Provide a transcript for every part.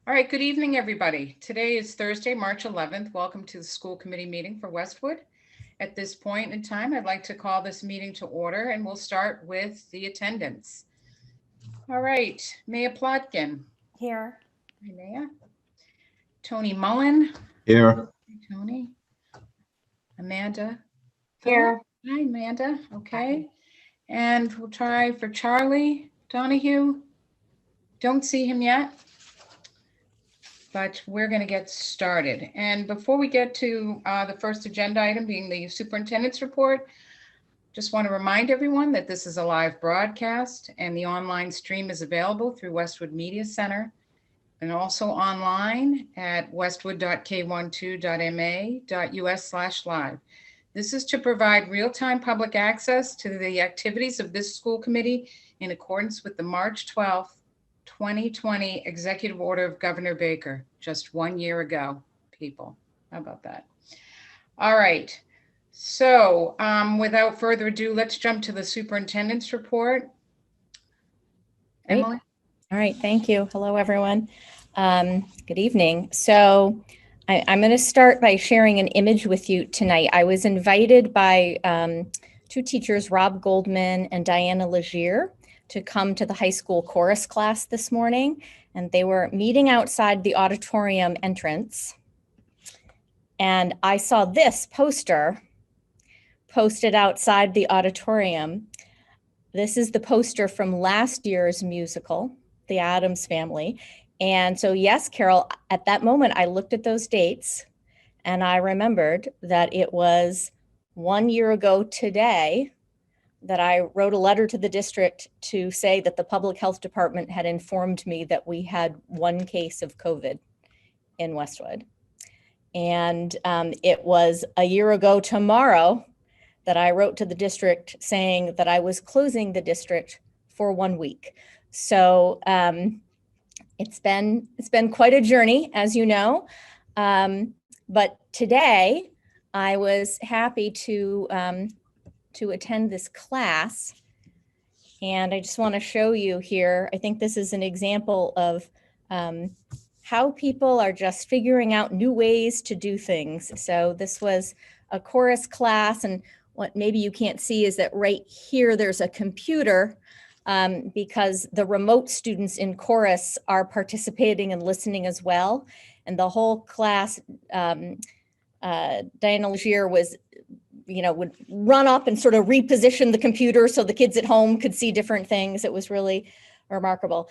All right, good evening, everybody. Today is Thursday, March 11th. Welcome to the school committee meeting for Westwood. At this point in time, I'd like to call this meeting to order, and we'll start with the attendance. All right, Maya Plotkin. Here. Hi, Maya. Tony Mullen. Here. Hi, Tony. Amanda. Here. Hi, Amanda. Okay. And we'll try for Charlie Donahue. Don't see him yet, but we're going to get started. And before we get to the first agenda item being the superintendent's report, just want to remind everyone that this is a live broadcast and the online stream is available through Westwood Media Center and also online at westwood.k12.ma.us/live. This is to provide real-time public access to the activities of this school committee in accordance with the March 12th, 2020 Executive Order of Governor Baker, just 1 year ago, people. How about that? All right. So without further ado, let's jump to the superintendent's report. Great. Emily? All right, thank you. Hello, everyone. Good evening. So I'm going to start by sharing an image with you tonight. I was invited by two teachers, Rob Goldman and Diana Legier, to come to the high school chorus class this morning, and they were meeting outside the auditorium entrance. And I saw this poster posted outside the auditorium. This is the poster from last year's musical, The Addams Family. And so, yes, Carol, at that moment, I looked at those dates and I remembered that it was 1 year ago today that I wrote a letter to the district to say that the public health department had informed me that we had one case of COVID in Westwood. And it was a year ago tomorrow that I wrote to the district saying that I was closing the district for 1 week. So it's been quite a journey, as you know. But today I was happy to attend this class. And I just want to show you here, I think this is an example of how people are just figuring out new ways to do things. So this was a chorus class, and what maybe you can't see is that right here there's a computer because the remote students in chorus are participating and listening as well. And the whole class, Diana Legier was, would run up and sort of reposition the computer so the kids at home could see different things. It was really remarkable.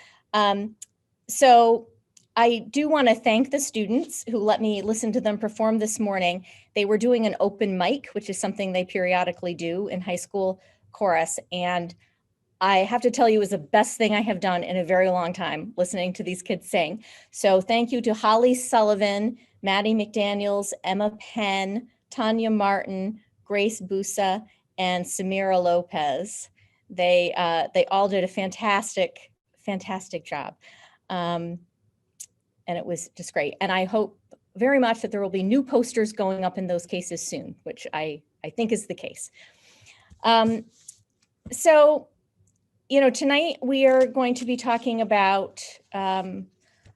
So I do want to thank the students who let me listen to them perform this morning. They were doing an open mic, which is something they periodically do in high school chorus. And I have to tell you, it was the best thing I have done in a very long time, listening to these kids sing. So thank you to Holly Sullivan, Maddie McDaniels, Emma Penn, Tanya Martin, Grace Busa, and Samira Lopez. They all did a fantastic job. And it was just great. And I hope very much that there will be new posters going up in those cases soon, which I think is the case. So, tonight we are going to be talking about a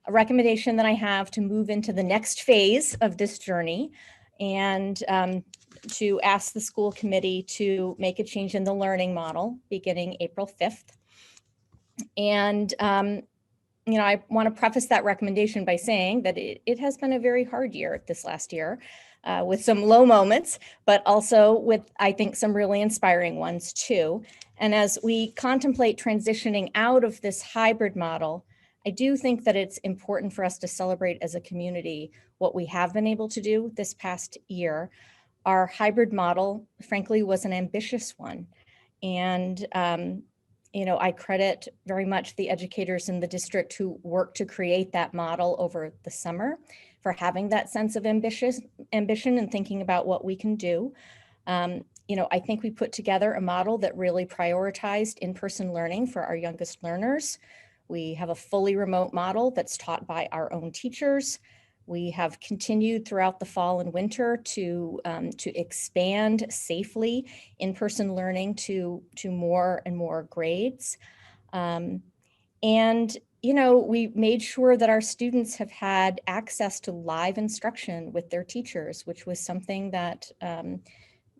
recommendation that I have to move into the next phase of this journey and to ask the school committee to make a change in the learning model beginning April 5th. And I want to preface that recommendation by saying that it has been a very hard year this last year with some low moments, but also with, I think, some really inspiring ones too. And as we contemplate transitioning out of this hybrid model, I do think that it's important for us to celebrate as a community what we have been able to do this past year. Our hybrid model, frankly, was an ambitious one. And I credit very much the educators in the district who worked to create that model over the summer for having that sense of ambition and thinking about what we can do. I think we put together a model that really prioritized in-person learning for our youngest learners. We have a fully remote model that's taught by our own teachers. We have continued throughout the fall and winter to expand safely in-person learning to more and more grades. And we made sure that our students have had access to live instruction with their teachers, which was something that,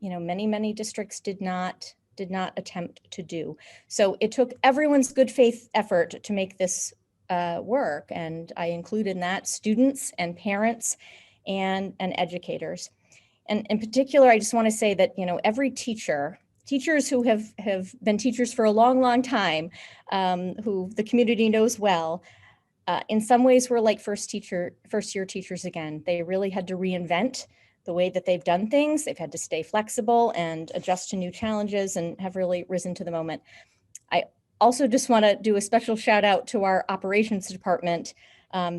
many districts did not attempt to do. So it took everyone's good faith effort to make this work. And I include in that students and parents and educators. And in particular, I just want to say that, every teachers who have been teachers for a long time, who the community knows well, in some ways were like first year teachers again. They really had to reinvent the way that they've done things. They've had to stay flexible and adjust to new challenges and have really risen to the moment. I also just want to do a special shout out to our operations department,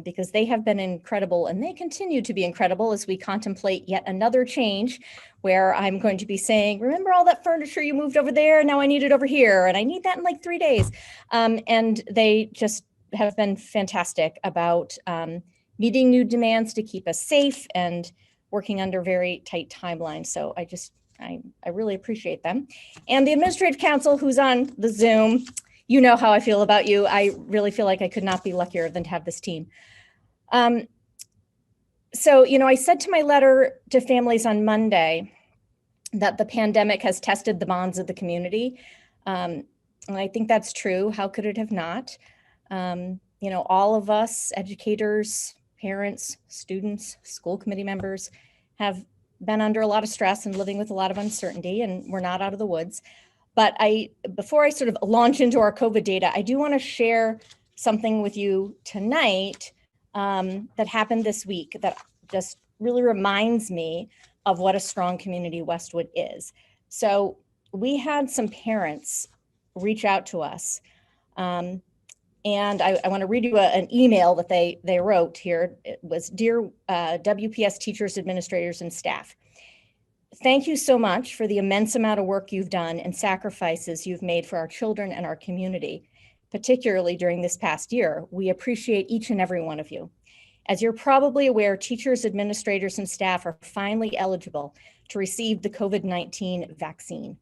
because they have been incredible and they continue to be incredible as we contemplate yet another change where I'm going to be saying, remember all that furniture you moved over there? Now I need it over here and I need that in like 3 days. And they just have been fantastic about meeting new demands to keep us safe and working under very tight timelines. So I really appreciate them. And the administrative council who's on the Zoom, you know how I feel about you. I really feel like I could not be luckier than to have this team. So, I said to my letter to families on Monday that the pandemic has tested the bonds of the community. And I think that's true. How could it have not? All of us, educators, parents, students, school committee members, have been under a lot of stress and living with a lot of uncertainty, and we're not out of the woods. But before I sort of launch into our COVID data, I do want to share something with you tonight that happened this week that just really reminds me of what a strong community Westwood is. So we had some parents reach out to us. And I want to read you an email that they wrote here. It was, "Dear WPS teachers, administrators, and staff, thank you so much for the immense amount of work you've done and sacrifices you've made for our children and our community, particularly during this past year. We appreciate each and every one of you. As you're probably aware, teachers, administrators, and staff are finally eligible to receive the COVID-19 vaccine.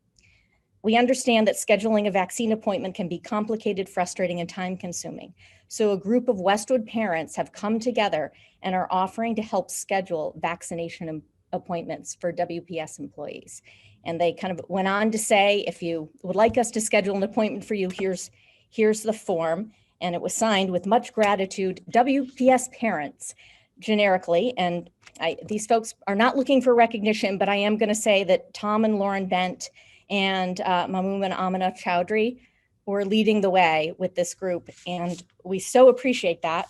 We understand that scheduling a vaccine appointment can be complicated, frustrating, and time-consuming. So a group of Westwood parents have come together and are offering to help schedule vaccination appointments for WPS employees." And they kind of went on to say, if you would like us to schedule an appointment for you, here's the form. And it was signed with much gratitude, WPS parents, generically. And these folks are not looking for recognition, but I am going to say that Tom and Lauren Bent and Mahmoud and Amina Chowdhury were leading the way with this group. And we so appreciate that.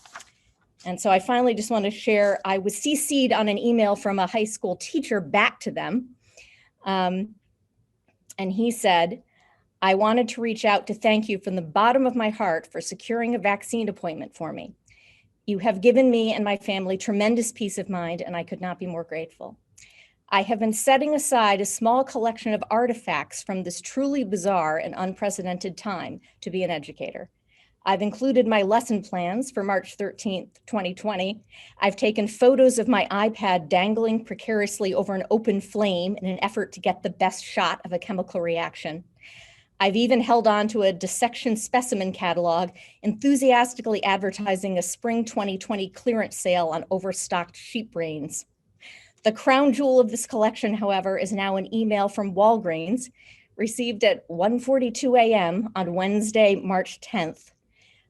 And so I finally just want to share, I was CC'd on an email from a high school teacher back to them. And he said, "I wanted to reach out to thank you from the bottom of my heart for securing a vaccine appointment for me. You have given me and my family tremendous peace of mind, and I could not be more grateful. I have been setting aside a small collection of artifacts from this truly bizarre and unprecedented time to be an educator. I've included my lesson plans for March 13th, 2020. I've taken photos of my iPad dangling precariously over an open flame in an effort to get the best shot of a chemical reaction. I've even held on to a dissection specimen catalog, enthusiastically advertising a spring 2020 clearance sale on overstocked sheep brains. The crown jewel of this collection, however, is now an email from Walgreens, received at 1:42 a.m. on Wednesday, March 10th.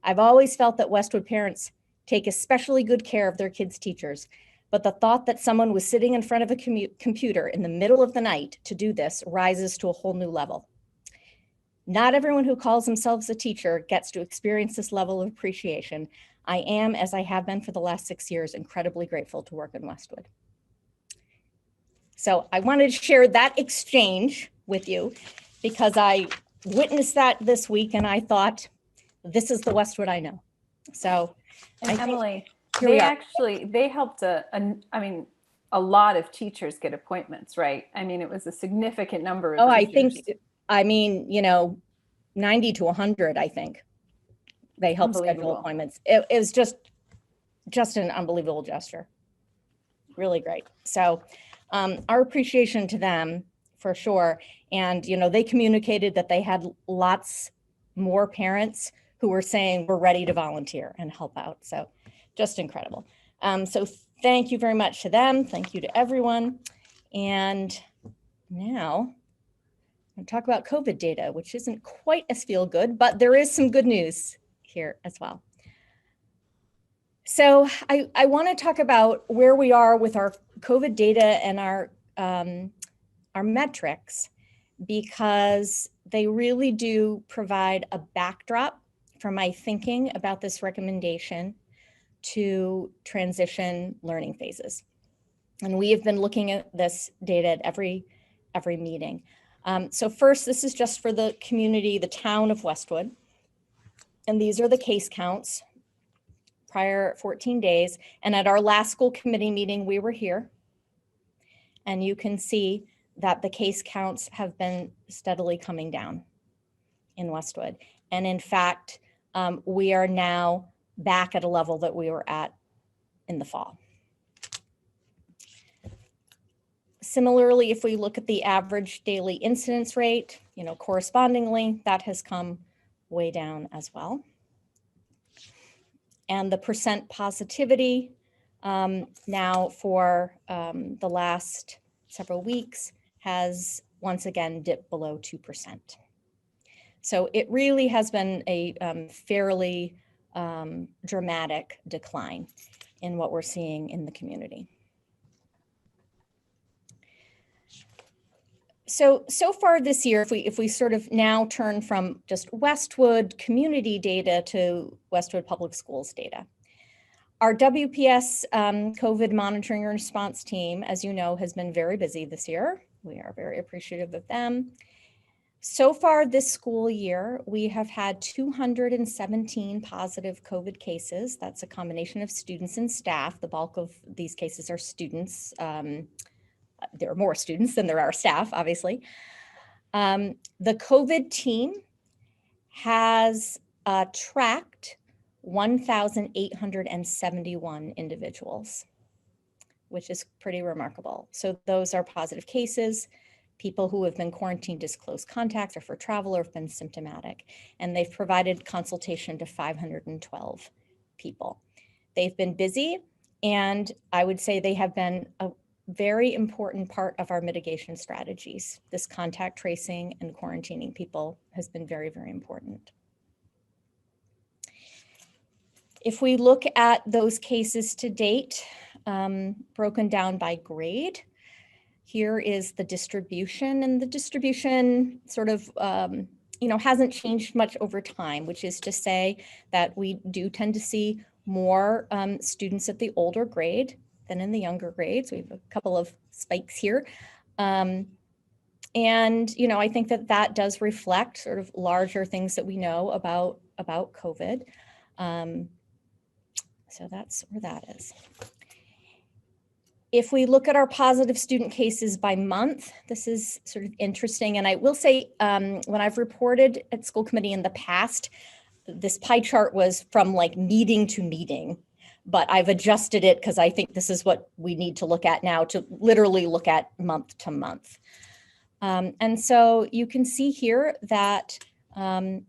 I've always felt that Westwood parents take especially good care of their kids' teachers, but the thought that someone was sitting in front of a computer in the middle of the night to do this rises to a whole new level. Not everyone who calls themselves a teacher gets to experience this level of appreciation. I am, as I have been for the last 6 years, incredibly grateful to work in Westwood." So I wanted to share that exchange with you because I witnessed that this week and I thought, this is the Westwood I know. So And Emily, here we are. they helped a lot of teachers get appointments, right? I mean, it was a significant number of teachers. I think, 90 to 100, I think. They helped schedule appointments. It was just an unbelievable gesture. Really great. So our appreciation to them for sure. And, they communicated that they had lots more parents who were saying we're ready to volunteer and help out. So just incredible. So thank you very much to them. Thank you to everyone. And now I'm going to talk about COVID data, which isn't quite as feel good, but there is some good news here as well. So I want to talk about where we are with our COVID data and our metrics, because they really do provide a backdrop for my thinking about this recommendation to transition learning phases. And we have been looking at this data at every meeting. So first, this is just for the community, the town of Westwood. And these are the case counts prior 14 days. And at our last school committee meeting, we were here. And you can see that the case counts have been steadily coming down in Westwood. And in fact, we are now back at a level that we were at in the fall. Similarly, if we look at the average daily incidence rate, correspondingly, that has come way down as well. And the percent positivity now for the last several weeks has once again dipped below 2%. So it really has been a fairly dramatic decline in what we're seeing in the community. So far this year, if we sort of now turn from just Westwood community data to Westwood Public Schools data, our WPS COVID monitoring and response team, as you know, has been very busy this year. We are very appreciative of them. So far this school year, we have had 217 positive COVID cases. That's a combination of students and staff. The bulk of these cases are students. There are more students than there are staff, obviously. The COVID team has tracked 1,871 individuals, which is pretty remarkable. So those are positive cases, people who have been quarantined as close contacts or for travel or have been symptomatic. And they've provided consultation to 512 people. They've been busy, and I would say they have been a very important part of our mitigation strategies. This contact tracing and quarantining people has been very, very important. If we look at those cases to date, broken down by grade, here is the distribution, and the distribution sort of hasn't changed much over time, which is to say that we do tend to see more students at the older grade than in the younger grades. We have a couple of spikes here. And, I think that does reflect sort of larger things that we know about COVID. So that's where that is. If we look at our positive student cases by month, this is sort of interesting. And I will say, when I've reported at school committee in the past, this pie chart was from like meeting to meeting, but I've adjusted it because I think this is what we need to look at now, to literally look at month to month. And so you can see here that, we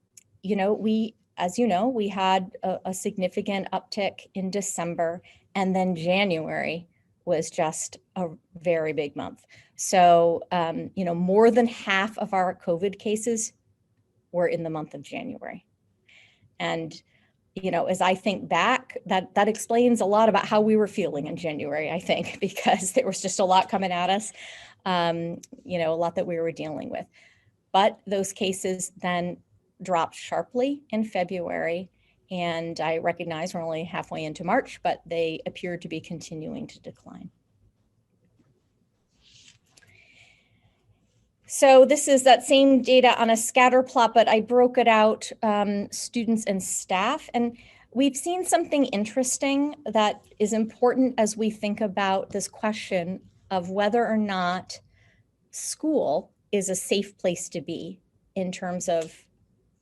had a significant uptick in December, and then January was just a very big month. So, more than half of our COVID cases were in the month of January. And, as I think back, that explains a lot about how we were feeling in January, I think, because there was just a lot coming at us, a lot that we were dealing with. But those cases then dropped sharply in February. And I recognize we're only halfway into March, but they appear to be continuing to decline. So this is that same data on a scatter plot, but I broke it out students and staff. And we've seen something interesting that is important as we think about this question of whether or not school is a safe place to be in terms of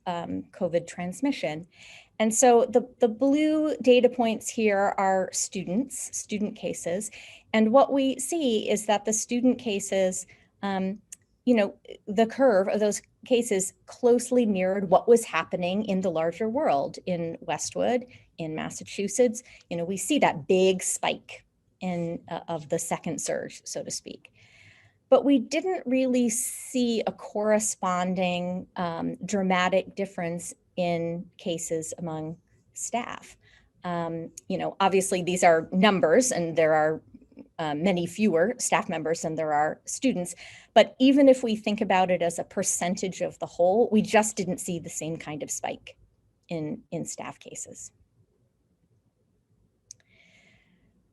COVID transmission. And so the blue data points here are student cases. And what we see is that the student cases, the curve of those cases closely mirrored what was happening in the larger world in Westwood, in Massachusetts. We see that big spike of the second surge, so to speak. But we didn't really see a corresponding dramatic difference in cases among staff. Obviously these are numbers, and there are many fewer staff members than there are students. But even if we think about it as a percentage of the whole, we just didn't see the same kind of spike in staff cases.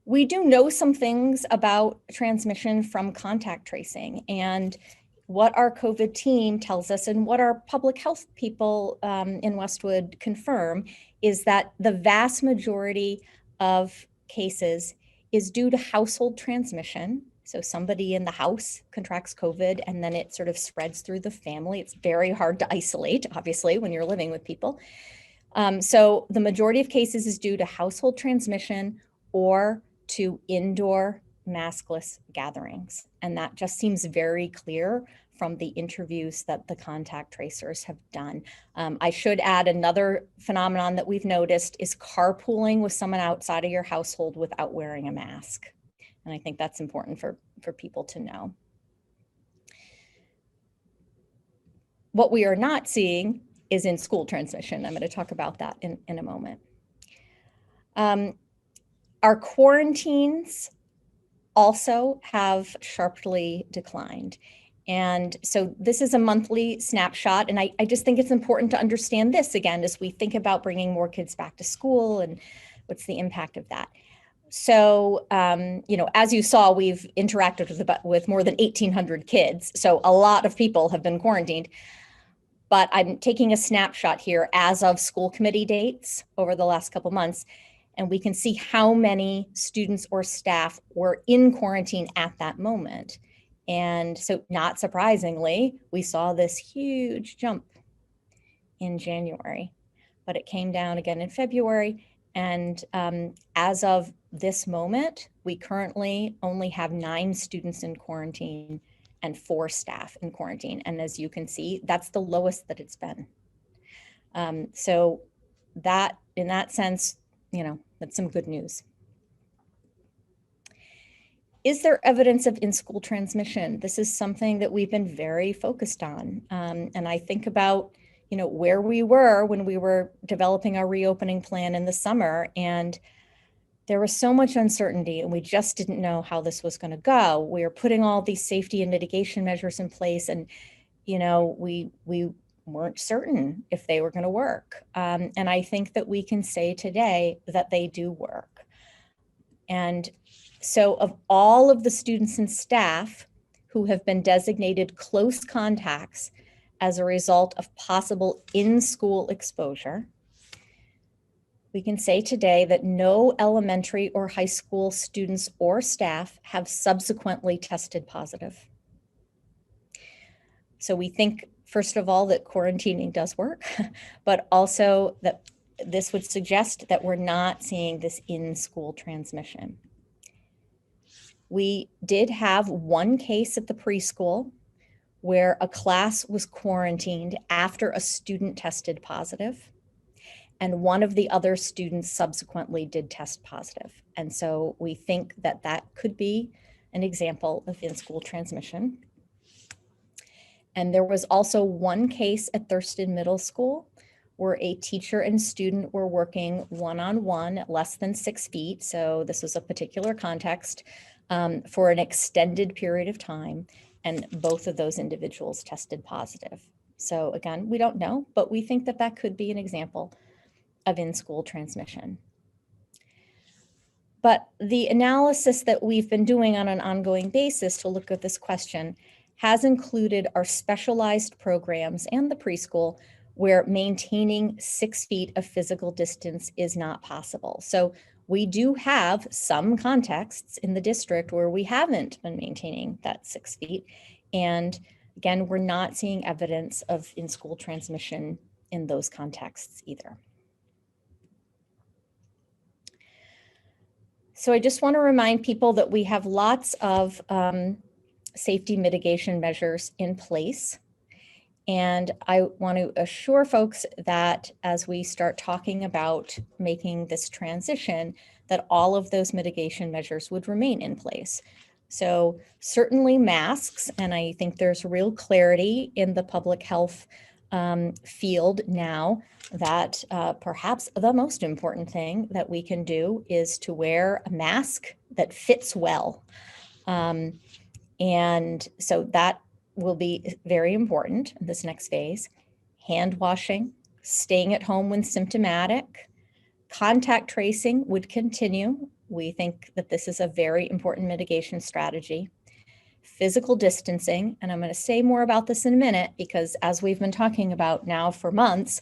We do know some things about transmission from contact tracing, and what our COVID team tells us and what our public health people in Westwood confirm is that the vast majority of cases is due to household transmission. So somebody in the house contracts COVID and then it sort of spreads through the family. It's very hard to isolate, obviously, when you're living with people. So the majority of cases is due to household transmission or to indoor maskless gatherings. And that just seems very clear from the interviews that the contact tracers have done. I should add another phenomenon that we've noticed is carpooling with someone outside of your household without wearing a mask. And I think that's important for people to know. What we are not seeing is in school transmission. I'm going to talk about that in a moment. Our quarantines also have sharply declined. And so this is a monthly snapshot. And I just think it's important to understand this again as we think about bringing more kids back to school and what's the impact of that. So, as you saw, we've interacted with more than 1,800 kids. So a lot of people have been quarantined. But I'm taking a snapshot here as of school committee dates over the last couple months. And we can see how many students or staff were in quarantine at that moment. And so not surprisingly, we saw this huge jump in January, but it came down again in February. And as of this moment, we currently only have 9 students in quarantine and 4 staff in quarantine. And as you can see, that's the lowest that it's been. So that, in that sense, that's some good news. Is there evidence of in-school transmission? This is something that we've been very focused on. And I think about, where we were when we were developing our reopening plan in the summer, and there was so much uncertainty and we just didn't know how this was going to go. We were putting all these safety and mitigation measures in place, and, we weren't certain if they were going to work. And I think that we can say today that they do work. And so of all of the students and staff who have been designated close contacts as a result of possible in-school exposure, we can say today that no elementary or high school students or staff have subsequently tested positive. So we think, first of all, that quarantining does work, but also that this would suggest that we're not seeing this in-school transmission. We did have one case at the preschool where a class was quarantined after a student tested positive, and one of the other students subsequently did test positive. And so we think that that could be an example of in-school transmission. And there was also one case at Thurston Middle School where a teacher and student were working one-on-one at less than 6 feet. So this was a particular context for an extended period of time. And both of those individuals tested positive. So again, we don't know, but we think that that could be an example of in-school transmission. But the analysis that we've been doing on an ongoing basis to look at this question has included our specialized programs and the preschool where maintaining 6 feet of physical distance is not possible. So we do have some contexts in the district where we haven't been maintaining that 6 feet. And again, we're not seeing evidence of in-school transmission in those contexts either. So I just want to remind people that we have lots of safety mitigation measures in place. And I want to assure folks that as we start talking about making this transition, that all of those mitigation measures would remain in place. So certainly masks, and I think there's real clarity in the public health field now that perhaps the most important thing that we can do is to wear a mask that fits well. And so that will be very important in this next phase. Hand washing, staying at home when symptomatic, contact tracing would continue. We think that this is a very important mitigation strategy. Physical distancing, and I'm going to say more about this in a minute because as we've been talking about now for months,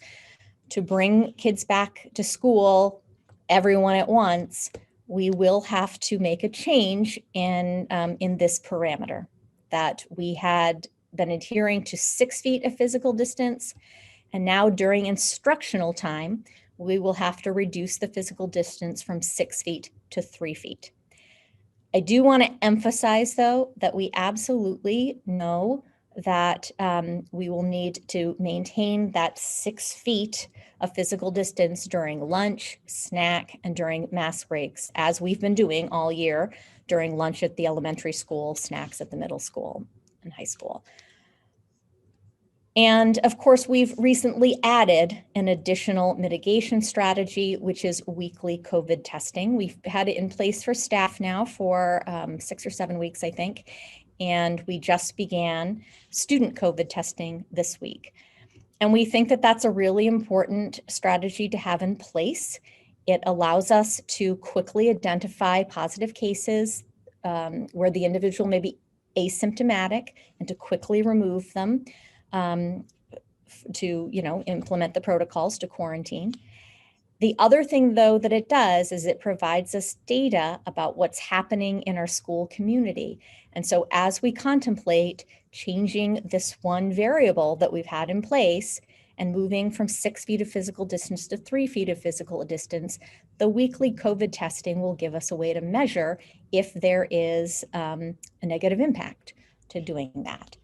to bring kids back to school, everyone at once, we will have to make a change in this parameter that we had been adhering to 6 feet of physical distance. And now during instructional time, we will have to reduce the physical distance from 6 feet to 3 feet. I do want to emphasize, though, that we absolutely know that we will need to maintain that 6 feet of physical distance during lunch, snack, and during mass breaks, as we've been doing all year during lunch at the elementary school, snacks at the middle school and high school. And of course, we've recently added an additional mitigation strategy, which is weekly COVID testing. We've had it in place for staff now for 6 or 7 weeks, I think. And we just began student COVID testing this week. And we think that that's a really important strategy to have in place. It allows us to quickly identify positive cases where the individual may be asymptomatic and to quickly remove them. To implement the protocols to quarantine. The other thing, though, that it does is it provides us data about what's happening in our school community. And so as we contemplate changing this one variable that we've had in place and moving from 6 feet of physical distance to 3 feet of physical distance, the weekly COVID testing will give us a way to measure if there is a negative impact to doing that.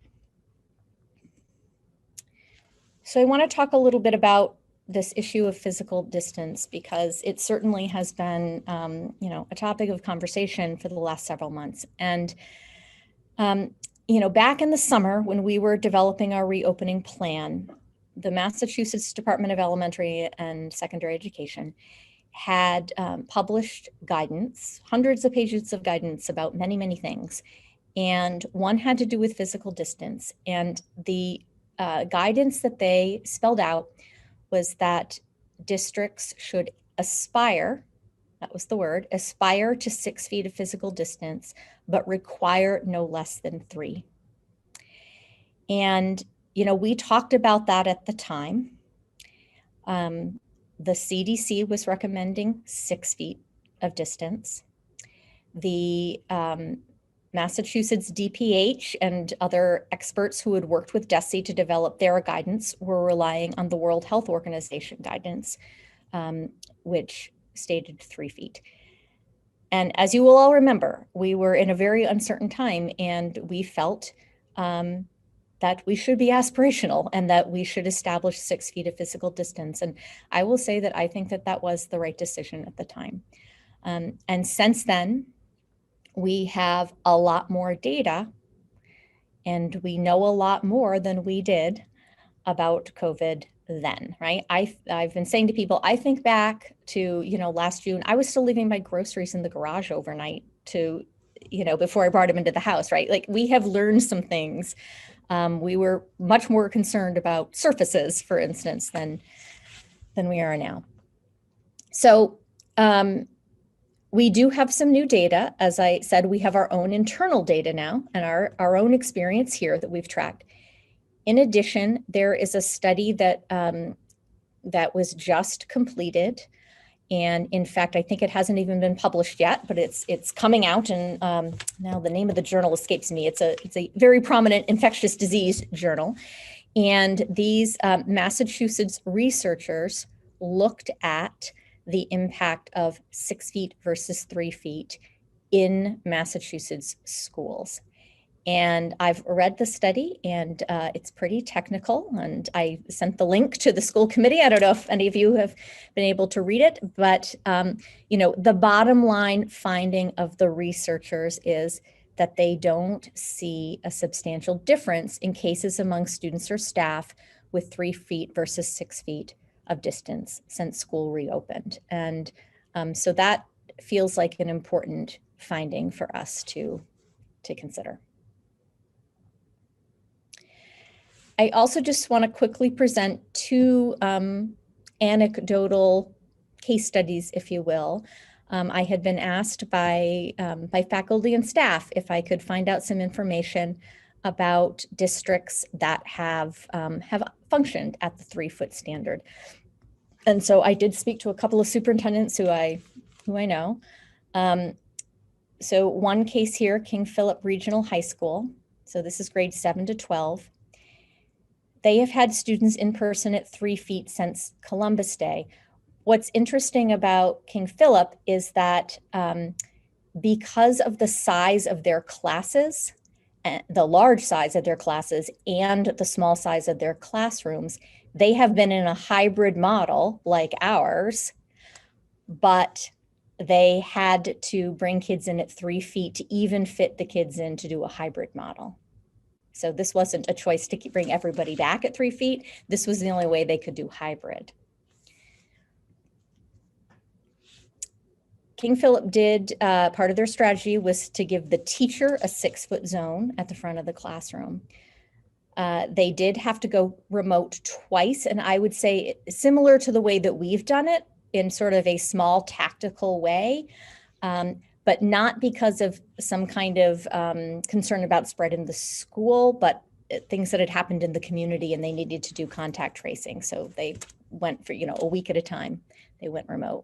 So I want to talk a little bit about this issue of physical distance because it certainly has been, a topic of conversation for the last several months. And, back in the summer when we were developing our reopening plan, the Massachusetts Department of Elementary and Secondary Education had published guidance, hundreds of pages of guidance about many, many things. And one had to do with physical distance. And the guidance that they spelled out was that districts should aspire, that was the word, aspire to 6 feet of physical distance, but require no less than 3. And, we talked about that at the time. The CDC was recommending 6 feet of distance. The Massachusetts DPH and other experts who had worked with DESE to develop their guidance were relying on the World Health Organization guidance, which stated 3 feet. And as you will all remember, we were in a very uncertain time and we felt that we should be aspirational and that we should establish 6 feet of physical distance. And I will say that I think that that was the right decision at the time. And since then, we have a lot more data and we know a lot more than we did about COVID then, right? I've been saying to people, I think back to, last June, I was still leaving my groceries in the garage overnight to, before I brought them into the house, right? Like we have learned some things. We were much more concerned about surfaces, for instance, than we are now. So, we do have some new data. As I said, we have our own internal data now and our own experience here that we've tracked. In addition, there is a study that was just completed. And in fact, I think it hasn't even been published yet, but it's coming out. And now the name of the journal escapes me. It's a very prominent infectious disease journal. And these Massachusetts researchers looked at the impact of 6 feet versus 3 feet in Massachusetts schools. And I've read the study, and it's pretty technical, and I sent the link to the school committee. I don't know if any of you have been able to read it, but the bottom line finding of the researchers is that they don't see a substantial difference in cases among students or staff with 3 feet versus 6 feet of distance since school reopened. And so that feels like an important finding for us to consider. I also just want to quickly present 2 anecdotal case studies, if you will. I had been asked by faculty and staff if I could find out some information about districts that have functioned at the 3-foot standard. And so I did speak to a couple of superintendents who I know. So one case here, King Philip Regional High School. So this is grades 7 to 12. They have had students in person at 3 feet since Columbus Day. What's interesting about King Philip is that because of the size of their classes, the large size of their classes and the small size of their classrooms, they have been in a hybrid model like ours, but they had to bring kids in at 3 feet to even fit the kids in to do a hybrid model. So this wasn't a choice to bring everybody back at 3 feet. This was the only way they could do hybrid. King Philip did, part of their strategy was to give the teacher a 6-foot zone at the front of the classroom. They did have to go remote twice, and I would say similar to the way that we've done it in sort of a small tactical way, but not because of some kind of concern about spread in the school, but things that had happened in the community and they needed to do contact tracing. So they went for, a week at a time, they went remote.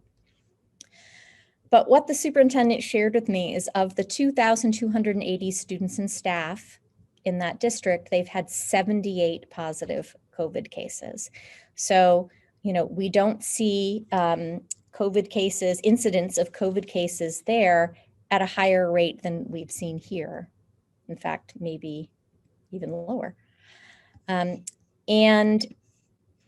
But what the superintendent shared with me is of the 2,280 students and staff in that district, they've had 78 positive COVID cases. So, we don't see COVID cases, incidents of COVID cases there at a higher rate than we've seen here. In fact, maybe even lower. And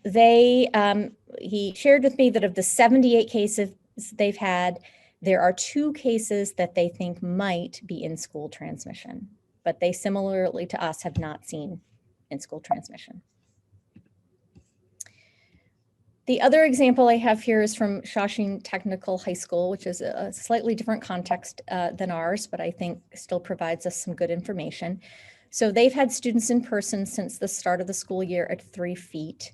he shared with me that of the 78 cases they've had, there are 2 cases that they think might be in-school transmission, but they similarly to us have not seen in-school transmission. The other example I have here is from Shawshing Technical High School, which is a slightly different context than ours, but I think still provides us some good information. So they've had students in person since the start of the school year at 3 feet.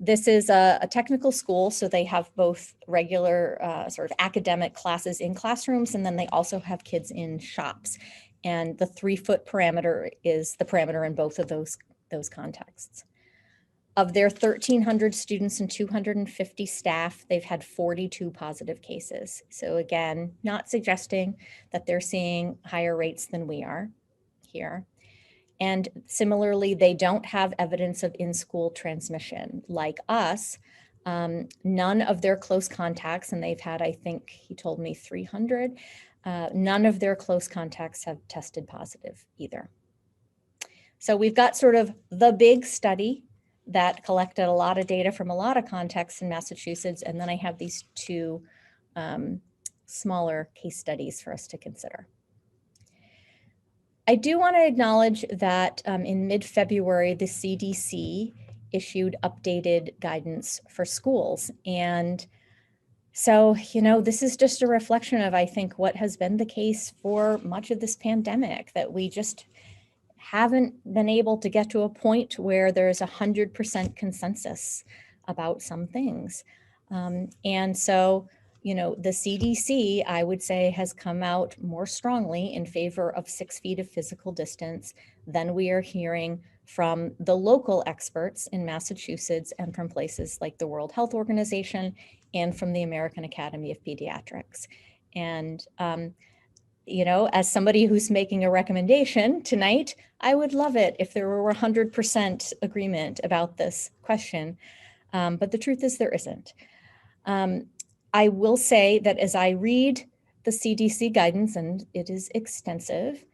This is a technical school, so they have both regular sort of academic classes in classrooms, and then they also have kids in shops. And the 3-foot parameter is the parameter in both of those contexts. Of their 1,300 students and 250 staff, they've had 42 positive cases. So again, not suggesting that they're seeing higher rates than we are here. And similarly, they don't have evidence of in-school transmission. Like us, none of their close contacts, and they've had, I think he told me 300, none of their close contacts have tested positive either. So we've got sort of the big study that collected a lot of data from a lot of contexts in Massachusetts. And then I have these 2 smaller case studies for us to consider. I do want to acknowledge that in mid-February, the CDC issued updated guidance for schools. And so, this is just a reflection of, I think, what has been the case for much of this pandemic, that we just haven't been able to get to a point where there's 100% consensus about some things. And so, the CDC, I would say, has come out more strongly in favor of 6 feet of physical distance than we are hearing from the local experts in Massachusetts and from places like the World Health Organization and from the American Academy of Pediatrics. And, as somebody who's making a recommendation tonight, I would love it if there were 100% agreement about this question. But the truth is there isn't. I will say that as I read the CDC guidance, and it is extensive,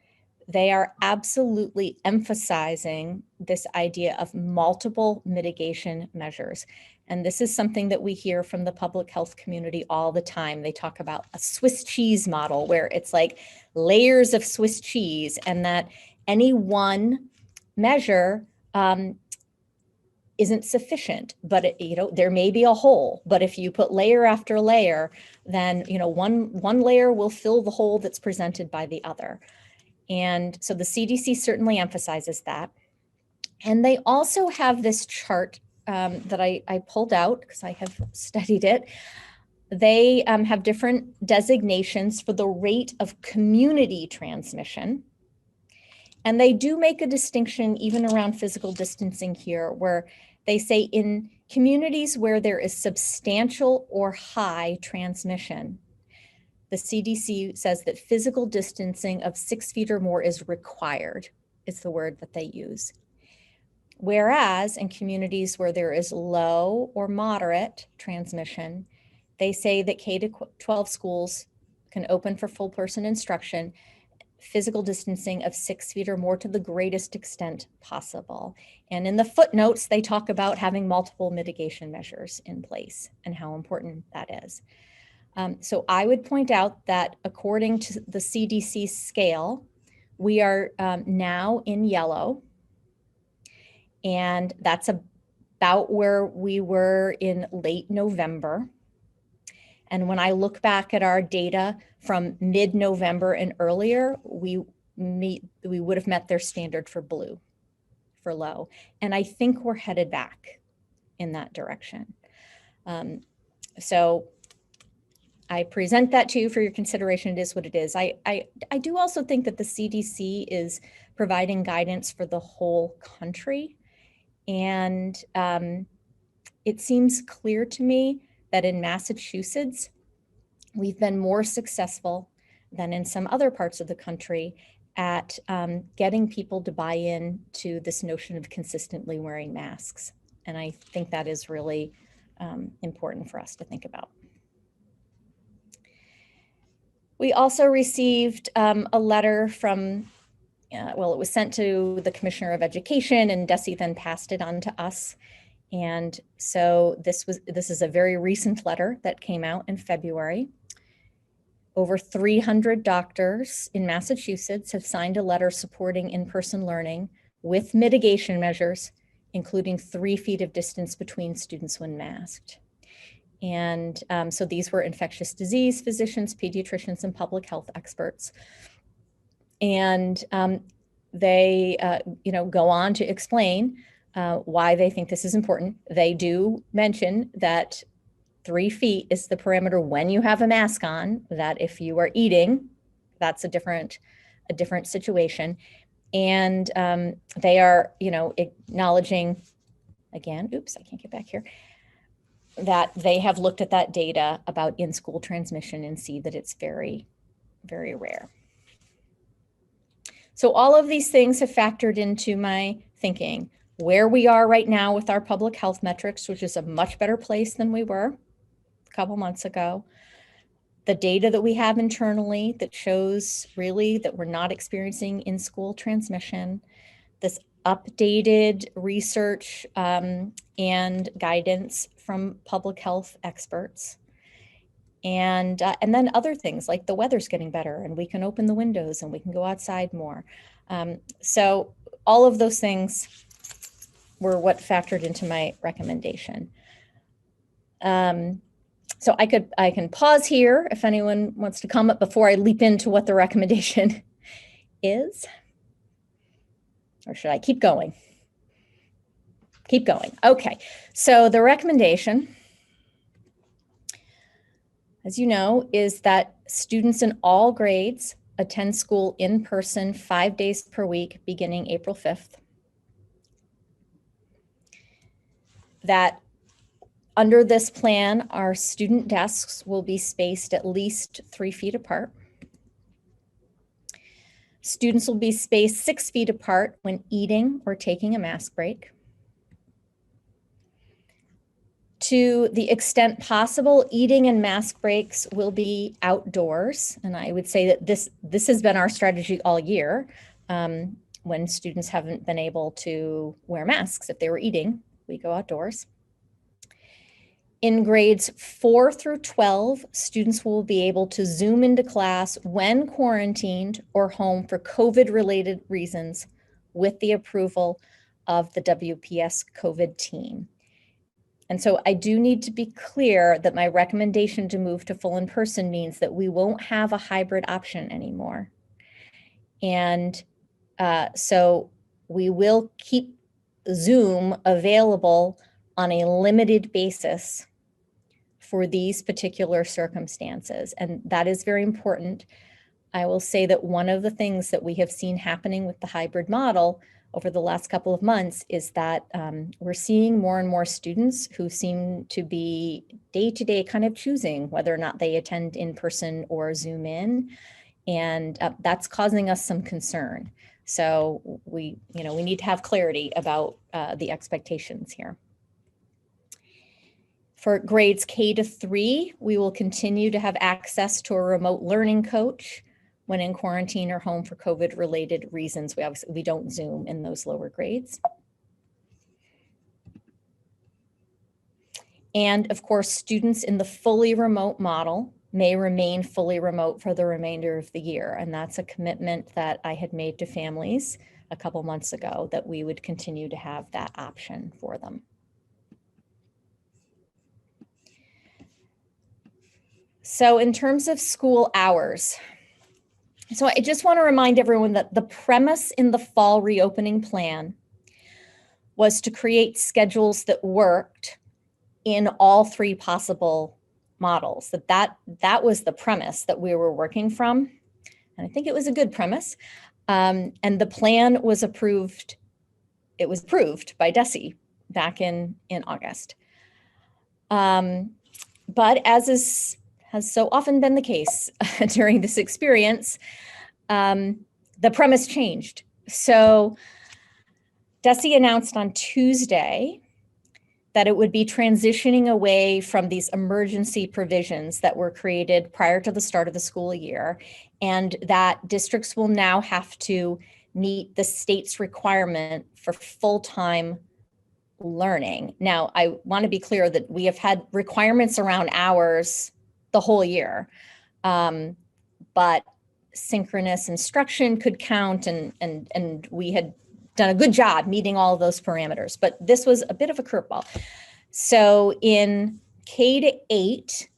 they are absolutely emphasizing this idea of multiple mitigation measures. And this is something that we hear from the public health community all the time. They talk about a Swiss cheese model where it's like layers of Swiss cheese, and that any one measure isn't sufficient, but there may be a hole, but if you put layer after layer, then one layer will fill the hole that's presented by the other. And so the CDC certainly emphasizes that. And they also have this chart that I pulled out because I have studied it. They have different designations for the rate of community transmission. And they do make a distinction even around physical distancing here, where they say in communities where there is substantial or high transmission, the CDC says that physical distancing of 6 feet or more is required. It's the word that they use. Whereas in communities where there is low or moderate transmission, they say that K-12 schools can open for full person instruction, physical distancing of 6 feet or more to the greatest extent possible. And in the footnotes, they talk about having multiple mitigation measures in place and how important that is. So I would point out that according to the CDC scale, we are now in yellow, and that's about where we were in late November. And when I look back at our data from mid-November and earlier, we would have met their standard for blue, for low. And I think we're headed back in that direction. So I present that to you for your consideration. It is what it is. I do also think that the CDC is providing guidance for the whole country. And it seems clear to me that in Massachusetts, we've been more successful than in some other parts of the country at getting people to buy in to this notion of consistently wearing masks. And I think that is really important for us to think about. We also received a letter from, well, it was sent to the Commissioner of Education, and DESE then passed it on to us. And so this is a very recent letter that came out in February. Over 300 doctors in Massachusetts have signed a letter supporting in-person learning with mitigation measures, including 3 feet of distance between students when masked. And so these were infectious disease physicians, pediatricians, and public health experts. And they go on to explain why they think this is important. They do mention that 3 feet is the parameter when you have a mask on, that if you are eating, that's a different situation. And they are, acknowledging, again, oops, I can't get back here, that they have looked at that data about in-school transmission and see that it's very, very rare. So all of these things have factored into my thinking. Where we are right now with our public health metrics, which is a much better place than we were a couple months ago. The data that we have internally that shows really that we're not experiencing in-school transmission. This updated research and guidance from public health experts. And then other things like the weather's getting better and we can open the windows and we can go outside more. So all of those things were what factored into my recommendation. So I can pause here if anyone wants to comment before I leap into what the recommendation is. Or should I keep going? Keep going. Okay, so the recommendation, as you know, is that students in all grades attend school in person 5 days per week beginning April 5th. That under this plan, our student desks will be spaced at least 3 feet apart. Students will be spaced 6 feet apart when eating or taking a mask break. To the extent possible, eating and mask breaks will be outdoors. And I would say that this has been our strategy all year, when students haven't been able to wear masks. If they were eating, we go outdoors. In grades 4 through 12, students will be able to Zoom into class when quarantined or home for COVID-related reasons with the approval of the WPS COVID team. And so I do need to be clear that my recommendation to move to full in-person means that we won't have a hybrid option anymore. And so we will keep Zoom available on a limited basis for these particular circumstances. And that is very important. I will say that one of the things that we have seen happening with the hybrid model over the last couple of months is that we're seeing more and more students who seem to be day-to-day kind of choosing whether or not they attend in person or Zoom in. And that's causing us some concern. So we need to have clarity about the expectations here. For grades K to 3, we will continue to have access to a remote learning coach when in quarantine or home for COVID-related reasons. We don't Zoom in those lower grades. And of course, students in the fully remote model may remain fully remote for the remainder of the year. And that's a commitment that I had made to families a couple months ago, that we would continue to have that option for them. So in terms of school hours, so I just want to remind everyone that the premise in the fall reopening plan was to create schedules that worked in all 3 possible models. That was the premise that we were working from. And I think it was a good premise. And the plan was approved. It was approved by DESE back in August. But as has so often been the case during this experience, the premise changed. So DESE announced on Tuesday that it would be transitioning away from these emergency provisions that were created prior to the start of the school year, and that districts will now have to meet the state's requirement for full-time learning. Now, I want to be clear that we have had requirements around hours the whole year, but synchronous instruction could count, and we had done a good job meeting all of those parameters, but this was a bit of a curveball. So in K to 8,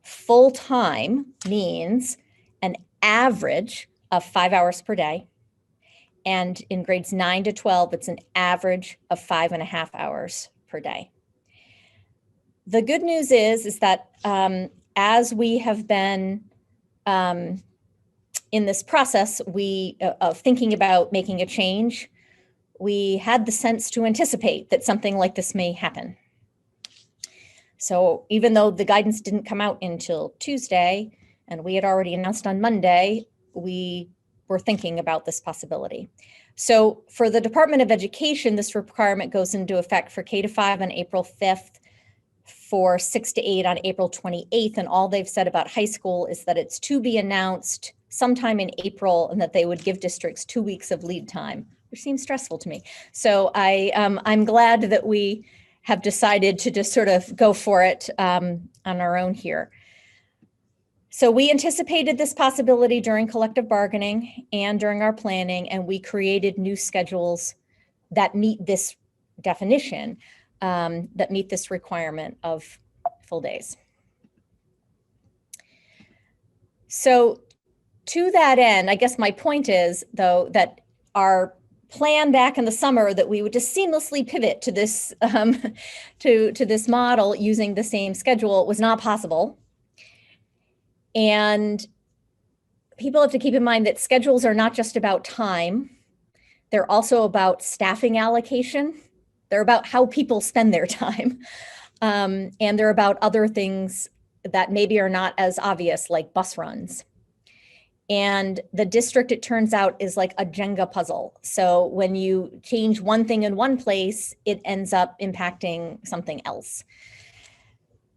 full-time means an average of 5 hours per day. And in grades 9 to 12, it's an average of 5.5 hours per day. The good news is that as we have been in this process of thinking about making a change, we had the sense to anticipate that something like this may happen. So even though the guidance didn't come out until Tuesday, and we had already announced on Monday, we were thinking about this possibility. So for the Department of Education, this requirement goes into effect for K to 5 on April 5th, for 6 to 8 on April 28th. And all they've said about high school is that it's to be announced sometime in April, and that they would give districts 2 weeks of lead time, which seems stressful to me. So I'm glad that we have decided to just sort of go for it on our own here. So we anticipated this possibility during collective bargaining and during our planning, and we created new schedules that meet this definition, that meet this requirement of full days. So to that end, I guess my point is, though, that our plan back in the summer that we would just seamlessly pivot to this to this model using the same schedule was not possible. And people have to keep in mind that schedules are not just about time. They're also about staffing allocation. They're about how people spend their time. And they're about other things that maybe are not as obvious, like bus runs. And the district, it turns out, is like a Jenga puzzle. So when you change one thing in one place, it ends up impacting something else.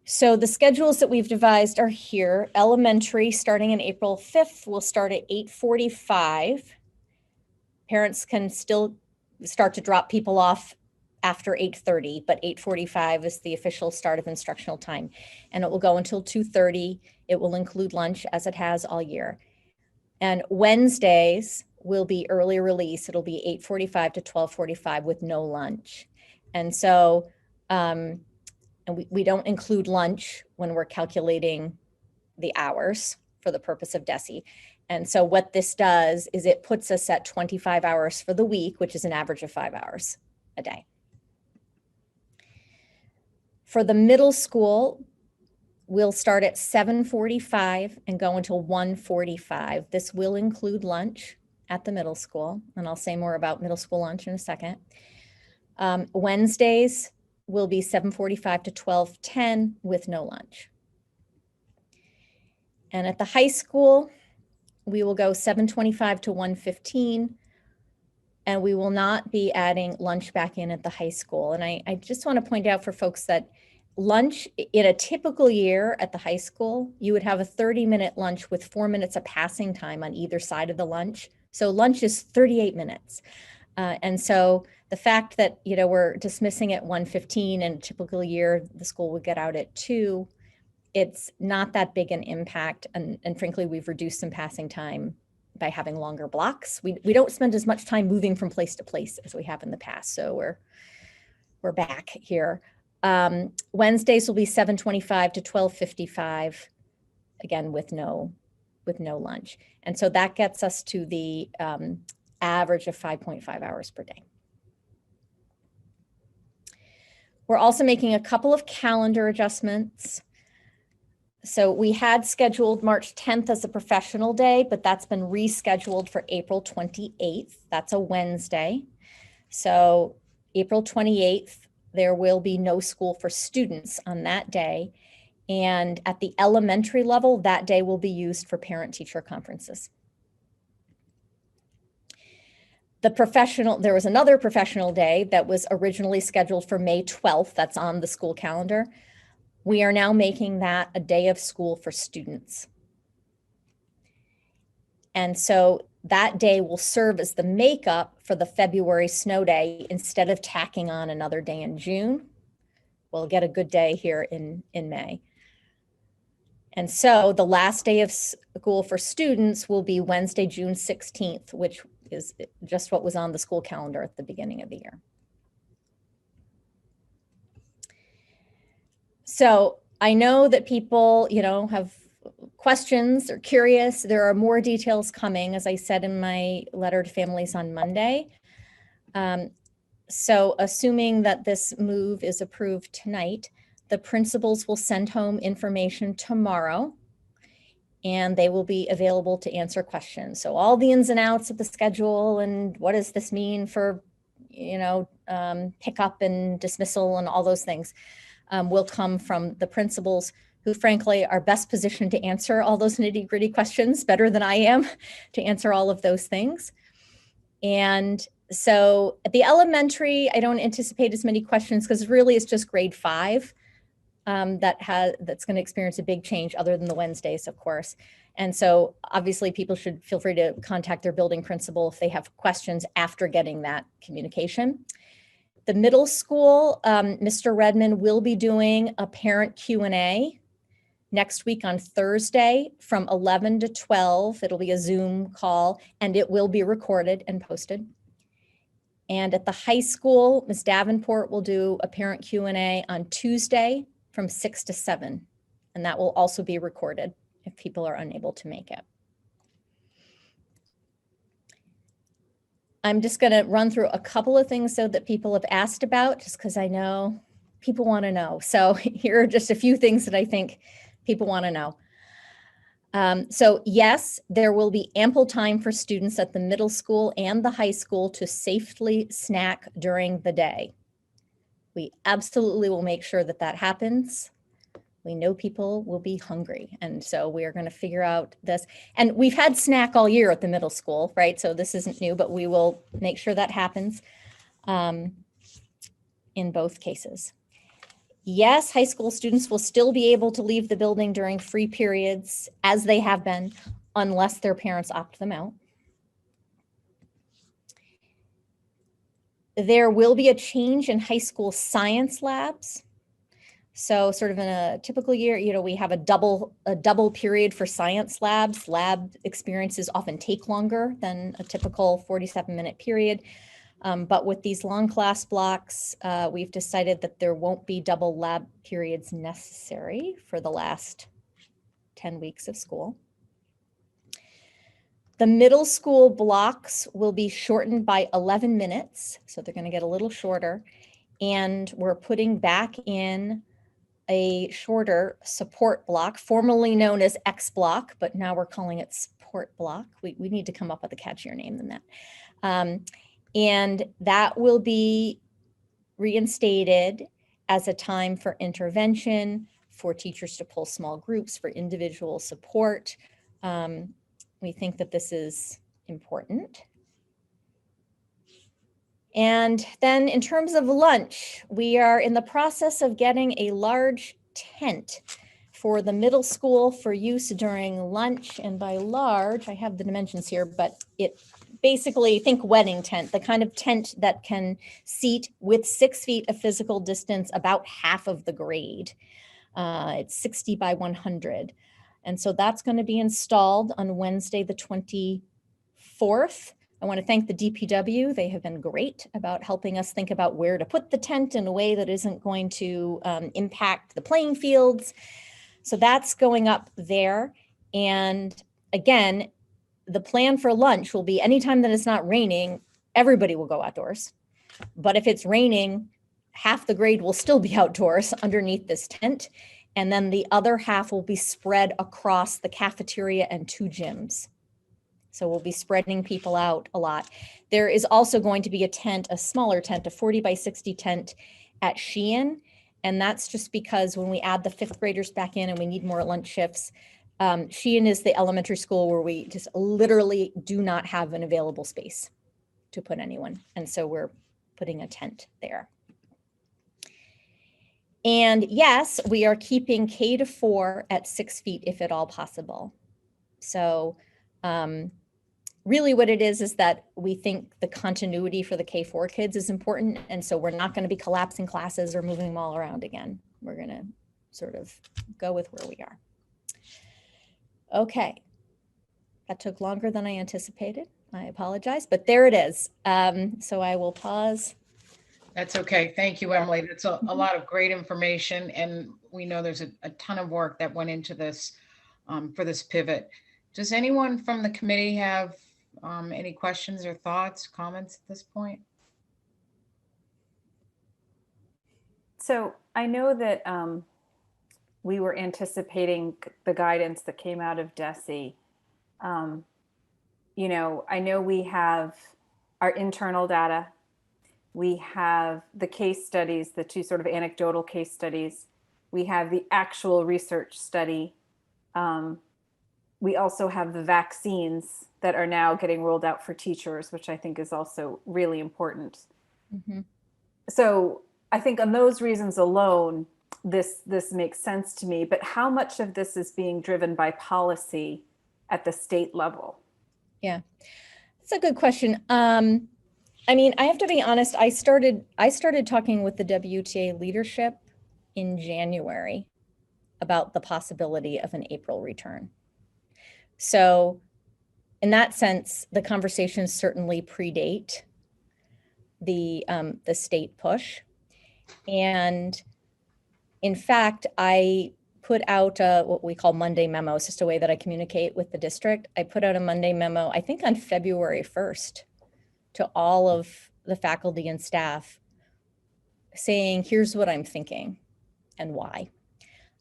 So the schedules that we've devised are here. Elementary, starting in April 5th, will start at 8:45. parents can still start to drop people off after 8:30, but 8:45 is the official start of instructional time. And it will go until 2:30. It will include lunch as it has all year. And Wednesdays will be early release. It'll be 8:45 to 12:45 with no lunch. And so, and we don't include lunch when we're calculating the hours for the purpose of DESE. And so what this does is it puts us at 25 hours for the week, which is an average of 5 hours a day. For the middle school, we'll start at 7:45 and go until 1:45. This will include lunch at the middle school, and I'll say more about middle school lunch in a second. Wednesdays will be 7:45 to 12:10 with no lunch. And at the high school, we will go 7:25 to 1:15, and we will not be adding lunch back in at the high school. And I just want to point out for folks that lunch in a typical year at the high school, you would have a 30-minute lunch with 4 minutes of passing time on either side of the lunch. So lunch is 38 minutes. And so the fact that, we're dismissing at 1:15 in a typical year, the school would get out at 2, it's not that big an impact. And frankly, we've reduced some passing time by having longer blocks. We don't spend as much time moving from place to place as we have in the past. So we're back here. Wednesdays will be 7:25 to 12:55, again, with no lunch. And so that gets us to the average of 5.5 hours per day. We're also making a couple of calendar adjustments. So we had scheduled March 10th as a professional day, but that's been rescheduled for April 28th. That's a Wednesday. So April 28th, there will be no school for students on that day. And at the elementary level, that day will be used for parent-teacher conferences. There was another professional day that was originally scheduled for May 12th. That's on the school calendar. We are now making that a day of school for students. And so that day will serve as the makeup for the February snow day. Instead of tacking on another day in June, we'll get a good day here in May. And so the last day of school for students will be Wednesday, June 16th, which is just what was on the school calendar at the beginning of the year. So I know that people, have questions or curious. There are more details coming, as I said in my letter to families on Monday. So assuming that this move is approved tonight, the principals will send home information tomorrow, and they will be available to answer questions. So all the ins and outs of the schedule and what does this mean for, pickup and dismissal and all those things will come from the principals, who frankly are best positioned to answer all those nitty-gritty questions better than I am to answer all of those things. And so at the elementary, I don't anticipate as many questions because really it's just grade 5 that's going to experience a big change, other than the Wednesdays, of course. And so obviously people should feel free to contact their building principal if they have questions after getting that communication. The middle school, Mr. Redmond will be doing a parent Q&A next week on Thursday from 11 to 12. It'll be a Zoom call, and it will be recorded and posted. And at the high school, Ms. Davenport will do a parent Q&A on Tuesday from 6 to 7. And that will also be recorded if people are unable to make it. I'm just going to run through a couple of things so that people have asked about, just because I know people want to know. So here are just a few things that I think people want to know. So yes, there will be ample time for students at the middle school and the high school to safely snack during the day. We absolutely will make sure that that happens. We know people will be hungry, and so we are going to figure out this. And we've had snack all year at the middle school, right? So this isn't new, but we will make sure that happens in both cases. Yes, high school students will still be able to leave the building during free periods, as they have been, unless their parents opt them out. There will be a change in high school science labs. So sort of in a typical year, we have a double period for science labs. Lab experiences often take longer than a typical 47-minute period. But with these long class blocks, we've decided that there won't be double lab periods necessary for the last 10 weeks of school. The middle school blocks will be shortened by 11 minutes. So they're going to get a little shorter. And we're putting back in a shorter support block, formerly known as X block, but now we're calling it support block. We need to come up with a catchier name than that. And that will be reinstated as a time for intervention, for teachers to pull small groups, for individual support. We think that this is important. And then in terms of lunch, we are in the process of getting a large tent for the middle school for use during lunch. And by large, I have the dimensions here, but it basically, think wedding tent, the kind of tent that can seat with 6 feet of physical distance about half of the grade. It's 60 by 100. And so that's going to be installed on Wednesday, the 24th. I want to thank the DPW. They have been great about helping us think about where to put the tent in a way that isn't going to impact the playing fields. So that's going up there. And again, the plan for lunch will be anytime that it's not raining, everybody will go outdoors. But if it's raining, half the grade will still be outdoors underneath this tent. And then the other half will be spread across the cafeteria and 2 gyms. So we'll be spreading people out a lot. There is also going to be a tent, a smaller tent, a 40 by 60 tent at Sheehan. And that's just because when we add the 5th graders back in and we need more lunch shifts, Sheehan is the elementary school where we just literally do not have an available space to put anyone. And so we're putting a tent there. And yes, we are keeping K-4 at 6 feet if at all possible. So really what it is that we think the continuity for the K-4 kids is important. And so we're not going to be collapsing classes or moving them all around again. We're going to sort of go with where we are. Okay. That took longer than I anticipated. I apologize, but there it is. So I will pause. That's okay. Thank you, Emily. That's a lot of great information. And we know there's a ton of work that went into this for this pivot. Does anyone from the committee have any questions or thoughts, comments at this point? So I know that we were anticipating the guidance that came out of DESE. I know we have our internal data. We have the case studies, the 2 sort of anecdotal case studies. We have the actual research study. We also have the vaccines that are now getting rolled out for teachers, which I think is also really important. Mm-hmm. So I think on those reasons alone, this makes sense to me. But how much of this is being driven by policy at the state level? Yeah, that's a good question. I mean, I have to be honest, I started talking with the WTA leadership in January about the possibility of an April return. So in that sense, the conversations certainly predate the state push. And in fact, I put out what we call Monday memo. It's just a way that I communicate with the district. I put out a Monday memo, I think on February 1st, to all of the faculty and staff saying, here's what I'm thinking and why.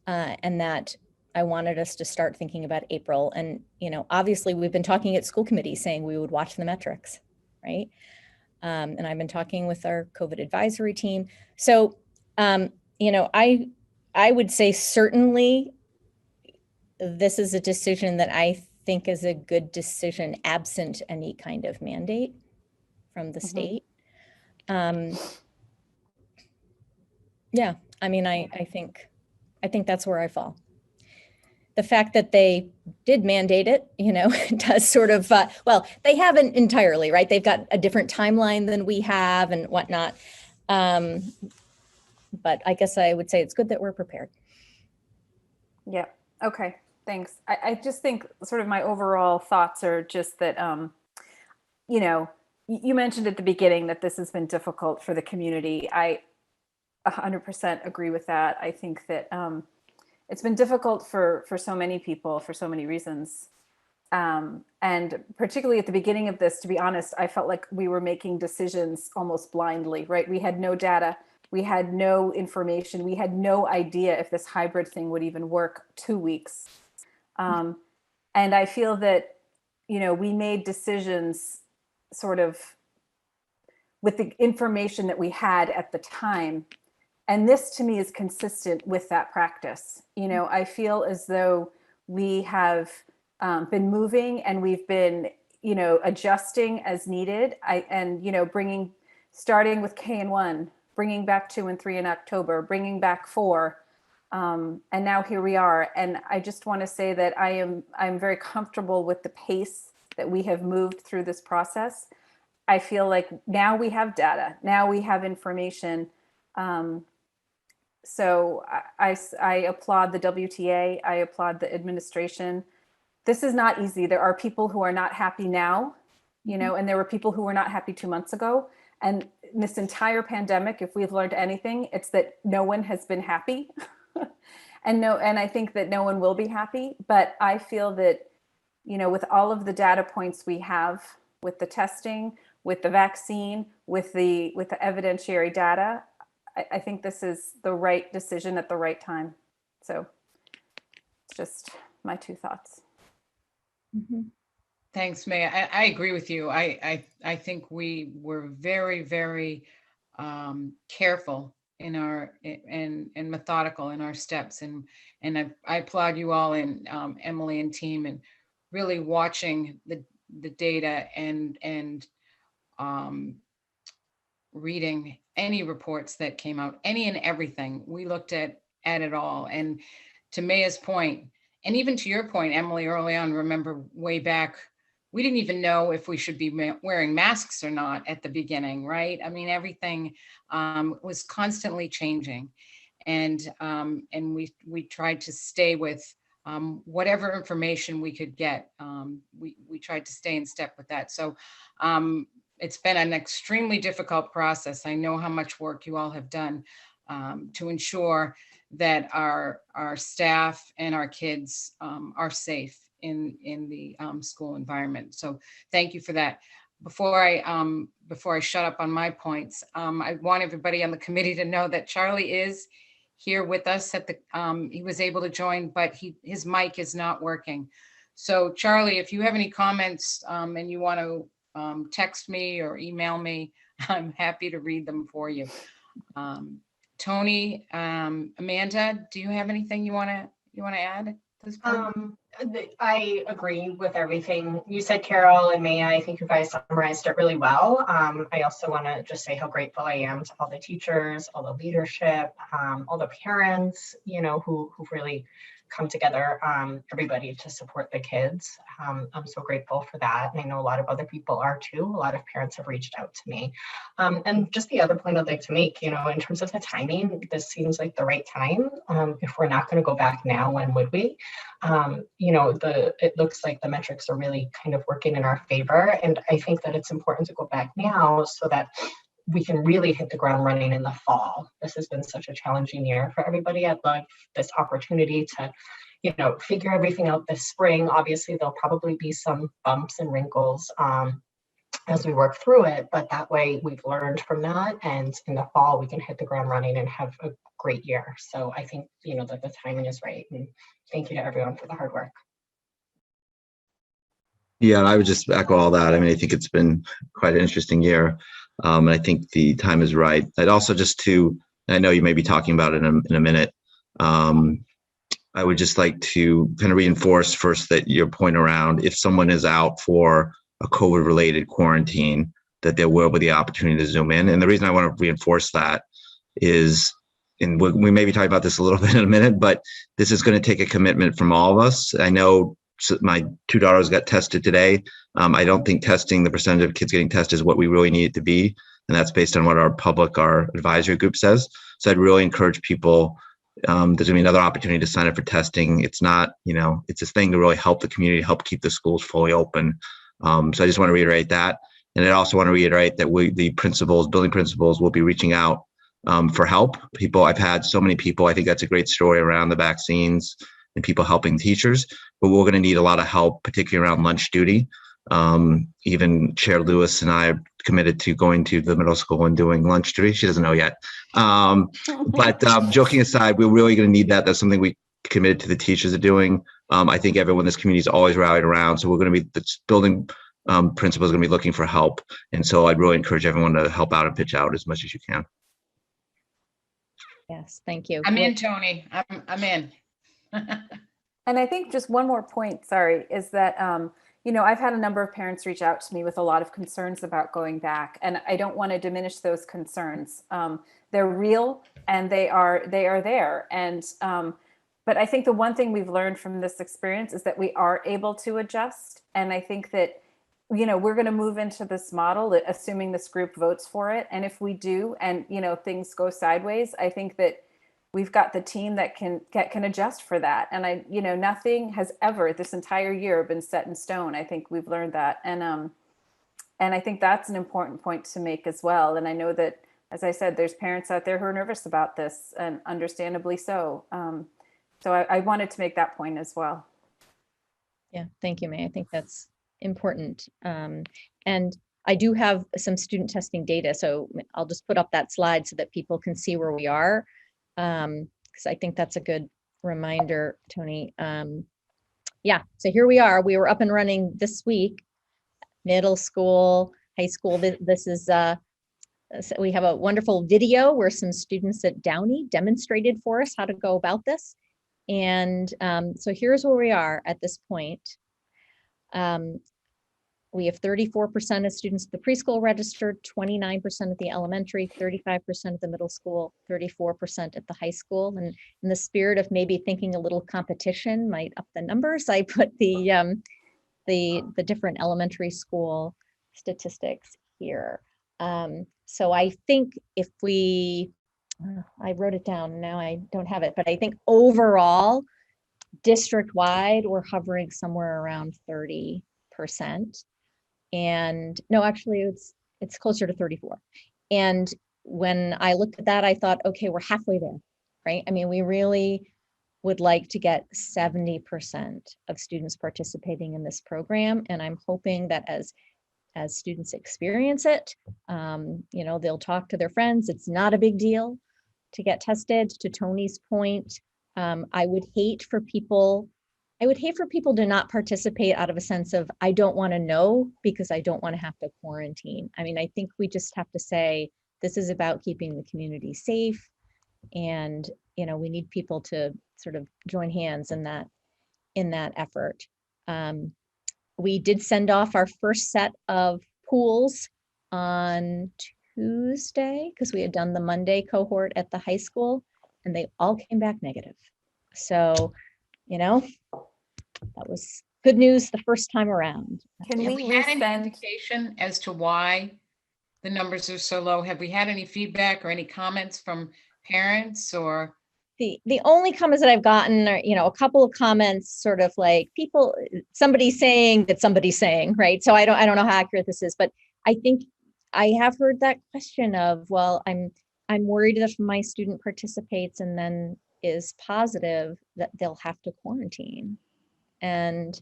And that I wanted us to start thinking about April. And, obviously we've been talking at school committee saying we would watch the metrics, right? And I've been talking with our COVID advisory team. So, I would say certainly this is a decision that I think is a good decision absent any kind of mandate from the state. Yeah, I mean, I think that's where I fall. the fact that they did mandate it, does sort of, well, they haven't entirely, right? They've got a different timeline than we have and whatnot. But I guess I would say it's good that we're prepared. Yeah. Okay. Thanks. I just think sort of my overall thoughts are just that, you mentioned at the beginning that this has been difficult for the community. I 100% agree with that. I think that it's been difficult for so many people for so many reasons. And particularly at the beginning of this, to be honest, I felt like we were making decisions almost blindly, right? We had no data. We had no information. We had no idea if this hybrid thing would even work 2 weeks. And I feel that, we made decisions sort of with the information that we had at the time. And this to me is consistent with that practice. I feel as though we have been moving and we've been, adjusting as needed. Starting with K-1, bringing back 2 and 3 in October, bringing back 4. And now here we are. And I just want to say that I'm very comfortable with the pace that we have moved through this process. I feel like now we have data, now we have information. So I applaud the WTA, I applaud the administration. This is not easy. There are people who are not happy now, and there were people who were not happy 2 months ago. And in this entire pandemic, if we've learned anything, it's that no one has been happy. And I think that no one will be happy. But I feel that, with all of the data points we have, with the testing, with the vaccine, with the evidentiary data, I think this is the right decision at the right time. So it's just my 2 thoughts. Mm-hmm. Thanks, May. I agree with you. I think we were very, very careful in our and methodical in our steps, and I applaud you all and Emily and team, and really watching the data and reading any reports that came out, any and everything. We looked at it all. And to Maya's point, and even to your point, Emily, early on, remember way back, we didn't even know if we should be wearing masks or not at the beginning, right? I mean, everything was constantly changing. And we tried to stay with whatever information we could get. We tried to stay in step with that. So it's been an extremely difficult process. I know how much work you all have done to ensure that our staff and our kids are safe in the school environment. So thank you for that. Before I shut up on my points, I want everybody on the committee to know that Charlie is here with us at the, he was able to join, but his mic is not working. So Charlie, if you have any comments and you want to text me or email me, I'm happy to read them for you. Tony, Amanda, do you have anything you want to add at this point? I agree with everything you said, Carol and Maya. I think you guys summarized it really well. I also want to just say how grateful I am to all the teachers, all the leadership, all the parents, who've really come together, everybody to support the kids. I'm so grateful for that. And I know a lot of other people are too. A lot of parents have reached out to me. And just the other point I'd like to make, in terms of the timing, this seems like the right time. If we're not going to go back now, when would we? It looks like the metrics are really kind of working in our favor. And I think that it's important to go back now so that we can really hit the ground running in the fall. This has been such a challenging year for everybody. I'd love this opportunity to, figure everything out this spring. Obviously, there'll probably be some bumps and wrinkles as we work through it, but that way we've learned from that. And in the fall, we can hit the ground running and have a great year. So I think, that the timing is right. And thank you to everyone for the hard work. Yeah, I would just echo all that. I mean, I think it's been quite an interesting year. And I think the time is right. I'd also I know you may be talking about it in a minute. I would just like to kind of reinforce first that your point around if someone is out for a COVID-related quarantine, that there will be the opportunity to Zoom in. And the reason I want to reinforce that is and we may be talking about this a little bit in a minute, but this is going to take a commitment from all of us. I know my two daughters got tested today. I don't think testing, the percentage of kids getting tested is what we really need it to be. And that's based on what our advisory group says. So I'd really encourage people, there's gonna be another opportunity to sign up for testing. It's not, it's a thing to really help the community, help keep the schools fully open. So I just want to reiterate that. And I also want to reiterate that the building principals will be reaching out for help. I've had so many people, I think that's a great story around the vaccines and people helping teachers, but we're going to need a lot of help, particularly around lunch duty. Even Chair Lewis and I are committed to going to the middle school and doing lunch duty. She doesn't know yet. But joking aside, we're really going to need that. That's something we committed to the teachers are doing. I think everyone in this community is always rallied around. So we're going to be, the building principals are going to be looking for help. And so I'd really encourage everyone to help out and pitch out as much as you can. Yes, thank you. I'm in, Tony. I'm in. And I think just one more point, sorry, is that, I've had a number of parents reach out to me with a lot of concerns about going back, and I don't want to diminish those concerns. They're real and they are there. And, but I think the one thing we've learned from this experience is that we are able to adjust. And I think that, we're going to move into this model, assuming this group votes for it. And if we do, and, things go sideways, I think that we've got the team that can adjust for that. And nothing has ever this entire year been set in stone. I think we've learned that. And I think that's an important point to make as well. And I know that, as I said, there's parents out there who are nervous about this, and understandably so. So I wanted to make that point as well. Yeah, thank you, May. I think that's important. And I do have some student testing data, so I'll just put up that slide so that people can see where we are. Because I think that's a good reminder, Tony. Yeah, so here we are. We were up and running this week, middle school, high school. This is, we have a wonderful video where some students at Downey demonstrated for us how to go about this. And so here's where we are at this point. We have 34% of students at the preschool registered, 29% at the elementary, 35% at the middle school, 34% at the high school. And in the spirit of maybe thinking a little competition might up the numbers, I put the different elementary school statistics here. So I think if we, I wrote it down, now I don't have it, but I think overall, district-wide, we're hovering somewhere around 30%. And no, actually it's closer to 34. And when I looked at that, I thought, okay, we're halfway there, right? I mean, we really would like to get 70% of students participating in this program. And I'm hoping that as students experience it, they'll talk to their friends. It's not a big deal to get tested. To Tony's point, I would hate for people to not participate out of a sense of, I don't want to know because I don't want to have to quarantine. I mean, I think we just have to say, this is about keeping the community safe. And, we need people to sort of join hands in that effort. We did send off our first set of pools on Tuesday because we had done the Monday cohort at the high school and they all came back negative. So, that was good news the first time around. Can Have we we had any resend? indication as to why the numbers are so low? Have we had any feedback or any comments from parents or? The only comments that I've gotten are, a couple of comments sort of like somebody's saying that somebody's saying, right? So I don't know how accurate this is, but I think I have heard that question of, well, I'm worried that if my student participates and then is positive that they'll have to quarantine. And,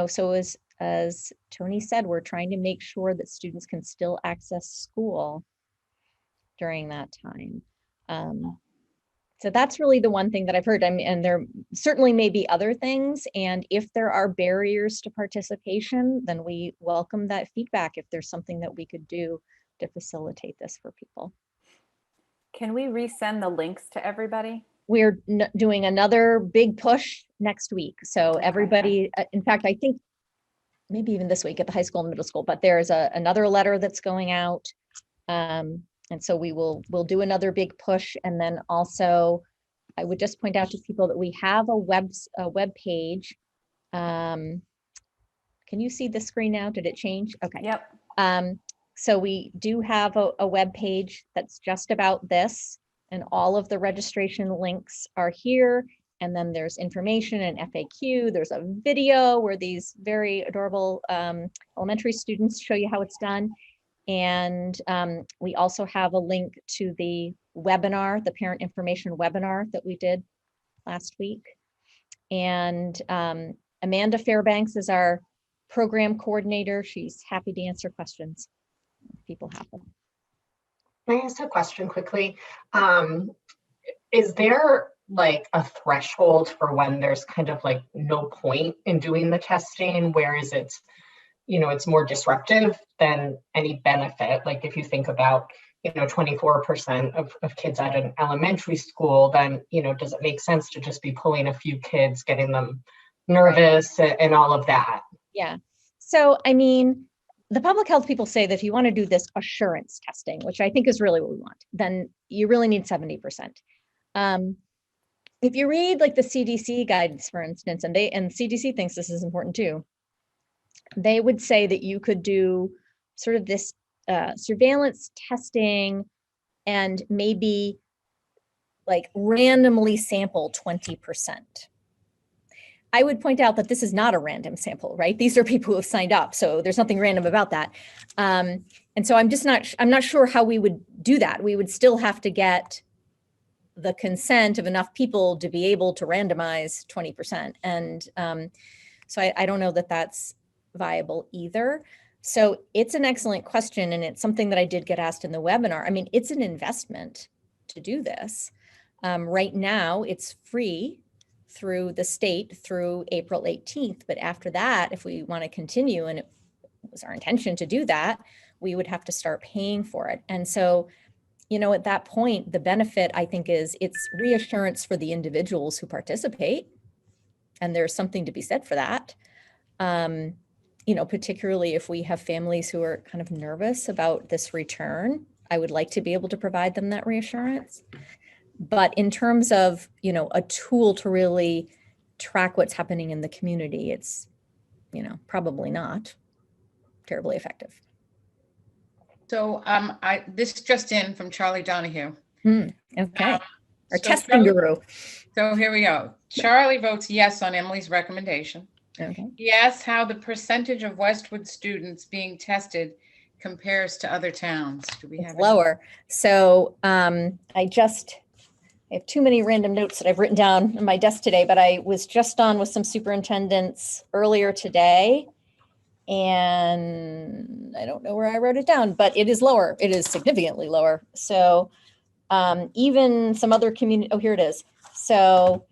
so as Tony said, we're trying to make sure that students can still access school during that time. So that's really the one thing that I've heard. I mean, and there certainly may be other things. And if there are barriers to participation, then we welcome that feedback if there's something that we could do to facilitate this for people. Can we resend the links to everybody? We're doing another big push next week. So everybody, in fact, I think maybe even this week at the high school and middle school, but there's another letter that's going out. And so we'll do another big push. And then also, I would just point out to people that we have a web page. Can you see the screen now? Did it change? Okay. Yep. So we do have a web page that's just about this, and all of the registration links are here. And then there's information and FAQ. There's a video where these very adorable elementary students show you how it's done. And we also have a link to the webinar, the parent information webinar that we did last week. And Amanda Fairbanks is our program coordinator. She's happy to answer questions if people have them. Can I ask a question quickly? Is there like a threshold for when there's kind of like no point in doing the testing, whereas it's, you know, it's more disruptive than any benefit? Like if you think about, you know, 24% of kids at an elementary school, then, you know, does it make sense to just be pulling a few kids, getting them nervous and all of that? Yeah. So, I mean, the public health people say that if you want to do this assurance testing, which I think is really what we want, then you really need 70%. If you read like the CDC guidance, for instance, and CDC thinks this is important too, they would say that you could do sort of this surveillance testing and maybe like randomly sample 20%. I would point out that this is not a random sample, right? These are people who have signed up, so there's nothing random about that. And so I'm not sure how we would do that. We would still have to get the consent of enough people to be able to randomize 20%. And so I don't know that that's viable either. So it's an excellent question, and it's something that I did get asked in the webinar. I mean, it's an investment to do this. Right now, it's free through the state through April 18th. But after that, if we want to continue, and it was our intention to do that, we would have to start paying for it. And so, you know, at that point, the benefit, I think, is it's reassurance for the individuals who participate. And there's something to be said for that. You know, particularly if we have families who are kind of nervous about this return, I would like to be able to provide them that reassurance. But in terms of, you know, a tool to really track what's happening in the community, it's, you know, probably not terribly effective. So this just in from Charlie Donahue. Okay. Our So testing guru. So here we go. Charlie votes yes on Emily's recommendation. Okay. He asks how the percentage of Westwood students being tested compares to other towns. Do we have It's lower. So I have too many random notes that I've written down on my desk today, but I was just on with some superintendents earlier today, and I don't know where I wrote it down, but it is lower. It is significantly lower. So even some other community, oh, here it is. So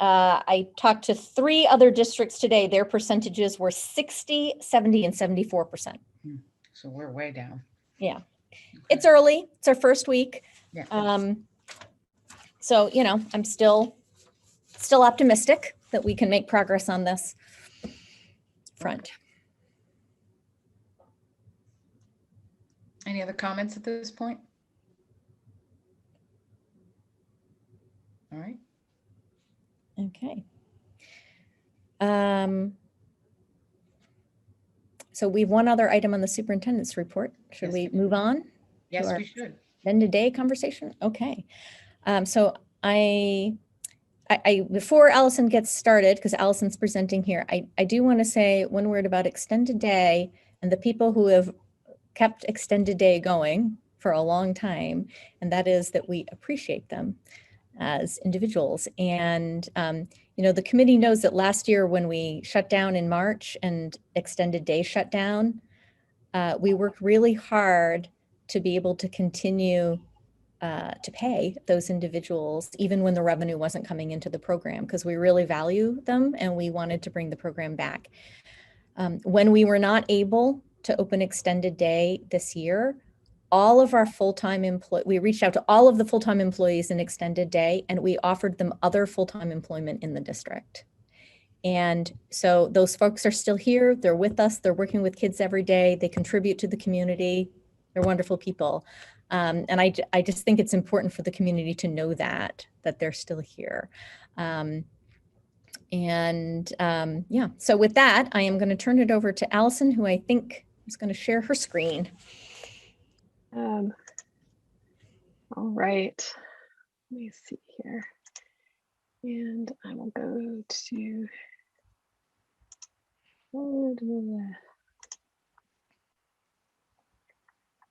I talked to 3 other districts today. Their percentages were 60, 70, and 74%. So we're way down. Yeah. Okay. It's early. It's our first week. Yeah. So, you know, I'm still optimistic that we can make progress on this front. Any other comments at this point? All right. Okay. So we have one other item on the superintendent's report. Should we move on? Yes, we should. End of day conversation? Okay. So I before Allison gets started, because Allison's presenting here, I do want to say one word about extended day and the people who have kept extended day going for a long time, and that is that we appreciate them as individuals. And you know, the committee knows that last year when we shut down in March and extended day shut down, we worked really hard to be able to continue to pay those individuals, even when the revenue wasn't coming into the program, because we really value them and we wanted to bring the program back. When we were not able to open extended day this year, all of our full-time employees, we reached out to all of the full-time employees in extended day, and we offered them other full-time employment in the district. And so those folks are still here. They're with us. They're working with kids every day. They contribute to the community. They're wonderful people. I just think it's important for the community to know that they're still here. Yeah, so with that, I am going to turn it over to Allison, who I think is going to share her screen. All right, let me see here. And I will go to,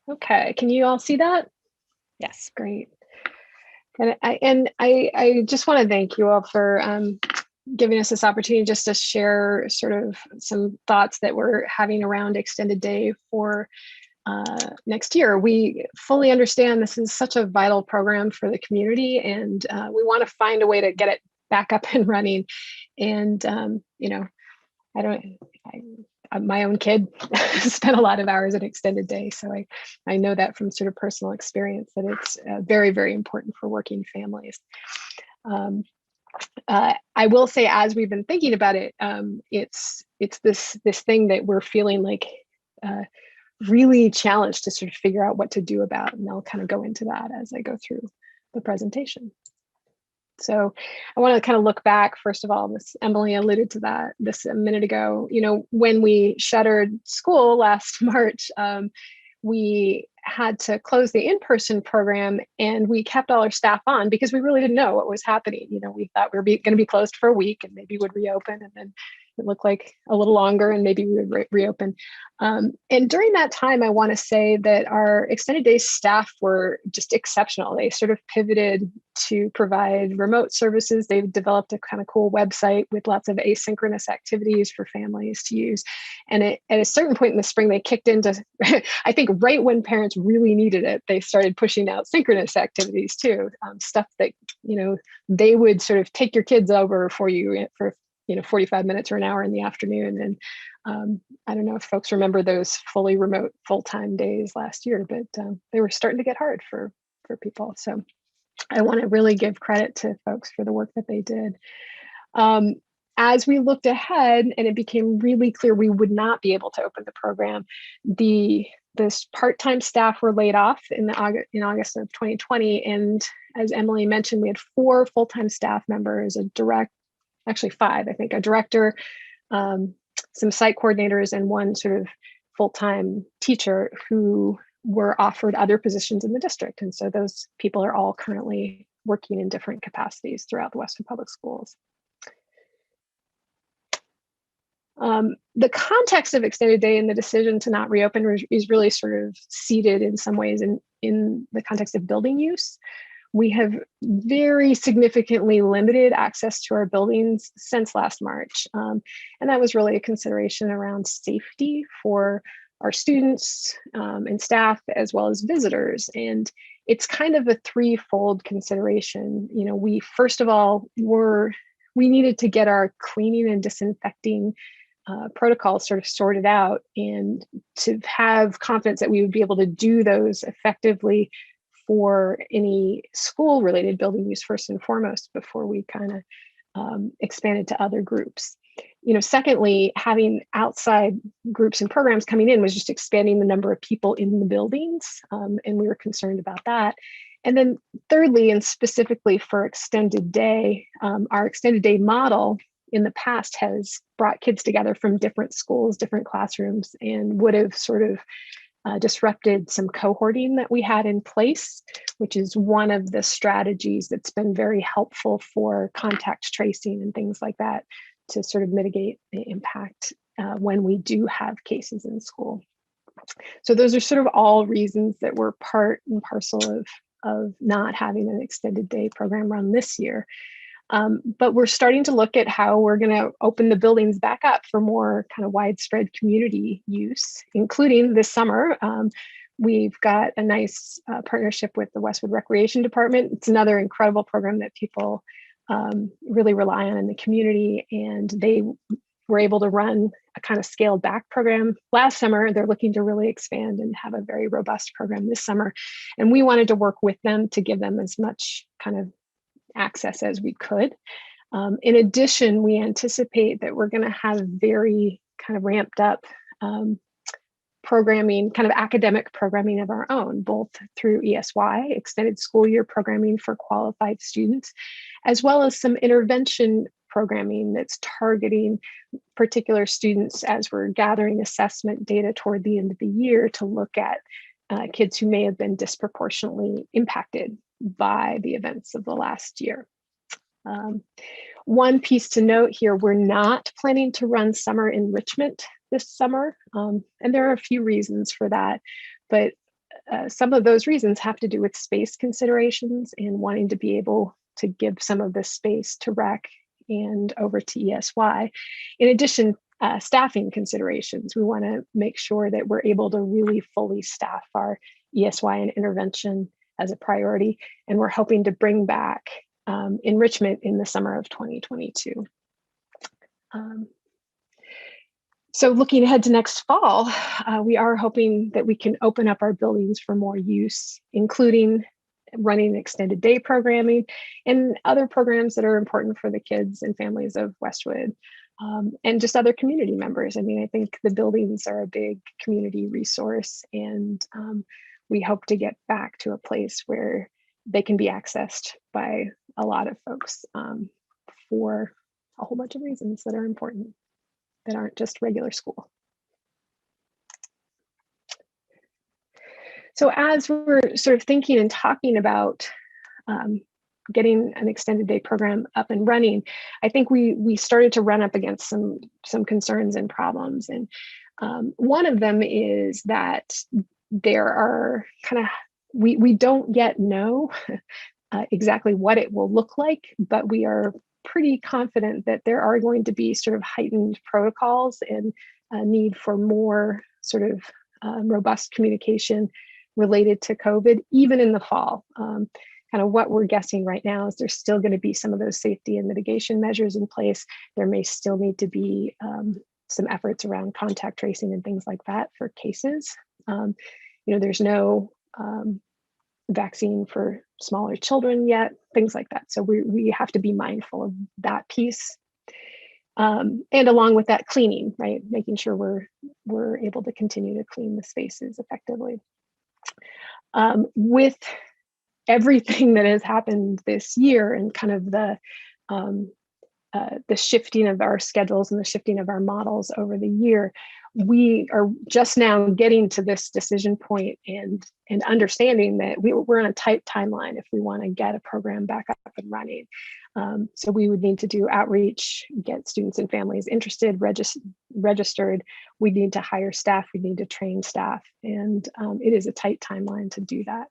okay, can you all see that? Yes. Great. And I just want to thank you all for giving us this opportunity just to share sort of some thoughts that we're having around extended day for next year. We fully understand this is such a vital program for the community, and we want to find a way to get it back up and running. And you know, my own kid spent a lot of hours at extended day, so I know that from sort of personal experience that it's very, very important for working families. I will say, as we've been thinking about it, it's this thing that we're feeling like really challenged to sort of figure out what to do about, and I'll kind of go into that as I go through the presentation. So I want to kind of look back, first of all, Emily alluded to that this a minute ago. You know, when we shuttered school last March, we had to close the in-person program, and we kept all our staff on because we really didn't know what was happening. You know, we thought we were going to be closed for a week and maybe would reopen, and then it looked like a little longer and maybe we would reopen. And during that time, I want to say that our extended day staff were just exceptional. They sort of pivoted to provide remote services. They've developed a kind of cool website with lots of asynchronous activities for families to use. And at a certain point in the spring, they kicked into, I think right when parents really needed it, they started pushing out synchronous activities too. Stuff that, you know, they would sort of take your kids over for you for 45 minutes or an hour in the afternoon. And I don't know if folks remember those fully remote full-time days last year, but they were starting to get hard for people. So I want to really give credit to folks for the work that they did. As we looked ahead and it became really clear we would not be able to open the program, this part-time staff were laid off in August of 2020. And as Emily mentioned, we had 4 full-time staff members, actually 5, I think, a director, some site coordinators, and 1 sort of full-time teacher who were offered other positions in the district. And so those people are all currently working in different capacities throughout the Western Public Schools. The context of extended day and the decision to not reopen is really sort of seated in some ways in the context of building use. We have very significantly limited access to our buildings since last March. And that was really a consideration around safety for our students and staff, as well as visitors. And it's kind of a threefold consideration. You know, we, first of all, we needed to get our cleaning and disinfecting protocols sort of sorted out, and to have confidence that we would be able to do those effectively for any school related building use first and foremost before we kind of expanded to other groups. You know, secondly, having outside groups and programs coming in was just expanding the number of people in the buildings, and we were concerned about that. And then thirdly, and specifically for extended day, our extended day model in the past has brought kids together from different schools, different classrooms, and would have sort of disrupted some cohorting that we had in place, which is one of the strategies that's been very helpful for contact tracing and things like that to sort of mitigate the impact when we do have cases in school. So those are sort of all reasons that were part and parcel of not having an extended day program run this year. But we're starting to look at how we're going to open the buildings back up for more kind of widespread community use, including this summer. We've got a nice partnership with the Westwood Recreation Department. It's another incredible program that people really rely on in the community, and they were able to run a kind of scaled back program last summer. They're looking to really expand and have a very robust program this summer. And we wanted to work with them to give them as much kind of access as we could. In addition, we anticipate that we're going to have very kind of ramped up programming, kind of academic programming of our own, both through ESY, extended school year programming for qualified students, as well as some intervention programming that's targeting particular students as we're gathering assessment data toward the end of the year to look at kids who may have been disproportionately impacted by the events of the last year. One piece to note here, we're not planning to run summer enrichment this summer, and there are a few reasons for that, but some of those reasons have to do with space considerations and wanting to be able to give some of this space to rec and over to ESY. In addition, staffing considerations. We want to make sure that we're able to really fully staff our ESY and intervention as a priority, and we're hoping to bring back enrichment in the summer of 2022. So looking ahead to next fall, we are hoping that we can open up our buildings for more use, including running extended day programming and other programs that are important for the kids and families of Westwood, and just other community members. I mean, I think the buildings are a big community resource, and we hope to get back to a place where they can be accessed by a lot of folks for a whole bunch of reasons that are important, that aren't just regular school. So as we're sort of thinking and talking about getting an extended day program up and running, I think we started to run up against some concerns and problems. And one of them is that there are kind of, we don't yet know exactly what it will look like, but we are pretty confident that there are going to be sort of heightened protocols and a need for more sort of robust communication related to COVID, even in the fall. Kind of what we're guessing right now is there's still going to be some of those safety and mitigation measures in place. There may still need to be some efforts around contact tracing and things like that for cases. There's no vaccine for smaller children yet, things like that. So we have to be mindful of that piece. And along with that, cleaning, right? Making sure we're able to continue to clean the spaces effectively. With everything that has happened this year and kind of the shifting of our schedules and the shifting of our models over the year, we are just now getting to this decision point and understanding that we're on a tight timeline if we want to get a program back up and running. So we would need to do outreach, get students and families interested, registered. We need to hire staff, we need to train staff, and it is a tight timeline to do that.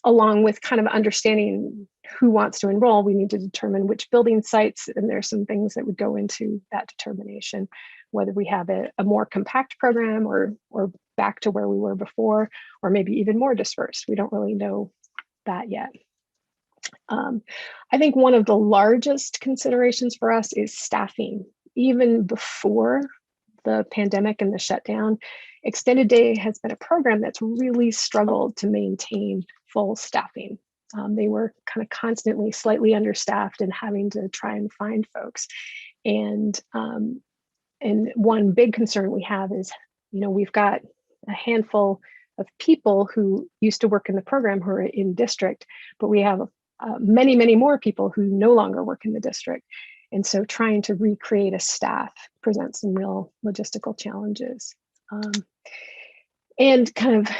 Along with kind of understanding who wants to enroll, we need to determine which building sites, and there's some things that would go into that determination, whether we have a more compact program or back to where we were before, or maybe even more dispersed. We don't really know that yet. I think one of the largest considerations for us is staffing. Even before the pandemic and the shutdown, Extended Day has been a program that's really struggled to maintain full staffing. They were kind of constantly slightly understaffed and having to try and find folks. And one big concern we have is, we've got a handful of people who used to work in the program who are in district, but we have many, many more people who no longer work in the district. And so trying to recreate a staff presents some real logistical challenges. And kind of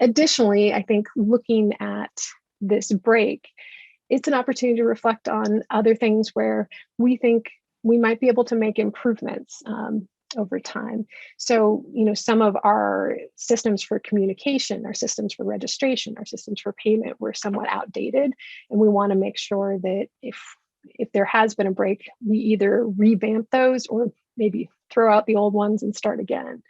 additionally, I think looking at this break, it's an opportunity to reflect on other things where we think we might be able to make improvements over time. So, some of our systems for communication, our systems for registration, our systems for payment were somewhat outdated. And we want to make sure that if there has been a break, we either revamp those or maybe throw out the old ones and start again.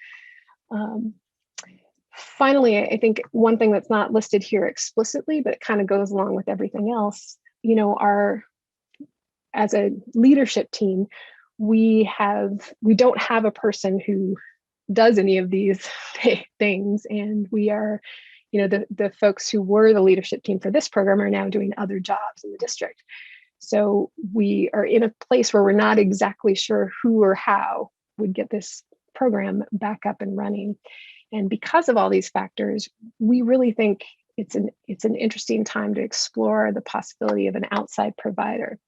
Finally, I think one thing that's not listed here explicitly, but it kind of goes along with everything else, as a leadership team, we don't have a person who does any of these things. And we are, the folks who were the leadership team for this program are now doing other jobs in the district. So we are in a place where we're not exactly sure who or how would get this program back up and running. And because of all these factors, we really think it's an interesting time to explore the possibility of an outside provider.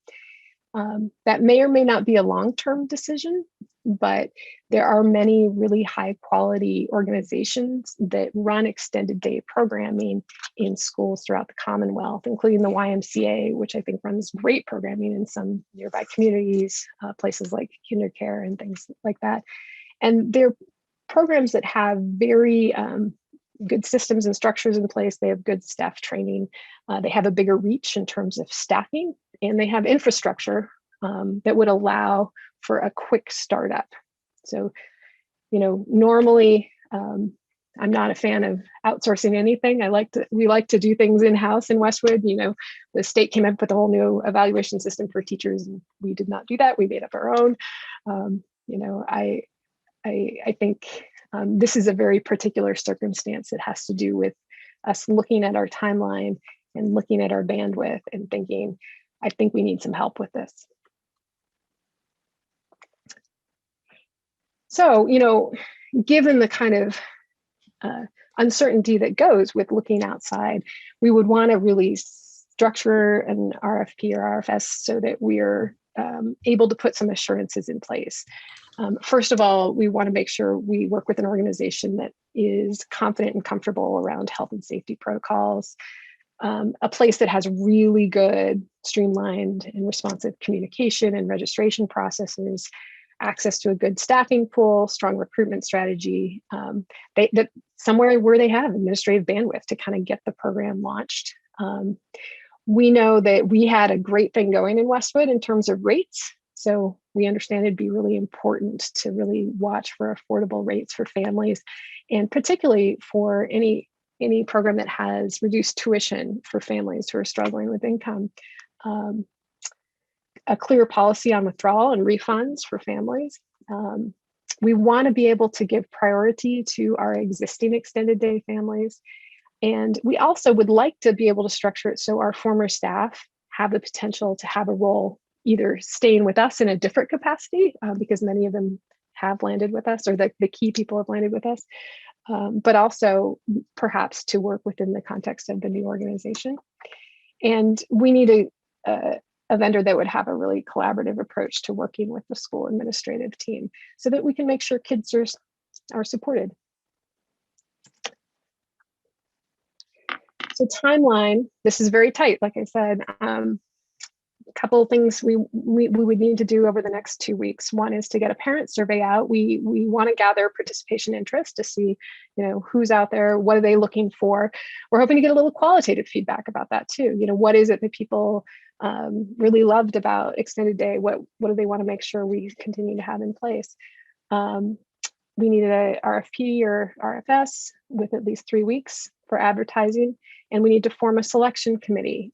That may or may not be a long-term decision, but there are many really high quality organizations that run extended day programming in schools throughout the Commonwealth, including the YMCA, which I think runs great programming in some nearby communities, places like KinderCare and things like that. And they're programs that have very good systems and structures in place. They have good staff training. They have a bigger reach in terms of staffing, and they have infrastructure that would allow for a quick startup. So, normally I'm not a fan of outsourcing anything. We like to do things in-house in Westwood. The state came up with a whole new evaluation system for teachers, and we did not do that. We made up our own. I think this is a very particular circumstance that has to do with us looking at our timeline and looking at our bandwidth and thinking, I think we need some help with this. So, given the kind of uncertainty that goes with looking outside, we would want to really structure an RFP or RFS so that we're able to put some assurances in place. First of all, we want to make sure we work with an organization that is confident and comfortable around health and safety protocols, a place that has really good streamlined and responsive communication and registration processes, access to a good staffing pool, strong recruitment strategy, that somewhere where they have administrative bandwidth to kind of get the program launched. We know that we had a great thing going in Westwood in terms of rates. So we understand it'd be really important to really watch for affordable rates for families, and particularly for any program that has reduced tuition for families who are struggling with income. A clear policy on withdrawal and refunds for families. We want to be able to give priority to our existing extended day families. And we also would like to be able to structure it so our former staff have the potential to have a role, either staying with us in a different capacity, because many of them have landed with us, or the key people have landed with us, but also perhaps to work within the context of the new organization. And we need a vendor that would have a really collaborative approach to working with the school administrative team so that we can make sure kids are supported. So timeline, this is very tight, like I said. A couple of things we would need to do over the next 2 weeks. One is to get a parent survey out. We want to gather participation interest to see, who's out there, what are they looking for. We're hoping to get a little qualitative feedback about that too. What is it that people really loved about extended day? What do they want to make sure we continue to have in place? We needed a RFP or RFS with at least 3 weeks for advertising, and we need to form a selection committee.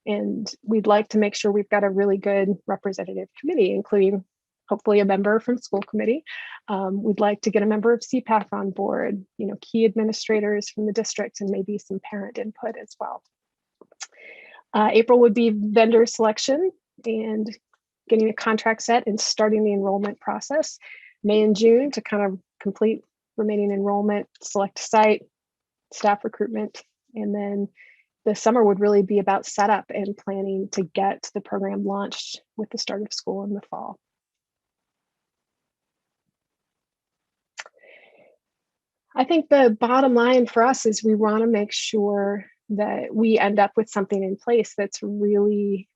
And we'd like to make sure we've got a really good representative committee, including hopefully a member from school committee. We'd like to get a member of CPAC on board, key administrators from the districts, and maybe some parent input as well. April would be vendor selection and getting a contract set and starting the enrollment process. May and June to kind of complete remaining enrollment, select site, staff recruitment, and then the summer would really be about setup and planning to get the program launched with the start of school in the fall. I think the bottom line for us is we want to make sure that we end up with something in place that's really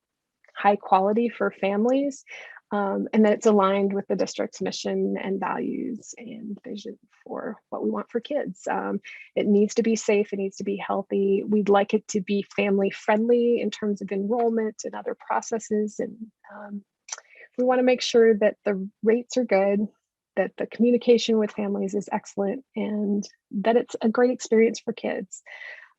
high quality for families, and that it's aligned with the district's mission and values and vision for what we want for kids. It needs to be safe, it needs to be healthy. We'd like it to be family friendly in terms of enrollment and other processes. And we want to make sure that the rates are good, that the communication with families is excellent, and that it's a great experience for kids.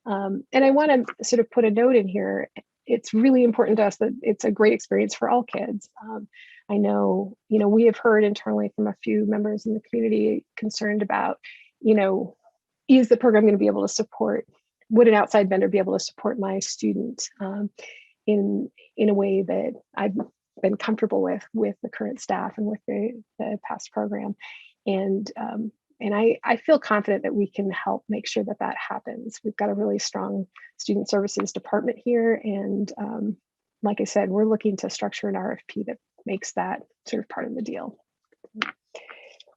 And I want to sort of put a note in here. It's really important to us that it's a great experience for all kids. I know, we have heard internally from a few members in the community concerned about, is the program going to be able to support, would an outside vendor be able to support my student in a way that I've been comfortable with the current staff and with the past program. And I feel confident that we can help make sure that that happens. We've got a really strong student services department here. And like I said, we're looking to structure an RFP that makes that sort of part of the deal.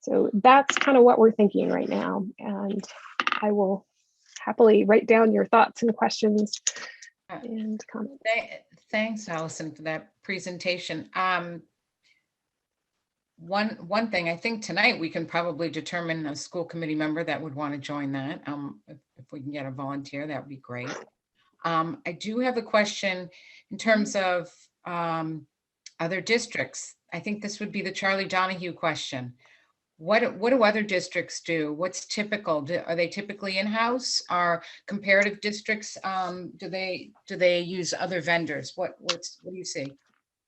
So that's kind of what we're thinking right now. And I will happily write down your thoughts and questions and comments. Thanks, Allison, for that presentation. One thing, I think tonight we can probably determine a school committee member that would want to join that. If we can get a volunteer, that would be great. I do have a question in terms of other districts. I think this would be the Charlie Donahue question. What do other districts do? What's typical? Are they typically in-house? Are comparative districts, do they use other vendors? What do you see?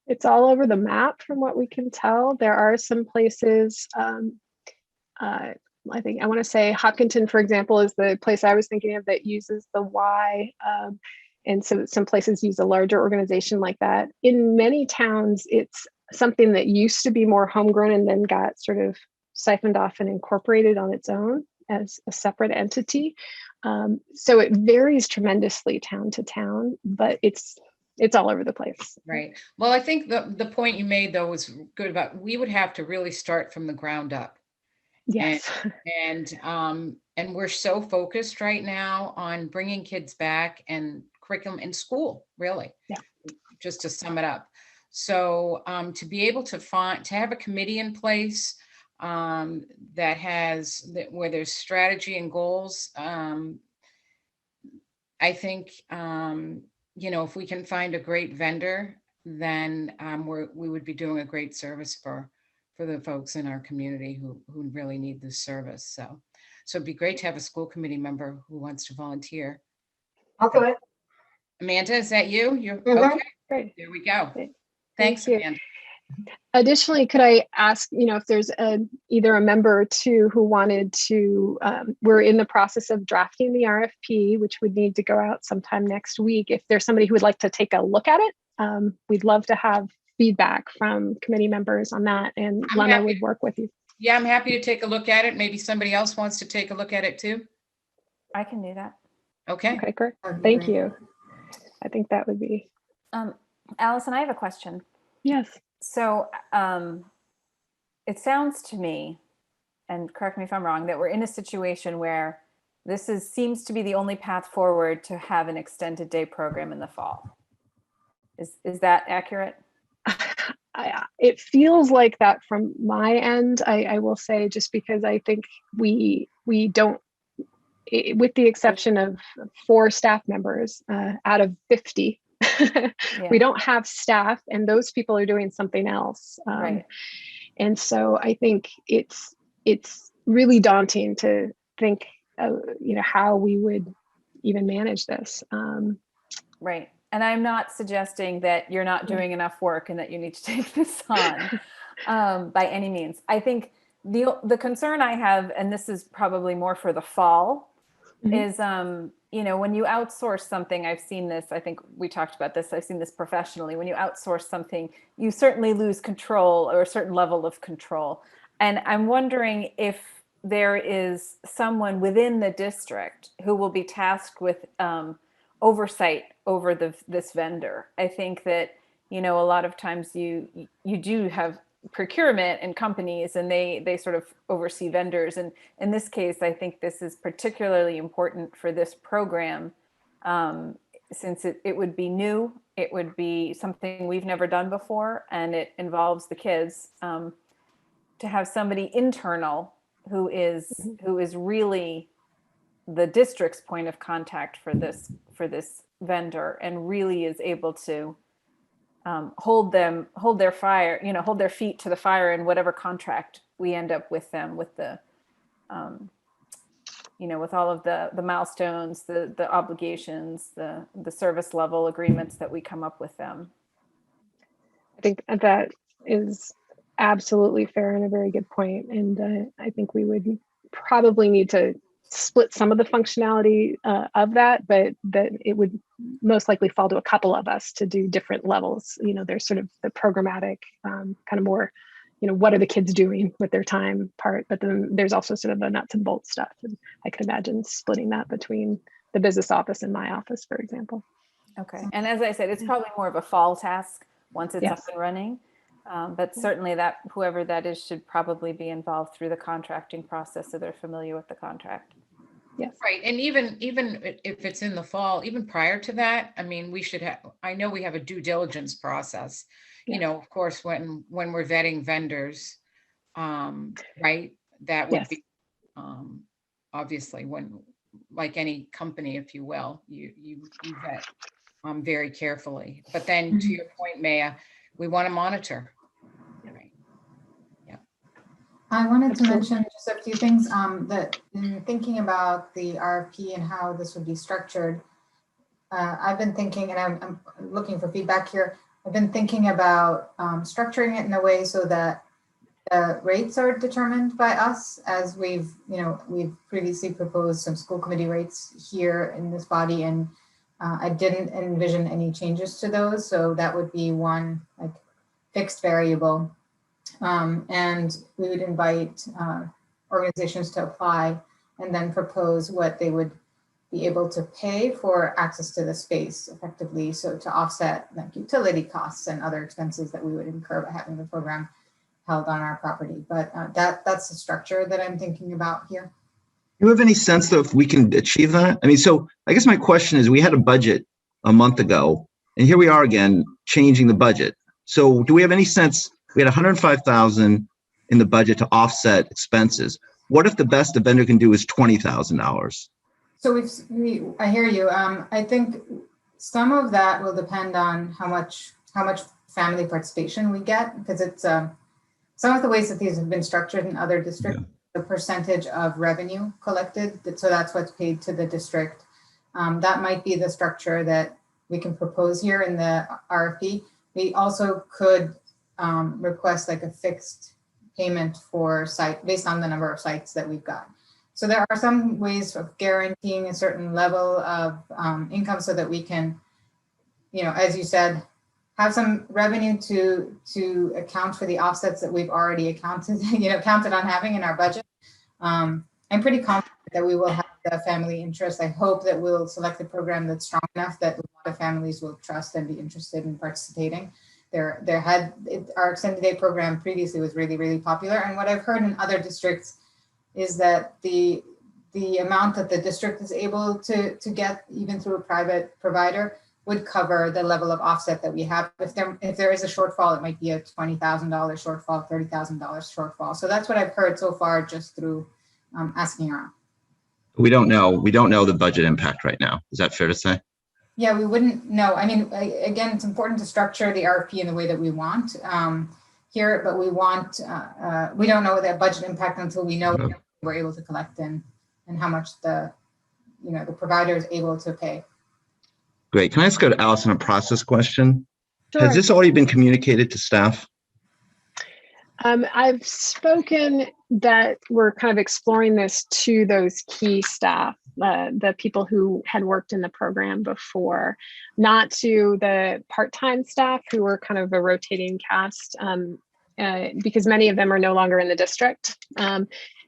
It's all over the map from what we can tell. There are some places, I think I want to say Hopkinton, for example, is the place I was thinking of that uses the Y. And so some places use a larger organization like that. In many towns, it's something that used to be more homegrown and then got sort of siphoned off and incorporated on its own as a separate entity. So it varies tremendously town to town, but it's all over the place. Right. Well, I think the point you made though was good about, we would have to really start from the ground up. Yes. And we're so focused right now on bringing kids back and curriculum in school, really. Yeah. Just to sum it up. So to be able to have a committee in place where there's strategy and goals, I think, if we can find a great vendor, then we would be doing a great service for the folks in our community who really need this service. So it'd be great to have a school committee member who wants to volunteer. I'll do it. Amanda, is that you? You're Mhm. okay. Great. There we go. Thank Thanks, you. Amanda. Additionally, could I ask, if there's either a member or two who wanted to, we're in the process of drafting the RFP, which would need to go out sometime next week. If there's somebody who would like to take a look at it, we'd love to have feedback from committee members on that, and Lana would work with you. Yeah, I'm happy to take a look at it. Maybe somebody else wants to take a look at it too. I can do that. Okay. Okay, great. Thank you. I think that would be. Allison, I have a question. Yes. So it sounds to me, and correct me if I'm wrong, that we're in a situation where this seems to be the only path forward to have an extended day program in the fall. Is that accurate? It feels like that from my end. I will say, just because I think we don't, with the exception of 4 staff members out of 50, we don't have staff, and those people are doing something else. Right. And so I think it's really daunting to think, how we would even manage this. Right. And I'm not suggesting that you're not doing enough work and that you need to take this on by any means. I think the concern I have, and this is probably more for the fall, is, when you outsource something, I've seen this, I think we talked about this, I've seen this professionally. When you outsource something, you certainly lose control, or a certain level of control. And I'm wondering if there is someone within the district who will be tasked with oversight over this vendor. I think that, a lot of times you do have procurement and companies, and they sort of oversee vendors. And in this case, I think this is particularly important for this program, since it would be new, it would be something we've never done before, and it involves the kids, to have somebody internal who is really the district's point of contact for this vendor, and really is able to hold their feet to the fire in whatever contract we end up with them, with the with all of the milestones, the obligations, the service level agreements that we come up with them. I think that is absolutely fair and a very good point. And I think we would probably need to split some of the functionality of that, but that it would most likely fall to a couple of us to do different levels. There's sort of the programmatic, kind of more what are the kids doing with their time part, but then there's also sort of the nuts and bolts stuff. And I could imagine splitting that between the business office and my office, for example. Okay. And as I said, it's probably more of a fall task once it's up Yes. and running. But certainly that whoever that is should probably be involved through the contracting process so they're familiar with the contract. Yes. Right, and even if it's in the fall, even prior to that, I mean, we should have, I know we have a due diligence process, of course, when we're vetting vendors, right? That would Yes. be, obviously, when, like any company, if you will, you vet very carefully. But then to your point, Maya, we want to monitor. Right. I wanted to Absolutely. mention just a few things that in thinking about the RFP and how this would be structured, I've been thinking, and I'm looking for feedback here. I've been thinking about structuring it in a way so that rates are determined by us, as we've previously proposed some school committee rates here in this body, and I didn't envision any changes to those. So that would be one like fixed variable. And we would invite organizations to apply and then propose what they would be able to pay for access to the space effectively. So to offset like utility costs and other expenses that we would incur by having the program held on our property. But that's the structure that I'm thinking about here. Do you have any sense though if we can achieve that? I mean, so I guess my question is, we had a budget a month ago, and here we are again changing the budget. So do we have any sense? We had 105,000 in the budget to offset expenses. What if the best the vendor can do is $20,000? So I hear you. I think some of that will depend on how much family participation we get, because it's some of the ways that these have been structured in other districts, the percentage of revenue collected. So that's what's paid to the district. That might be the structure that we can propose here in the RFP. We also could request like a fixed payment for site based on the number of sites that we've got. So there are some ways of guaranteeing a certain level of income so that we can, as you said, have some revenue to account for the offsets that we've already counted on having in our budget. I'm pretty confident that we will have the family interest. I hope that we'll select a program that's strong enough that a lot of families will trust and be interested in participating. Our extended day program previously was really, really popular. And what I've heard in other districts is that the amount that the district is able to get, even through a private provider, would cover the level of offset that we have. If there is a shortfall, it might be a $20,000 shortfall, $30,000 shortfall. So that's what I've heard so far, just through asking around. We don't know the budget impact right now. Is that fair to say? Yeah, we wouldn't know. I mean, again, it's important to structure the RFP in the way that we want here, but we don't know that budget impact until we know what we're able to collect and how much the provider is able to pay. Great. Can I ask Allison a process question? Sure. Has this already been communicated to staff? I've spoken that we're kind of exploring this to those key staff, the people who had worked in the program before, not to the part-time staff who were kind of a rotating cast, because many of them are no longer in the district.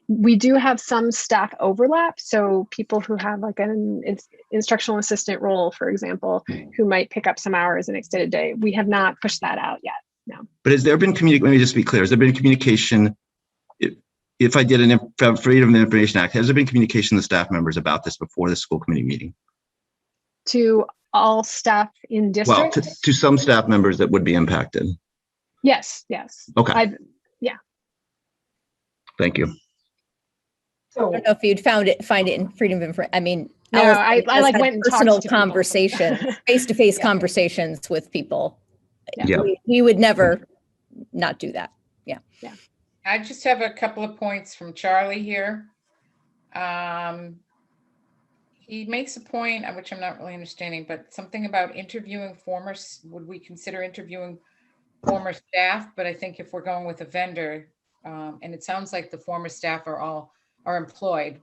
We do have some staff overlap. So people who have like an instructional assistant role, for example, who might pick up some hours in extended day. We have not pushed that out yet. No. But has there been communication? Let me just be clear. Has there been communication? If I did an Freedom of Information Act, has there been communication to staff members about this before the school committee meeting? To all staff in district? Well, to some staff members that would be impacted. Yes. Okay. Yeah. Thank you. I don't know if you'd find it in Freedom of Information. I mean, No, I like had went and personal talked to people. conversations, face-to-face conversations with people. Yeah. We would never not do that. Yeah. I just have a couple of points from Charlie here. He makes a point, which I'm not really understanding, but something about interviewing would we consider interviewing former staff? But I think if we're going with a vendor, and it sounds like the former staff are employed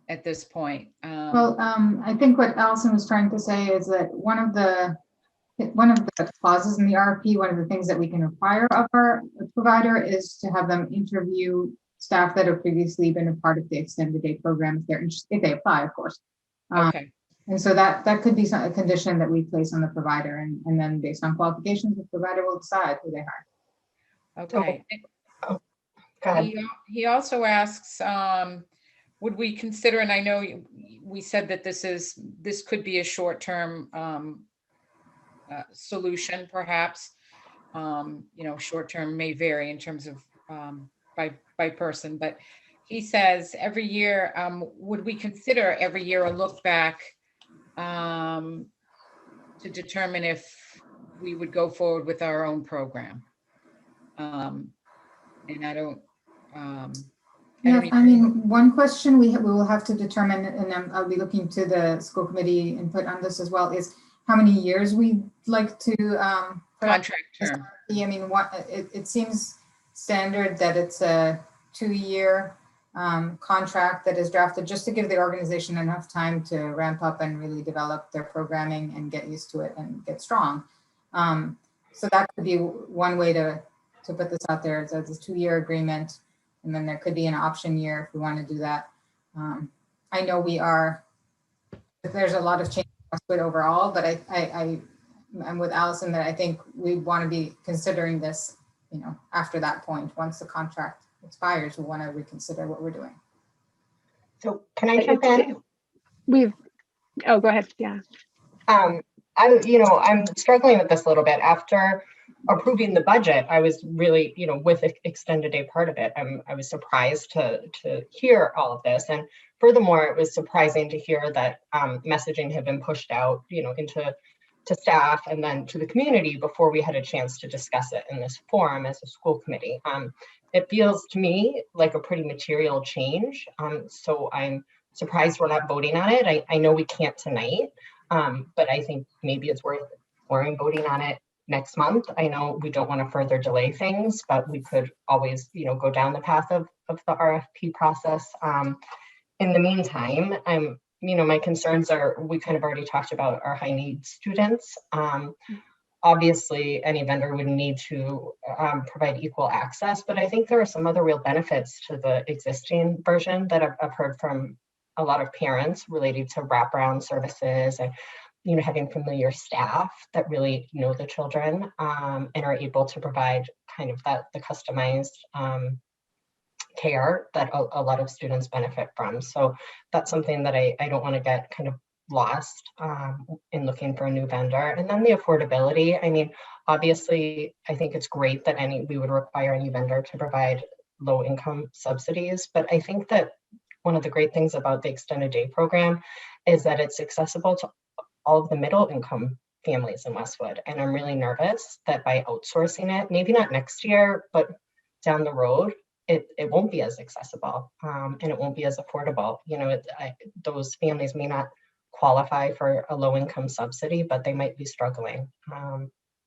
at this point. Well, I think what Allison was trying to say is that one of the one of the clauses in the RFP, one of the things that we can require of our provider is to have them interview staff that have previously been a part of the extended day program if they're interested, if they apply, of course. Okay, And so that could be a condition that we place on the provider, and then based on qualifications, the provider will decide who they hire. okay. Go ahead. He also asks, would we consider, and I know we said that this could be a short-term solution, perhaps. Short-term may vary in terms of by person, but he says every year, would we consider every year a look back to determine if we would go forward with our own program? And I don't. Yeah, I mean, one question we will have to determine, and I'll be looking to the school committee input on this as well, is how many years we'd like to Contract term. I mean, it seems standard that it's a 2-year contract that is drafted just to give the organization enough time to ramp up and really develop their programming and get used to it and get strong. So that could be one way to put this out there, is as a 2-year agreement. And then there could be an option year if we want to do that. I know there's a lot of change overall, but I'm with Allison that I think we want to be considering this, after that point. Once the contract expires, we want to reconsider what we're doing. So can I jump in? Go ahead. Yeah. I'm struggling with this a little bit. After approving the budget, I was really, with the extended day part of it, I was surprised to hear all of this. And furthermore, it was surprising to hear that messaging had been pushed out, to staff and then to the community before we had a chance to discuss it in this forum as a school committee. It feels to me like a pretty material change. So I'm surprised we're not voting on it. I know we can't tonight, but I think maybe it's worth exploring voting on it next month. I know we don't want to further delay things, but we could always, go down the path of the RFP process. In the meantime, my concerns are, we kind of already talked about our high needs students. Obviously, any vendor would need to provide equal access, but I think there are some other real benefits to the existing version that I've heard from a lot of parents related to wraparound services and having familiar staff that really know the children and are able to provide kind of the customized care that a lot of students benefit from. So that's something that I don't want to get kind of lost in looking for a new vendor. And then the affordability. I mean, obviously, I think it's great that we would require any vendor to provide low income subsidies. But I think that one of the great things about the extended day program is that it's accessible to all of the middle income families in Westwood. And I'm really nervous that by outsourcing it, maybe not next year, but down the road, it won't be as accessible and it won't be as affordable. Those families may not qualify for a low income subsidy, but they might be struggling.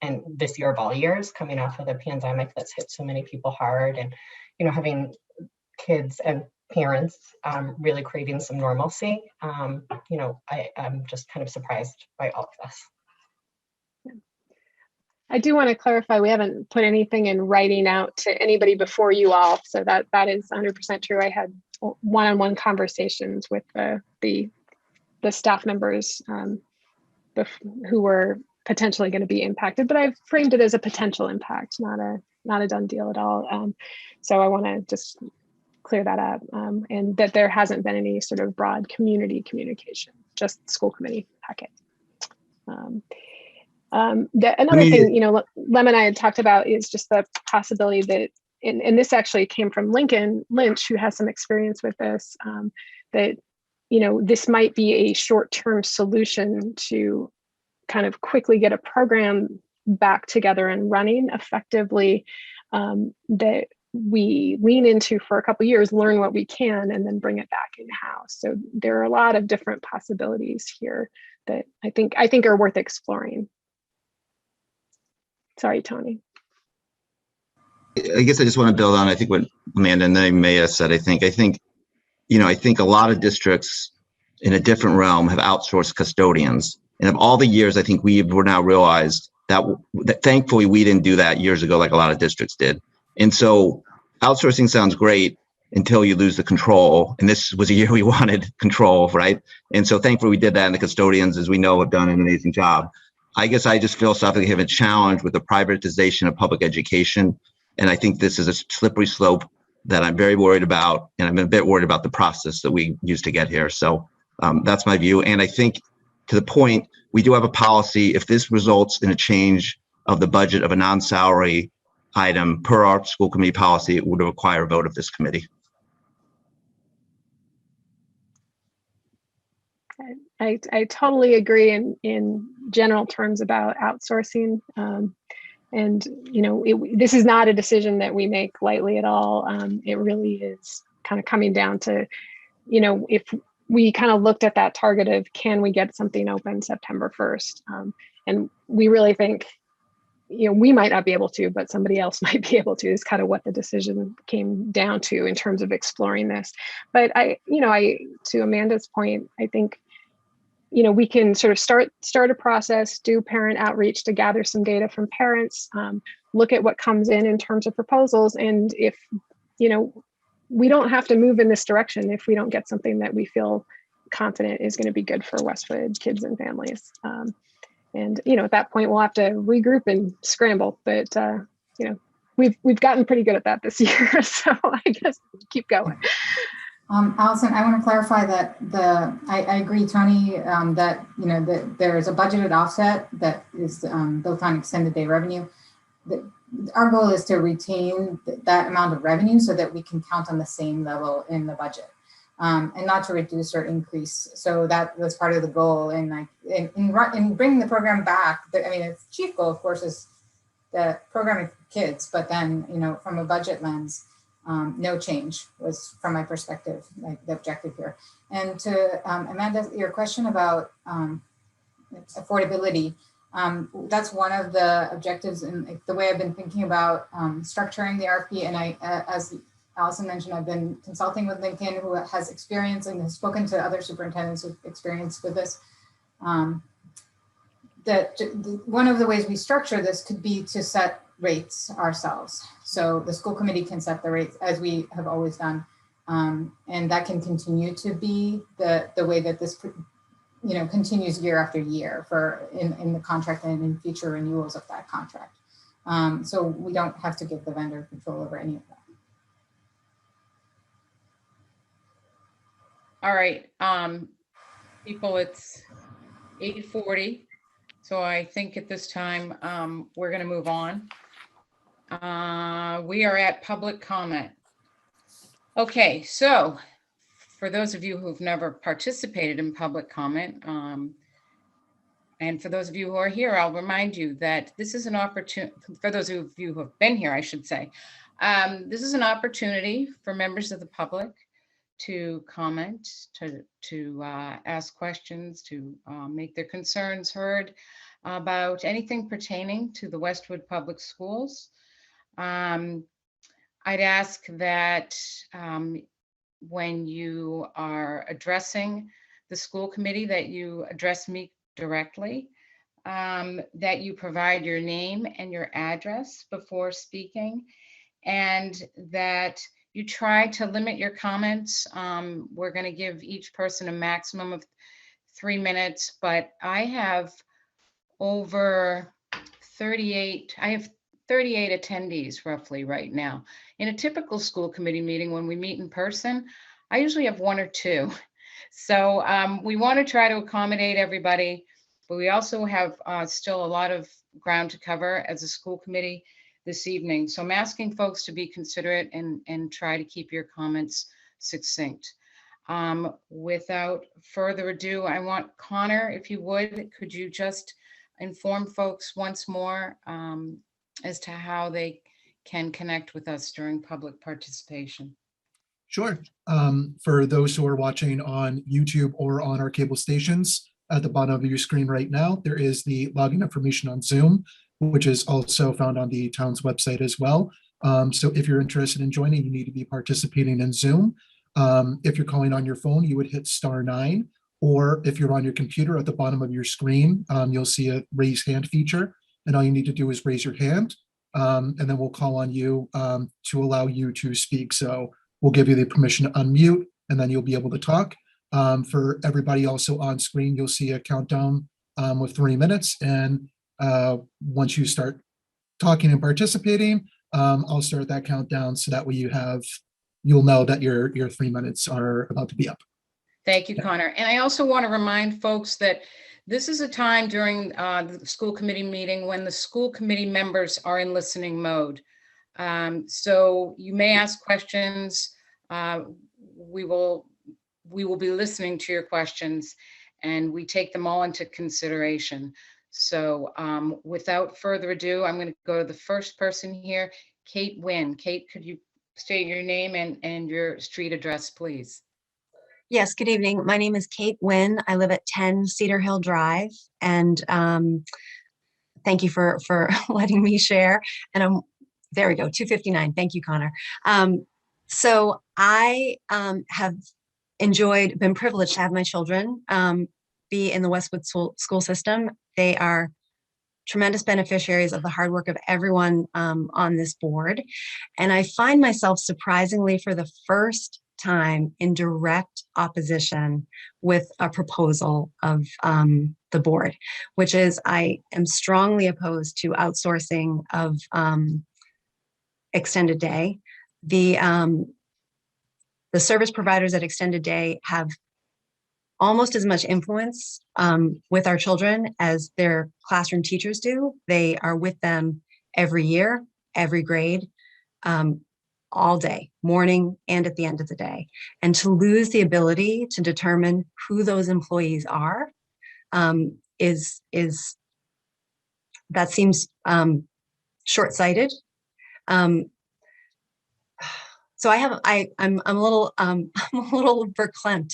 And this year of all years, coming off of the pandemic that's hit so many people hard, and having kids and parents really craving some normalcy, I'm just kind of surprised by all of this. I do want to clarify, we haven't put anything in writing out to anybody before you all, so that is 100% true. I had one-on-one conversations with the staff members who were potentially going to be impacted, but I've framed it as a potential impact, not a done deal at all. So I want to just clear that up, and that there hasn't been any sort of broad community communication, just school committee packet. Another thing, Lem and I had talked about is just the possibility that, and this actually came from Lincoln Lynch, who has some experience with this, that, this might be a short-term solution to kind of quickly get a program back together and running effectively, that we lean into for a couple of years, learn what we can, and then bring it back in-house. So there are a lot of different possibilities here that I think are worth exploring. Sorry, Tony. I guess I just want to build on, I think, what Amanda and then Maya said. I think, I think a lot of districts in a different realm have outsourced custodians. And of all the years, I think we're now realized that thankfully we didn't do that years ago like a lot of districts did. And so outsourcing sounds great until you lose the control. And this was a year we wanted control, right? And so thankfully we did that, and the custodians, as we know, have done an amazing job. I guess I just philosophically have a challenge with the privatization of public education. And I think this is a slippery slope that I'm very worried about. And I'm a bit worried about the process that we used to get here. So that's my view. And I think, to the point, we do have a policy. If this results in a change of the budget of a non-salary item per our school committee policy, it would require a vote of this committee. I totally agree in general terms about outsourcing. And, you know, this is not a decision that we make lightly at all. It really is kind of coming down to, you know, if we kind of looked at that target of, can we get something open September 1st? And we really think, you know, we might not be able to, but somebody else might be able to, is kind of what the decision came down to in terms of exploring this. But to Amanda's point, I think, you know, we can sort of start a process, do parent outreach to gather some data from parents, look at what comes in terms of proposals. And if, you know, we don't have to move in this direction if we don't get something that we feel confident is going to be good for Westwood kids and families. And, you know, at that point, we'll have to regroup and scramble. But, you know, we've gotten pretty good at that this year. So I guess keep going. Allison, I want to clarify that I agree, Tony, that, you know, that there is a budgeted offset that is built on extended day revenue. Our goal is to retain that amount of revenue so that we can count on the same level in the budget, and not to reduce or increase. So that was part of the goal. And like in bringing the program back, I mean, its chief goal, of course, is the programming for kids, but then, you know, from a budget lens, no change was, from my perspective, like the objective here. And to Amanda, your question about affordability, that's one of the objectives and the way I've been thinking about structuring the RFP. And I, as Allison mentioned, I've been consulting with Lincoln, who has experience and has spoken to other superintendents with experience with this. That one of the ways we structure this could be to set rates ourselves. So the school committee can set the rates, as we have always done. And that can continue to be the way that this, you know, continues year after year for in the contract and in future renewals of that contract. So we don't have to give the vendor control over any of that. All right, people, it's 8:40. So I think at this time, we're going to move on. We are at public comment. Okay, so for those of you who've never participated in public comment, and for those of you who are here, I'll remind you that this is an opportunity, for those of you who have been here, I should say, this is an opportunity for members of the public to comment, to ask questions, to make their concerns heard about anything pertaining to the Westwood Public Schools. I'd ask that when you are addressing the school committee, that you address me directly, that you provide your name and your address before speaking, and that you try to limit your comments. We're going to give each person a maximum of 3 minutes, but I have over 38 attendees roughly right now. In a typical school committee meeting, when we meet in person, I usually have 1 or 2. So we want to try to accommodate everybody, but we also have still a lot of ground to cover as a school committee this evening. So I'm asking folks to be considerate and try to keep your comments succinct. Without further ado, I want Connor, if you would, could you just inform folks once more as to how they can connect with us during public participation? Sure. For those who are watching on YouTube or on our cable stations, at the bottom of your screen right now, there is the login information on Zoom, which is also found on the town's website as well. So if you're interested in joining, you need to be participating in Zoom. If you're calling on your phone, you would hit *9, or if you're on your computer at the bottom of your screen, you'll see a raise hand feature, and all you need to do is raise your hand, and then we'll call on you to allow you to speak. So we'll give you the permission to unmute, and then you'll be able to talk. For everybody also on screen, you'll see a countdown with 3 minutes, and once you start talking and participating, I'll start that countdown, so that way you'll know that your 3 minutes are about to be up. Thank you, Connor. And I also want to remind folks that this is a time during the school committee meeting when the school committee members are in listening mode. So you may ask questions. We will be listening to your questions, and we take them all into consideration. So without further ado, I'm going to go to the first person here, Kate Wynn. Kate, could you state your name and your street address, please? Yes, good evening. My name is Kate Wynn. I live at 10 Cedar Hill Drive, and thank you for letting me share. And there we go, 259. Thank you, Connor. So I have been privileged to have my children be in the Westwood school system. They are tremendous beneficiaries of the hard work of everyone on this board. And I find myself surprisingly for the first time in direct opposition with a proposal of the board, which is I am strongly opposed to outsourcing of extended day. The service providers at extended day have almost as much influence with our children as their classroom teachers do. They are with them every year, every grade, all day, morning and at the end of the day. And to lose the ability to determine who those employees are that seems short-sighted. So I'm a little verklempt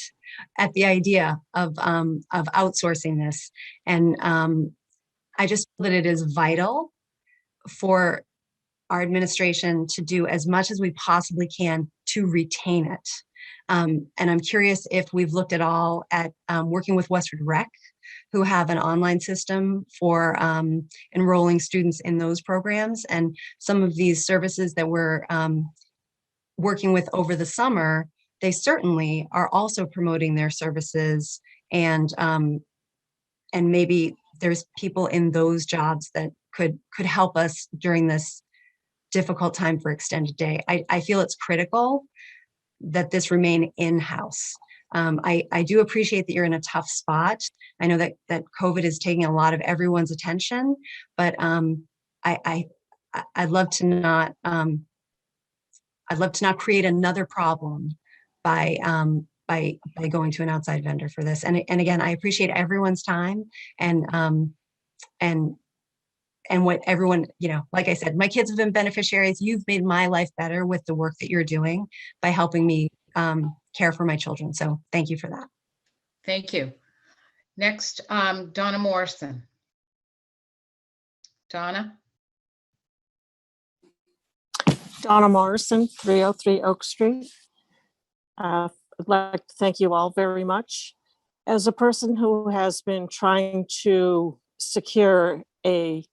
at the idea of outsourcing this, and I just feel that it is vital for our administration to do as much as we possibly can to retain it. And I'm curious if we've looked at all at working with Westwood Rec, who have an online system for enrolling students in those programs, and some of these services that we're working with over the summer. They certainly are also promoting their services, and maybe there's people in those jobs that could help us during this difficult time for extended day. I feel it's critical that this remain in-house. I do appreciate that you're in a tough spot. I know that COVID is taking a lot of everyone's attention, but I'd love to not create another problem by going to an outside vendor for this. And again, I appreciate everyone's time and what everyone, like I said, my kids have been beneficiaries. You've made my life better with the work that you're doing by helping me care for my children. So thank you for that. Thank you. Next, Donna Morrison. Donna? Donna Morrison, 303 Oak Street. I'd like to thank you all very much. As a person who has been trying to secure an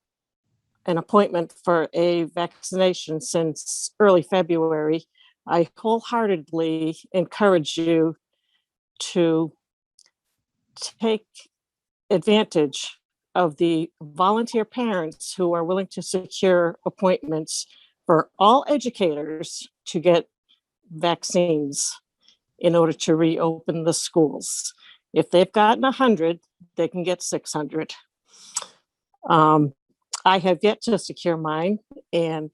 appointment for a vaccination since early February, I wholeheartedly encourage you to take advantage of the volunteer parents who are willing to secure appointments for all educators to get vaccines in order to reopen the schools. If they've gotten 100, they can get 600. I have yet to secure mine, and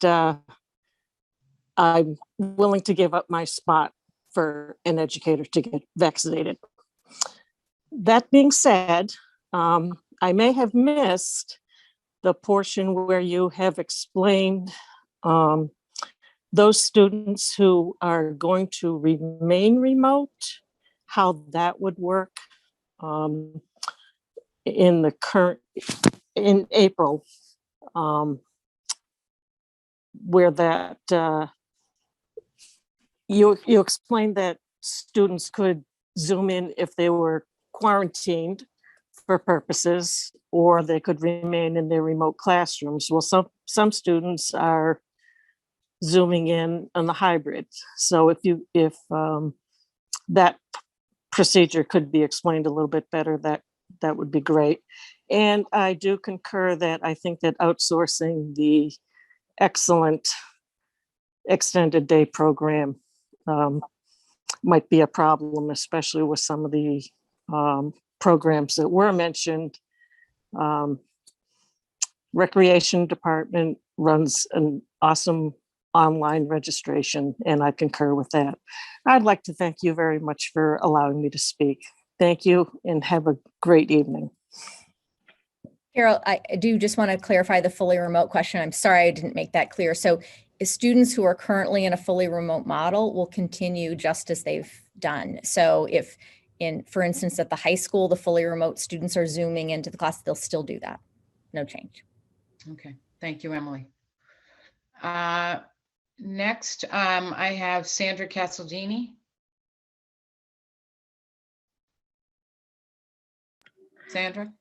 I'm willing to give up my spot for an educator to get vaccinated. That being said, I may have missed the portion where you have explained those students who are going to remain remote, how that would work in April, where that you explained that students could Zoom in if they were quarantined for purposes, or they could remain in their remote classrooms. Well, some students are Zooming in on the hybrid. So if that procedure could be explained a little bit better, that would be great. And I do concur that I think that outsourcing the excellent extended day program might be a problem, especially with some of the programs that were mentioned. Recreation department runs an awesome online registration, and I concur with that. I'd like to thank you very much for allowing me to speak. Thank you and have a great evening. Carol, I do just want to clarify the fully remote question. I'm sorry I didn't make that clear. So students who are currently in a fully remote model will continue just as they've done. So if for instance, at the high school, the fully remote students are Zooming into the class, they'll still do that. No change. Okay, thank you, Emily. Next, I have Sandra Casaldini. Sandra?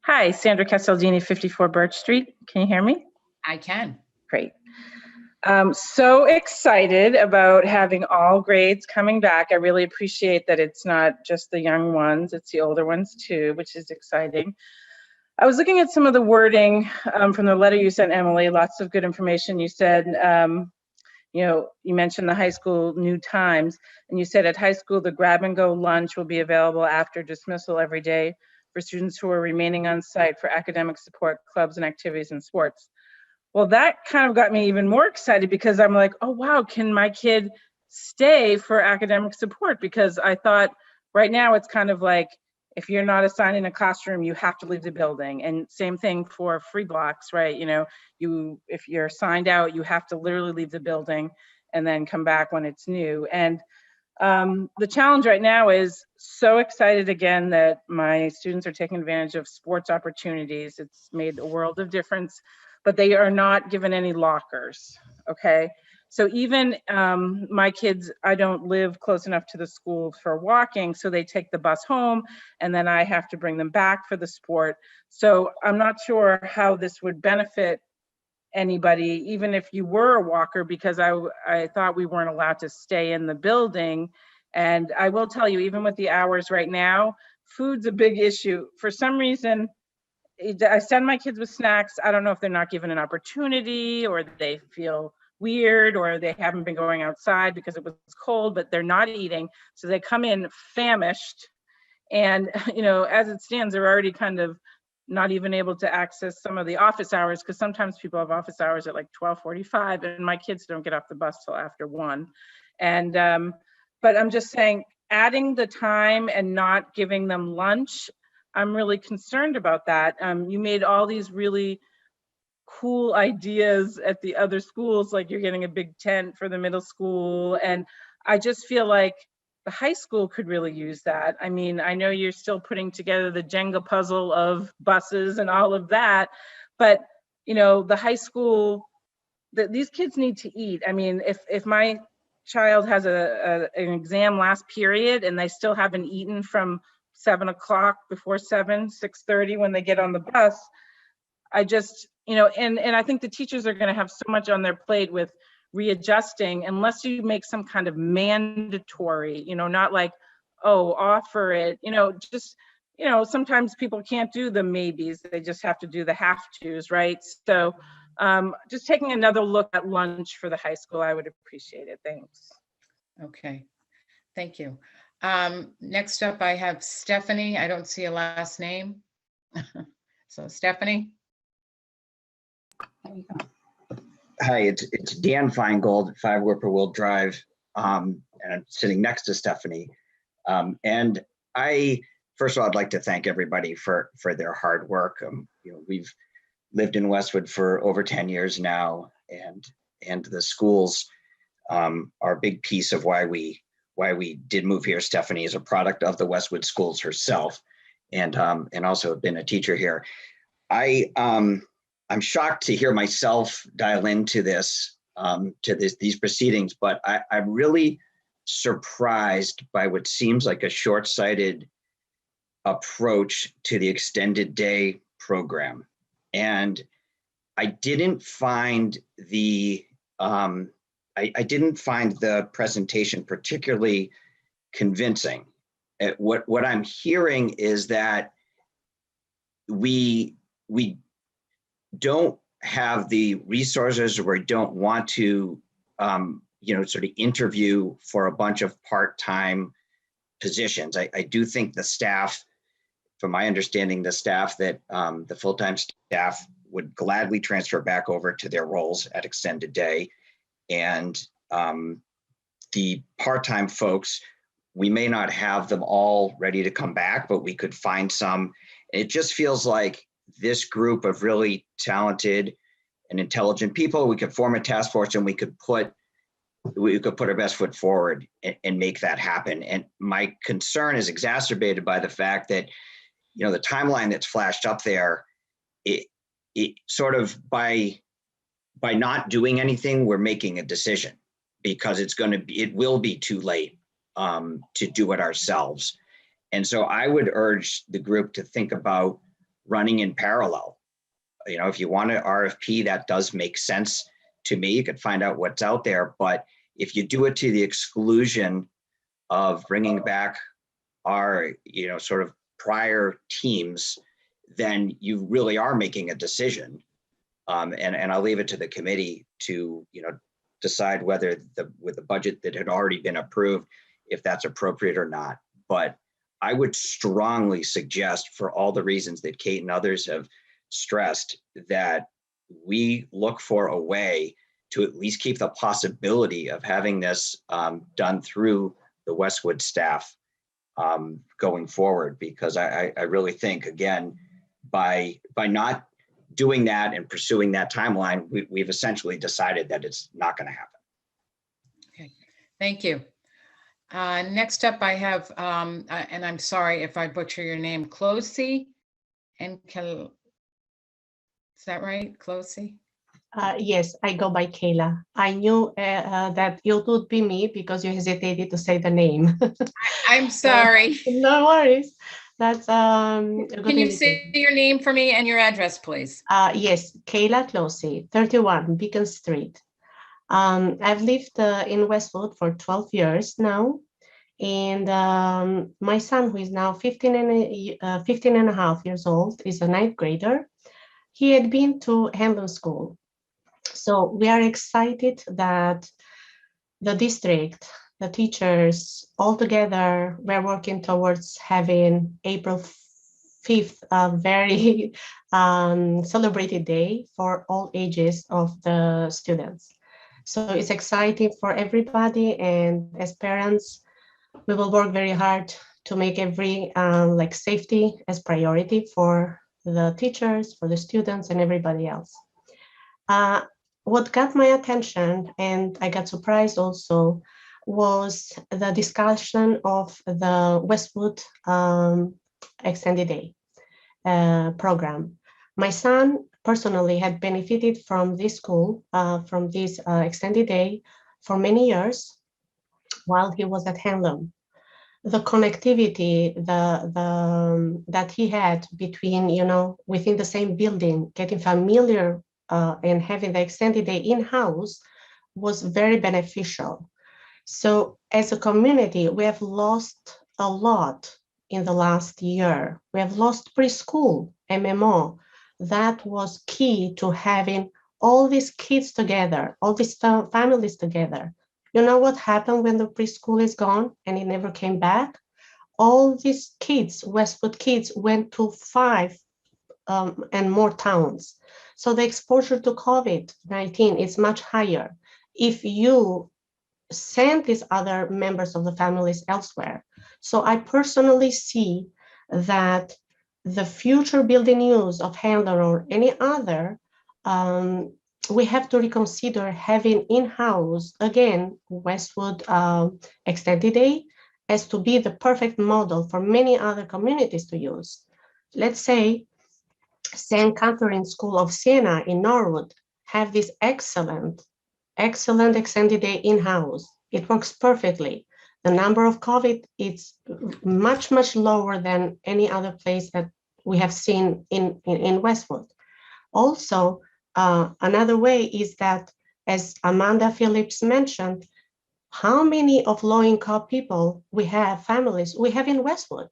Hi, Sandra Casaldini, 54 Birch Street. Can you hear me? I can. Great. So excited about having all grades coming back. I really appreciate that it's not just the young ones, it's the older ones too, which is exciting. I was looking at some of the wording from the letter you sent, Emily, lots of good information. You said, you mentioned the high school new times, and you said at high school, the grab and go lunch will be available after dismissal every day for students who are remaining on site for academic support, clubs and activities and sports. Well, that kind of got me even more excited because I'm like, oh, wow, can my kid stay for academic support? Because I thought right now it's kind of like, if you're not assigned in a classroom, you have to leave the building. And same thing for free blocks, right? If you're signed out, you have to literally leave the building and then come back when it's new. And the challenge right now is so excited again that my students are taking advantage of sports opportunities. It's made a world of difference, but they are not given any lockers, okay? So even my kids, I don't live close enough to the school for walking, so they take the bus home and then I have to bring them back for the sport. So I'm not sure how this would benefit anybody, even if you were a walker, because I thought we weren't allowed to stay in the building. And I will tell you, even with the hours right now, food's a big issue. For some reason, I send my kids with snacks. I don't know if they're not given an opportunity or they feel weird or they haven't been going outside because it was cold, but they're not eating. So they come in famished. And, as it stands, they're already kind of not even able to access some of the office hours because sometimes people have office hours at like 12:45 and my kids don't get off the bus till after 1. And, but I'm just saying, adding the time and not giving them lunch, I'm really concerned about that. You made all these really cool ideas at the other schools, like you're getting a big tent for the middle school. And I just feel like the high school could really use that. I mean, I know you're still putting together the Jenga puzzle of buses and all of that, but the high school, these kids need to eat. I mean, if my child has an exam last period and they still haven't eaten from 7 o'clock before 6:30 when they get on the bus, I just, and I think the teachers are going to have so much on their plate with readjusting unless you make some kind of mandatory, not like, oh, offer it, just, sometimes people can't do the maybes, they just have to do the have tos, right? So just taking another look at lunch for the high school, I would appreciate it. Thanks. Okay, thank you. Next up, I have Stephanie. I don't see a last name. So Stephanie. Hi, it's Dan Feingold, 5 Whippoorwill Drive, and I'm sitting next to Stephanie. And first of all, I'd like to thank everybody for their hard work. We've lived in Westwood for over 10 years now, and the schools are a big piece of why we did move here. Stephanie is a product of the Westwood schools herself, and also have been a teacher here. I'm shocked to hear myself dial into this, these proceedings, but I'm really surprised by what seems like a short-sighted approach to the extended day program. And I didn't find the I didn't find the presentation particularly convincing. What I'm hearing is that we don't have the resources, or we don't want to sort of interview for a bunch of part-time positions. I do think the staff, from my understanding, the staff that the full-time staff would gladly transfer back over to their roles at extended day. And the part-time folks, we may not have them all ready to come back, but we could find some. It just feels like this group of really talented and intelligent people, we could form a task force and we could put our best foot forward and make that happen. And my concern is exacerbated by the fact that, the timeline that's flashed up there, it sort of by not doing anything, we're making a decision, because it will be too late to do it ourselves. And so I would urge the group to think about running in parallel. If you want an RFP, that does make sense to me. You could find out what's out there, but if you do it to the exclusion of bringing back our, sort of prior teams, then you really are making a decision. And I'll leave it to the committee to, decide whether with the budget that had already been approved, if that's appropriate or not. But I would strongly suggest, for all the reasons that Kate and others have stressed, that we look for a way to at least keep the possibility of having this done through the Westwood staff going forward, because I really think, again, by not doing that and pursuing that timeline, we've essentially decided that it's not going to happen. Okay, thank you. Next up, I have, and I'm sorry if I butcher your name, Closey and is that right, Closey? Yes, I go by Kayla. I knew that it would be me because you hesitated to say the name. I'm sorry. No worries. That's Can you say your name for me and your address, please? Yes, Kayla Closey, 31 Beacon Street. I've lived in Westwood for 12 years now. And my son, who is now 15 and a half years old, is a ninth grader. He had been to Hamlin School. So we are excited that the district, the teachers, all together, we're working towards having April 5th, a very celebrated day for all ages of the students. So it's exciting for everybody, and as parents, we will work very hard to make every safety as priority for the teachers, for the students, and everybody else. What got my attention, and I got surprised also, was the discussion of the Westwood Extended Day program. My son personally had benefited from this school, from this Extended Day for many years while he was at Hanlon. The connectivity that he had between, within the same building, getting familiar and having the extended day in-house was very beneficial. So as a community, we have lost a lot in the last year. We have lost preschool, MMO. That was key to having all these kids together, all these families together. You know what happened when the preschool is gone and it never came back? All these kids, Westwood kids, went to 5 and more towns. So the exposure to COVID-19 is much higher if you send these other members of the families elsewhere. So I personally see that the future building use of Handler or any other, we have to reconsider having in-house, again, Westwood Extended Day as to be the perfect model for many other communities to use. Let's say St. Catherine School of Siena in Norwood have this excellent extended day in-house. It works perfectly. The number of COVID is much, much lower than any other place that we have seen in Westwood. Also, another way is that, as Amanda Phillips mentioned, how many of low-income people we have, families we have in Westwood?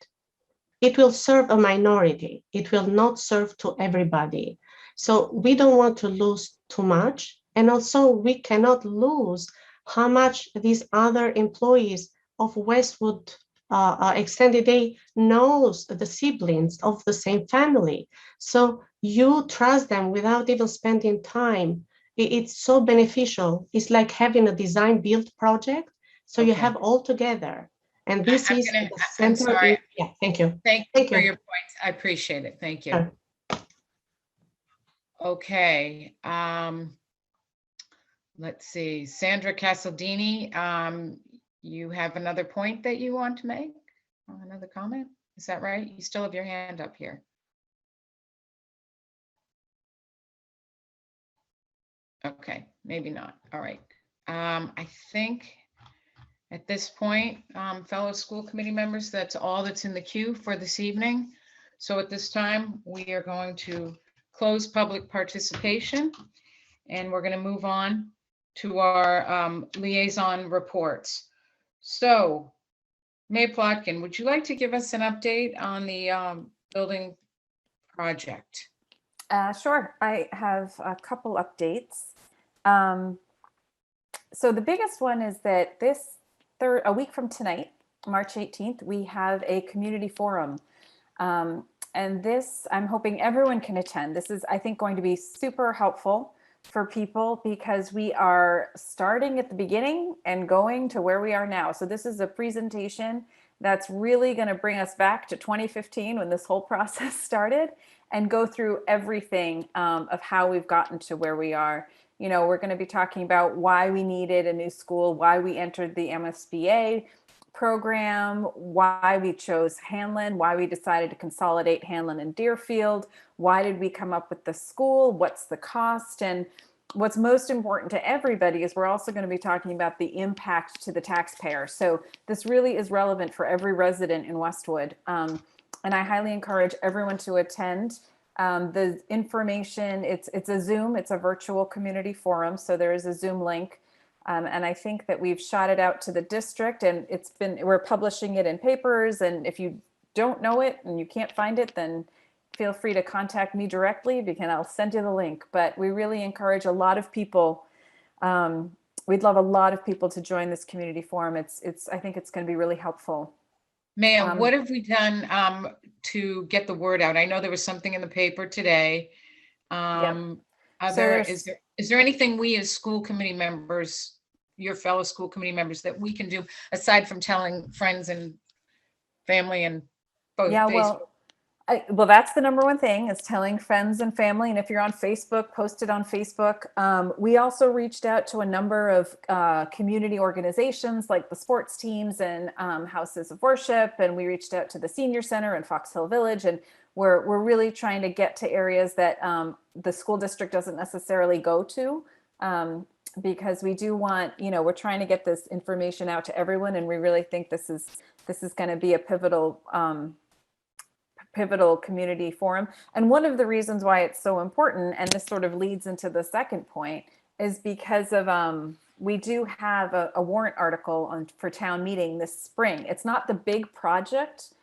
It will serve a minority. It will not serve to everybody. So we don't want to lose too much. And also we cannot lose how much these other employees of Westwood Extended Day knows the siblings of the same family. So you trust them without even spending time. It's so beneficial. It's like having a design build project. So you Okay. have all together. And this is the I'm center. sorry. Yeah, thank you. Thank you Thank for you. your points. I appreciate it. Thank you. Sure. Okay. Let's see. Sandra Casaldini, you have another point that you want to make? Another comment? Is that right? You still have your hand up here. Okay, maybe not. All right. I think at this point, fellow school committee members, that's all that's in the queue for this evening. So at this time, we are going to close public participation, and we're going to move on to our liaison reports. So, Mayor Plotkin, would you like to give us an update on the building project? Sure, I have a couple updates. So the biggest one is that a week from tonight, March 18th, we have a community forum. And this, I'm hoping everyone can attend. This is, I think, going to be super helpful for people because we are starting at the beginning and going to where we are now. So this is a presentation that's really going to bring us back to 2015 when this whole process started and go through everything of how we've gotten to where we are. You know, we're going to be talking about why we needed a new school, why we entered the MSBA program, why we chose Hanlon, why we decided to consolidate Hanlon and Deerfield, why did we come up with the school, what's the cost, and what's most important to everybody is we're also going to be talking about the impact to the taxpayer. So this really is relevant for every resident in Westwood. And I highly encourage everyone to attend. The information, it's a Zoom, it's a virtual community forum. So there is a Zoom link. And I think that we've shot it out to the district and we're publishing it in papers. And if you don't know it and you can't find it, then feel free to contact me directly because I'll send you the link. But we really encourage a lot of people. We'd love a lot of people to join this community forum. I think it's going to be really helpful. Maya, what have we done to get the word out? I know there was something in the paper today. Is there anything we as school committee members, your fellow school committee members, that we can do aside from telling friends and family and both? Yeah, well, that's the number one thing is telling friends and family. And if you're on Facebook, post it on Facebook. We also reached out to a number of community organizations like the sports teams and houses of worship. And we reached out to the senior center and Fox Hill Village. And we're really trying to get to areas that the school district doesn't necessarily go to because we do want, we're trying to get this information out to everyone. And we really think this is going to be a pivotal community forum. And one of the reasons why it's so important, and this sort of leads into the second point, is because of we do have a warrant article for town meeting this spring. It's not the big project,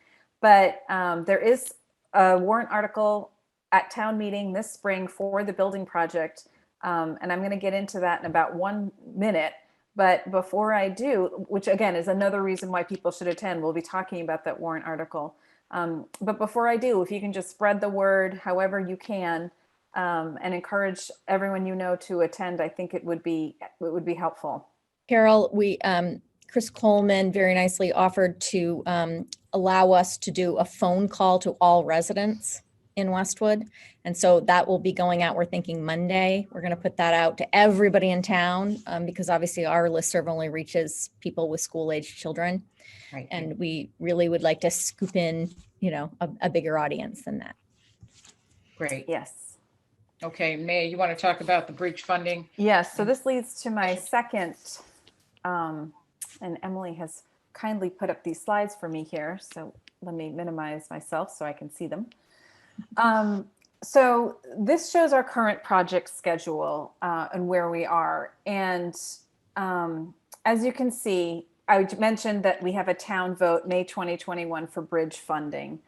but there is a warrant article at town meeting this spring for the building project. And I'm going to get into that in about 1 minute. But before I do, which again is another reason why people should attend, we'll be talking about that warrant article. But before I do, if you can just spread the word however you can and encourage everyone to attend, I think it would be helpful. Carol, Chris Coleman very nicely offered to allow us to do a phone call to all residents in Westwood. And so that will be going out, we're thinking Monday. We're going to put that out to everybody in town because obviously our listserv only reaches people with school-aged children. Right. And we really would like to scoop in, a bigger audience than that. Great. Yes. Okay, May, you want to talk about the bridge funding? Yes. So this leads to my second, and Emily has kindly put up these slides for me here. So let me minimize myself so I can see them. So this shows our current project schedule and where we are. And as you can see, I mentioned that we have a town vote May 2021 for bridge funding.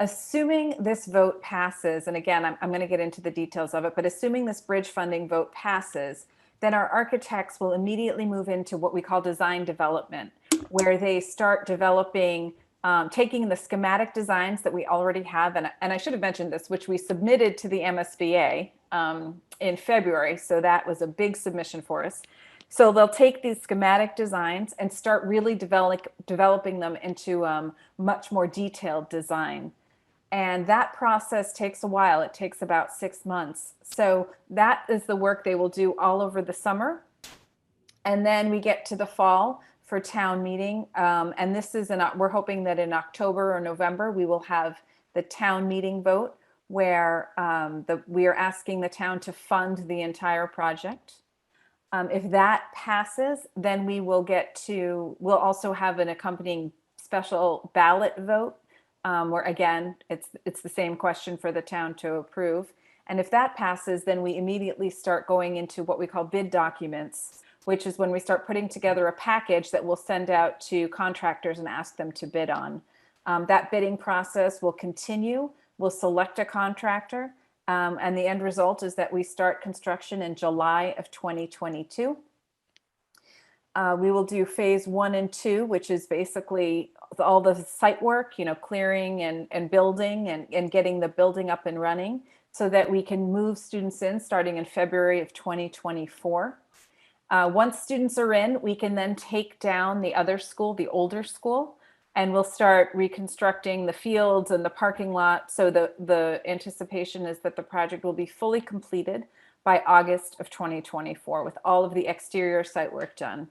Assuming this vote passes, and again, I'm going to get into the details of it, but assuming this bridge funding vote passes, then our architects will immediately move into what we call design development, where they start developing, taking the schematic designs that we already have, and I should have mentioned this, which we submitted to the MSBA in February, so that was a big submission for us. So they'll take these schematic designs and start really developing them into much more detailed design. And that process takes a while. It takes about 6 months. So that is the work they will do all over the summer. And then we get to the fall for town meeting. And this is, we're hoping that in October or November, we will have the town meeting vote where we are asking the town to fund the entire project. If that passes, then we'll also have an accompanying special ballot vote where again, it's the same question for the town to approve. And if that passes, then we immediately start going into what we call bid documents, which is when we start putting together a package that we'll send out to contractors and ask them to bid on. That bidding process will continue. We'll select a contractor. And the end result is that we start construction in July of 2022. We will do phase 1 and 2, which is basically all the site work, clearing and building and getting the building up and running so that we can move students in starting in February of 2024. Once students are in, we can then take down the other school, the older school, and we'll start reconstructing the fields and the parking lot. So the anticipation is that the project will be fully completed by August of 2024 with all of the exterior site work done.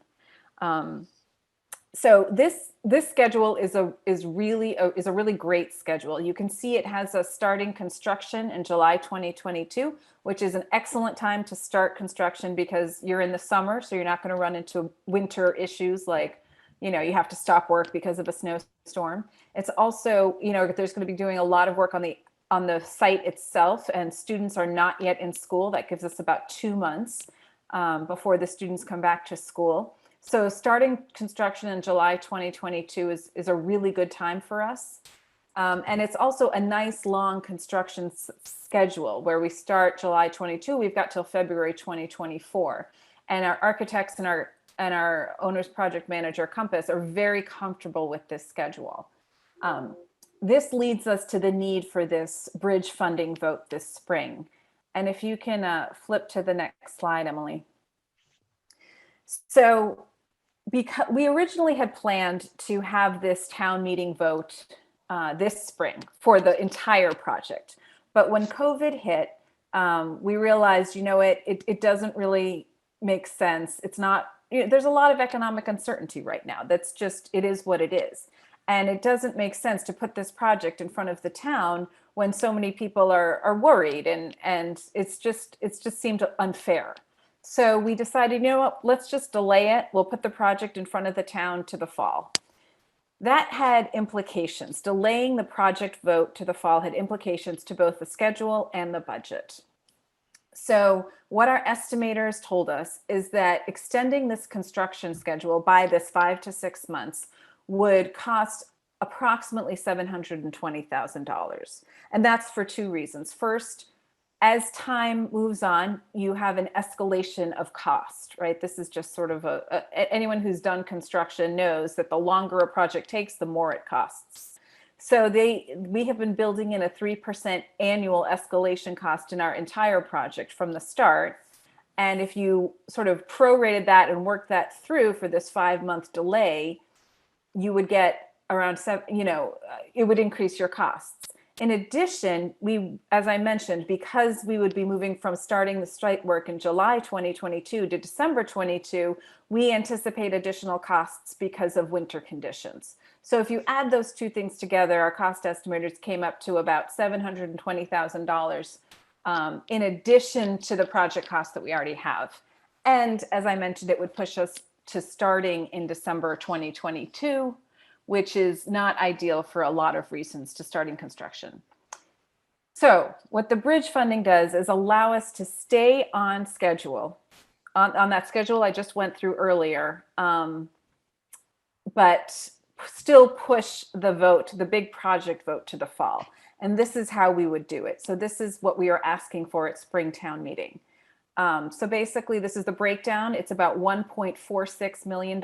So this schedule is a really great schedule. You can see it has us starting construction in July 2022, which is an excellent time to start construction because you're in the summer, so you're not going to run into winter issues like, you have to stop work because of a snowstorm. It's also, there's going to be doing a lot of work on the site itself, and students are not yet in school. That gives us about 2 months before the students come back to school. So starting construction in July 2022 is a really good time for us. And it's also a nice long construction schedule where we start July 22, we've got till February 2024. And our architects and our owner's project manager, Compass, are very comfortable with this schedule. This leads us to the need for this bridge funding vote this spring. And if you can flip to the next slide, Emily. So because we originally had planned to have this town meeting vote this spring for the entire project. But when COVID hit, we realized, it doesn't really make sense. It's not, there's a lot of economic uncertainty right now. That's just, it is what it is. And it doesn't make sense to put this project in front of the town when so many people are worried and it's just seemed unfair. So we decided, let's just delay it. We'll put the project in front of the town to the fall. That had implications. Delaying the project vote to the fall had implications to both the schedule and the budget. So what our estimators told us is that extending this construction schedule by this 5 to 6 months would cost approximately $720,000. And that's for 2 reasons. First, as time moves on, you have an escalation of cost, right? This is just sort of anyone who's done construction knows that the longer a project takes, the more it costs. So we have been building in a 3% annual escalation cost in our entire project from the start. And if you sort of prorated that and worked that through for this 5-month delay, you would get around it would increase your costs. In addition, as I mentioned, because we would be moving from starting the site work in July 2022 to December 22, we anticipate additional costs because of winter conditions. So if you add those 2 things together, our cost estimators came up to about $720,000 in addition to the project cost that we already have. And as I mentioned, it would push us to starting in December 2022, which is not ideal for a lot of reasons to starting construction. So what the bridge funding does is allow us to stay on schedule, on that schedule I just went through earlier, but still push the vote, the big project vote, to the fall. And this is how we would do it. So this is what we are asking for at spring town meeting. So basically, this is the breakdown. It's about $1.46 million.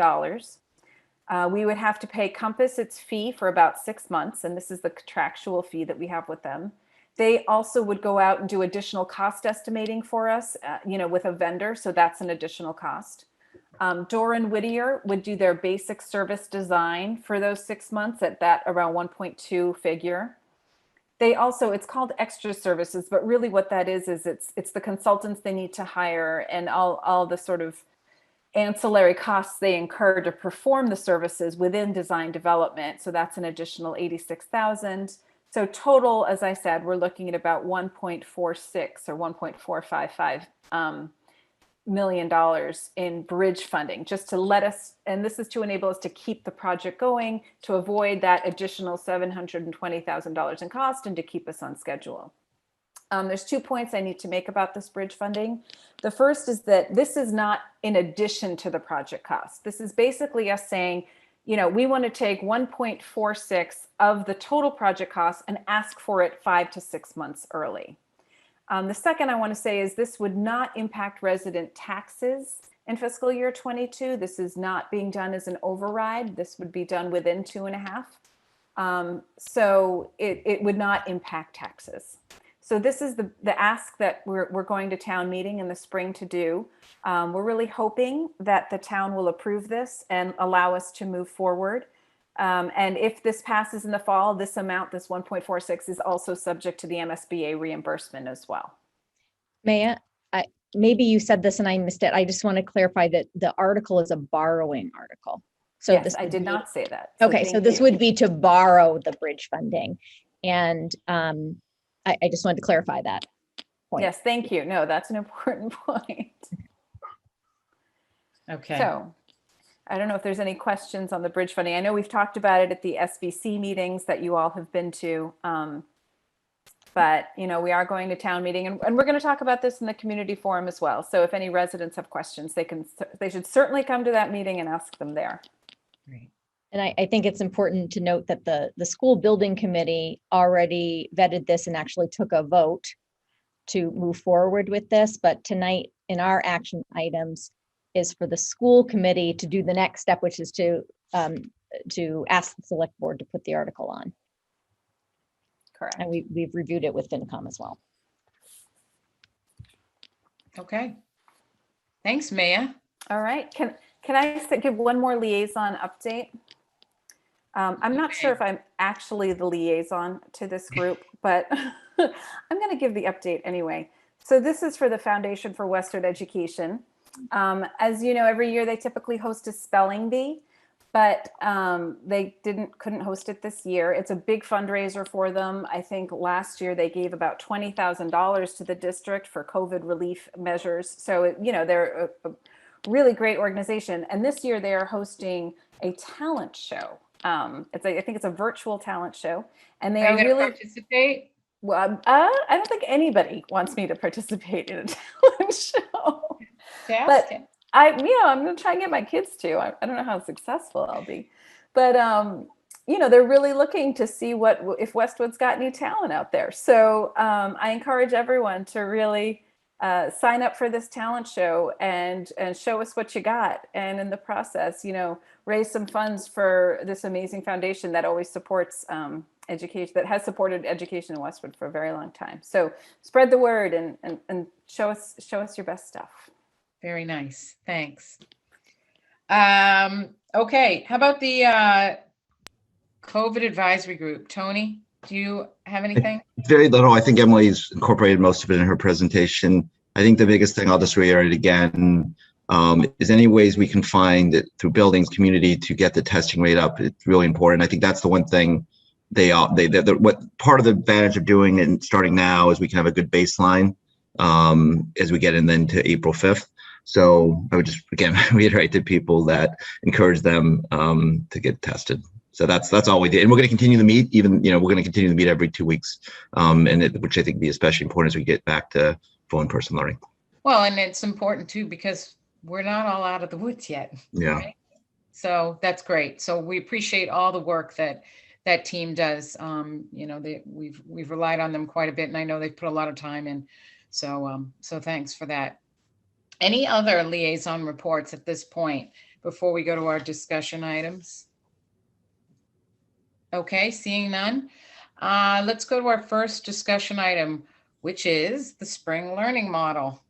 We would have to pay Compass its fee for about 6 months, and this is the contractual fee that we have with them. They also would go out and do additional cost estimating for us, with a vendor, so that's an additional cost. Doran Whittier would do their basic service design for those 6 months at that around 1.2 figure. They also, it's called extra services, but really what that is it's the consultants they need to hire and all the sort of ancillary costs they incur to perform the services within design development. So that's an additional 86,000. So total, as I said, we're looking at about 1.46 or 1.455 million dollars in bridge funding, just to let us, and this is to enable us to keep the project going, to avoid that additional $720,000 in cost, and to keep us on schedule. There's 2 points I need to make about this bridge funding. The first is that this is not in addition to the project cost. This is basically us saying, we want to take 1.46 of the total project cost and ask for it 5 to 6 months early. The second I want to say is this would not impact resident taxes in fiscal year 22. This is not being done as an override. This would be done within 2.5. So it would not impact taxes. So this is the ask that we're going to town meeting in the spring to do. We're really hoping that the town will approve this and allow us to move forward. And if this passes in the fall, this amount, this 1.46, is also subject to the MSBA reimbursement as well. Maya, maybe you said this and I missed it. I just want to clarify that the article is a borrowing article. So yes, I did not say that. So okay, so this would be to borrow the bridge funding. And I just wanted to clarify that point. Yes, thank you. No, that's an important point. Okay. So I don't know if there's any questions on the bridge funding. I know we've talked about it at the SBC meetings that you all have been to. But, we are going to town meeting and we're going to talk about this in the community forum as well. So if any residents have questions, they should certainly come to that meeting and ask them there. Great. And I think it's important to note that the school building committee already vetted this and actually took a vote to move forward with this. But tonight in our action items is for the school committee to do the next step, which is to ask the select board to put the article on. Correct. And we've reviewed it with FinCom as well. Okay. Thanks, Maya. All right. Can I give one more liaison update? I'm not sure if I'm actually the liaison to this group, but I'm going to give the update anyway. So this is for the Foundation for Western Education. As you know, every year they typically host a spelling bee, but they couldn't host it this year. It's a big fundraiser for them. I think last year they gave about $20,000 to the district for COVID relief measures. So, they're a really great organization. And this year they are hosting a talent show. I think it's a virtual talent show, and they are really participate. Well, I don't think anybody wants me to participate in a talent show. But I'm going to try and get my kids to. I don't know how successful I'll be, but they're really looking to see if Westwood's got any talent out there. So I encourage everyone to really sign up for this talent show and show us what you got, and in the process, raise some funds for this amazing foundation that always supports education, that has supported education in Westwood for a very long time. So spread the word and show us your best stuff. Very nice. Thanks. Okay. How about the COVID advisory group? Tony, do you have anything? Very little. I think Emily's incorporated most of it in her presentation. I think the biggest thing, I'll just reiterate again, is any ways we can find that through buildings, community, to get the testing rate up. It's really important. I think that's the one thing what part of the advantage of doing it and starting now is we can have a good baseline as we get in then to April 5th. So I would just, again, reiterate to people that encourage them to get tested. So that's all we did. And we're going to continue to meet, even, we're going to continue to meet every 2 weeks, which I think be especially important as we get back to full in-person learning. Well, and it's important too, because we're not all out of the woods yet. Yeah. Right? So that's great. So we appreciate all the work that team does. We've relied on them quite a bit, and I know they've put a lot of time in. So thanks for that. Any other liaison reports at this point before we go to our discussion items? Okay, seeing none. Let's go to our first discussion item, which is the spring learning model.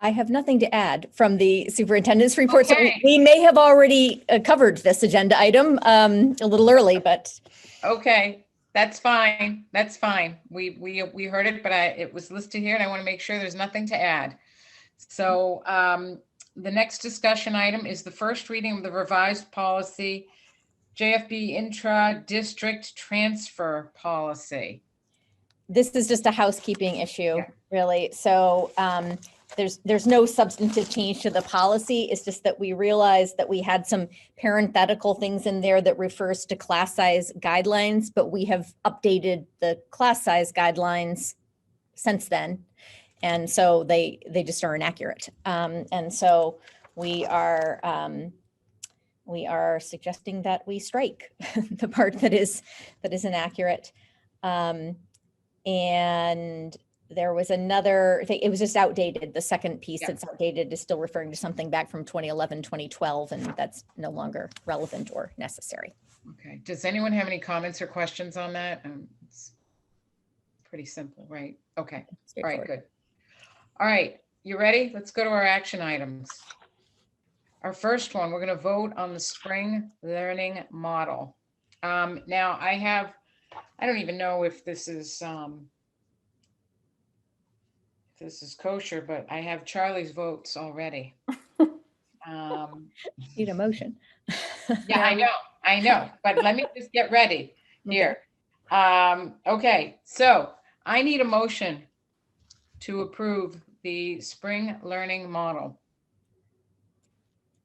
I have nothing to add from the superintendent's report. So Okay. we may have already covered this agenda item a little early, but. Okay, that's fine. That's fine. We heard it, but it was listed here, and I want to make sure there's nothing to add. So the next discussion item is the first reading of the revised policy, JFB intra-district transfer policy. This is just a housekeeping issue, Yeah. really. So there's no substantive change to the policy. It's just that we realized that we had some parenthetical things in there that refers to class size guidelines, but we have updated the class size guidelines since then. And so they just are inaccurate. And so we are suggesting that we strike the part that is inaccurate. And there was another thing, it was just outdated. The second piece that's outdated is still referring to something back from 2011, 2012, and that's no longer relevant or necessary. Okay, does anyone have any comments or questions on that? It's pretty simple, right? Okay, all right, good. All right, you ready? Let's go to our action items. Our first one, we're going to vote on the spring learning model. Now I don't even know if this is kosher, but I have Charlie's votes already. Need a motion. Yeah, I know, but let me just get ready here. Okay, so I need a motion to approve the spring learning model.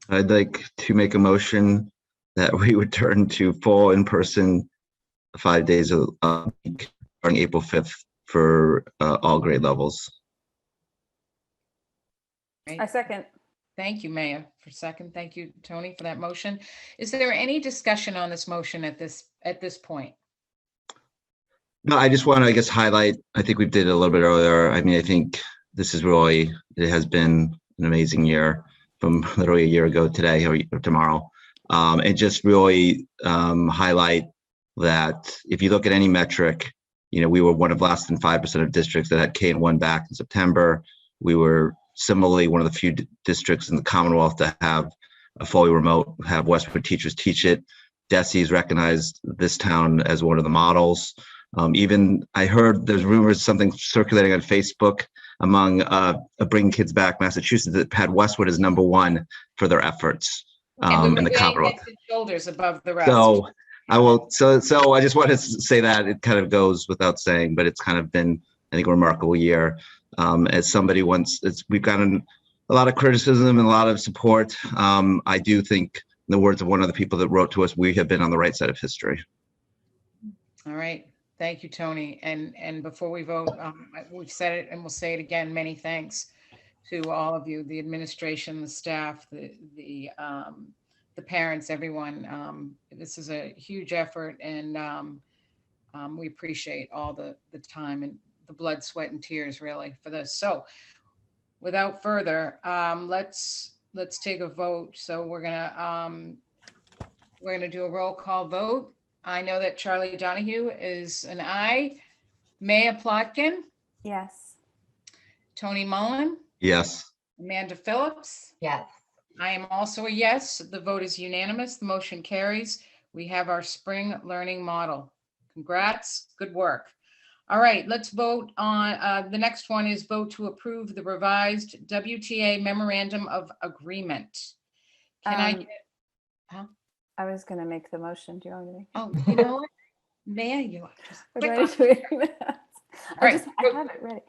I'd like to make a motion that we return to full in-person 5 days a week starting April 5th for all grade levels. Right. I second. Thank you, Maya, for second. Thank you, Tony, for that motion. Is there any discussion on this motion at this point? No, I just want to, I guess, highlight, I think we did a little bit earlier. I mean, I think this is really, it has been an amazing year from literally a year ago today or tomorrow. And just really highlight that if you look at any metric, we were one of less than 5% of districts that had K-1 back in September. We were similarly one of the few districts in the Commonwealth to have a fully remote, have Westwood teachers teach it. DESE's recognized this town as one of the models. Even I heard there's rumors, something circulating on Facebook among Bring Kids Back Massachusetts that had Westwood as #1 for their efforts in the Commonwealth. Shoulders above the rest. So I will. So I just wanted to say that it kind of goes without saying, but it's kind of been, I think, a remarkable year. As somebody once, we've gotten a lot of criticism and a lot of support. I do think, in the words of one of the people that wrote to us, we have been on the right side of history. All right. Thank you, Tony. And before we vote, we've said it and we'll say it again. Many thanks to all of you, the administration, the staff, the parents, everyone. This is a huge effort, and we appreciate all the time and the blood, sweat, and tears, really, for this. So, without further, let's take a vote. So we're gonna do a roll call vote. I know that Charlie Donahue is an aye. Maya Plotkin? Yes. Tony Mullen? Yes. Amanda Phillips? Yes. I am also a yes. The vote is unanimous. The motion carries. We have our spring learning model. Congrats. Good work. All right, let's vote on the next one is vote to approve the revised WTA Memorandum of Agreement. Can I get, I was going to make the motion. Do you want me to make? oh, you know what? Maya, you just Or do I need to wait a minute? Right. I have it ready.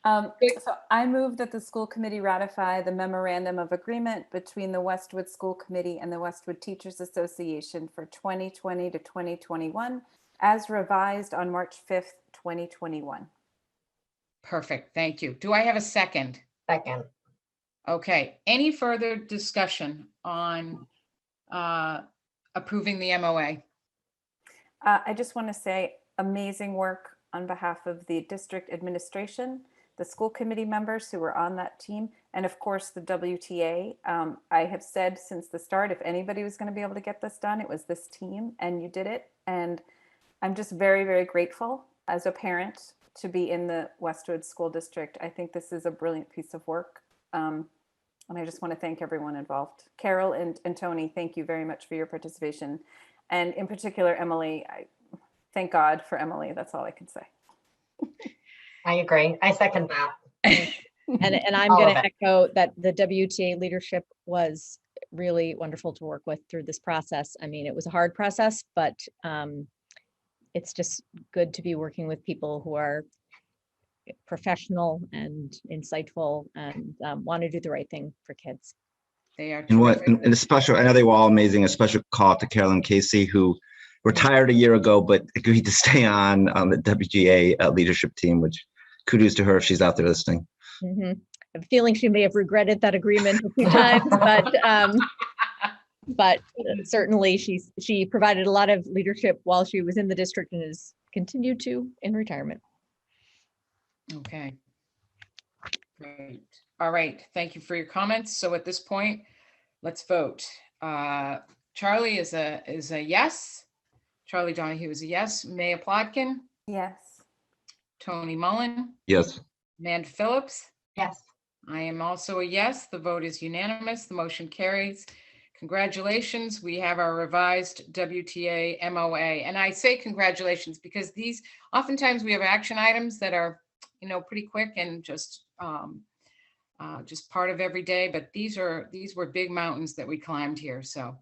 So I move that the school committee ratify the memorandum of agreement between the Westwood School Committee and the Westwood Teachers Association for 2020 to 2021 as revised on March 5th, 2021. Perfect, thank you. Do I have a second? Second. Okay, any further discussion on approving the MOA? I just want to say amazing work on behalf of the district administration, the school committee members who were on that team, and of course the WTA. I have said since the start, if anybody was going to be able to get this done, it was this team, and you did it. And I'm just very, very grateful as a parent to be in the Westwood School District. I think this is a brilliant piece of work. And I just want to thank everyone involved. Carol and Tony, thank you very much for your participation. And in particular, Emily, thank God for Emily. That's all I can say. I agree. I second that. And I'm All going of to it. echo that the WTA leadership was really wonderful to work with through this process. I mean, it was a hard process, but it's just good to be working with people who are professional and insightful and want to do the right thing for kids. They are And what, terrific. and a special, I know they were all amazing, a special call out to Carolyn Casey, who retired a year ago, but agreed to stay on the WGA leadership team, which kudos to her if she's out there listening. Mm-hmm. I have a feeling she may have regretted that agreement a few times, but certainly she provided a lot of leadership while she was in the district and has continued to in retirement. Okay. Great. All right. Thank you for your comments. So at this point, let's vote. Charlie is a yes. Charlie Donahue is a yes. Maya Plotkin, Yes. Tony Mullen, Yes. Amanda Phillips. Yes. I am also a yes. The vote is unanimous. The motion carries. Congratulations. We have our revised WTA MOA. And I say congratulations because these, oftentimes we have action items that are, pretty quick and just part of every day. But these were big mountains that we climbed here. So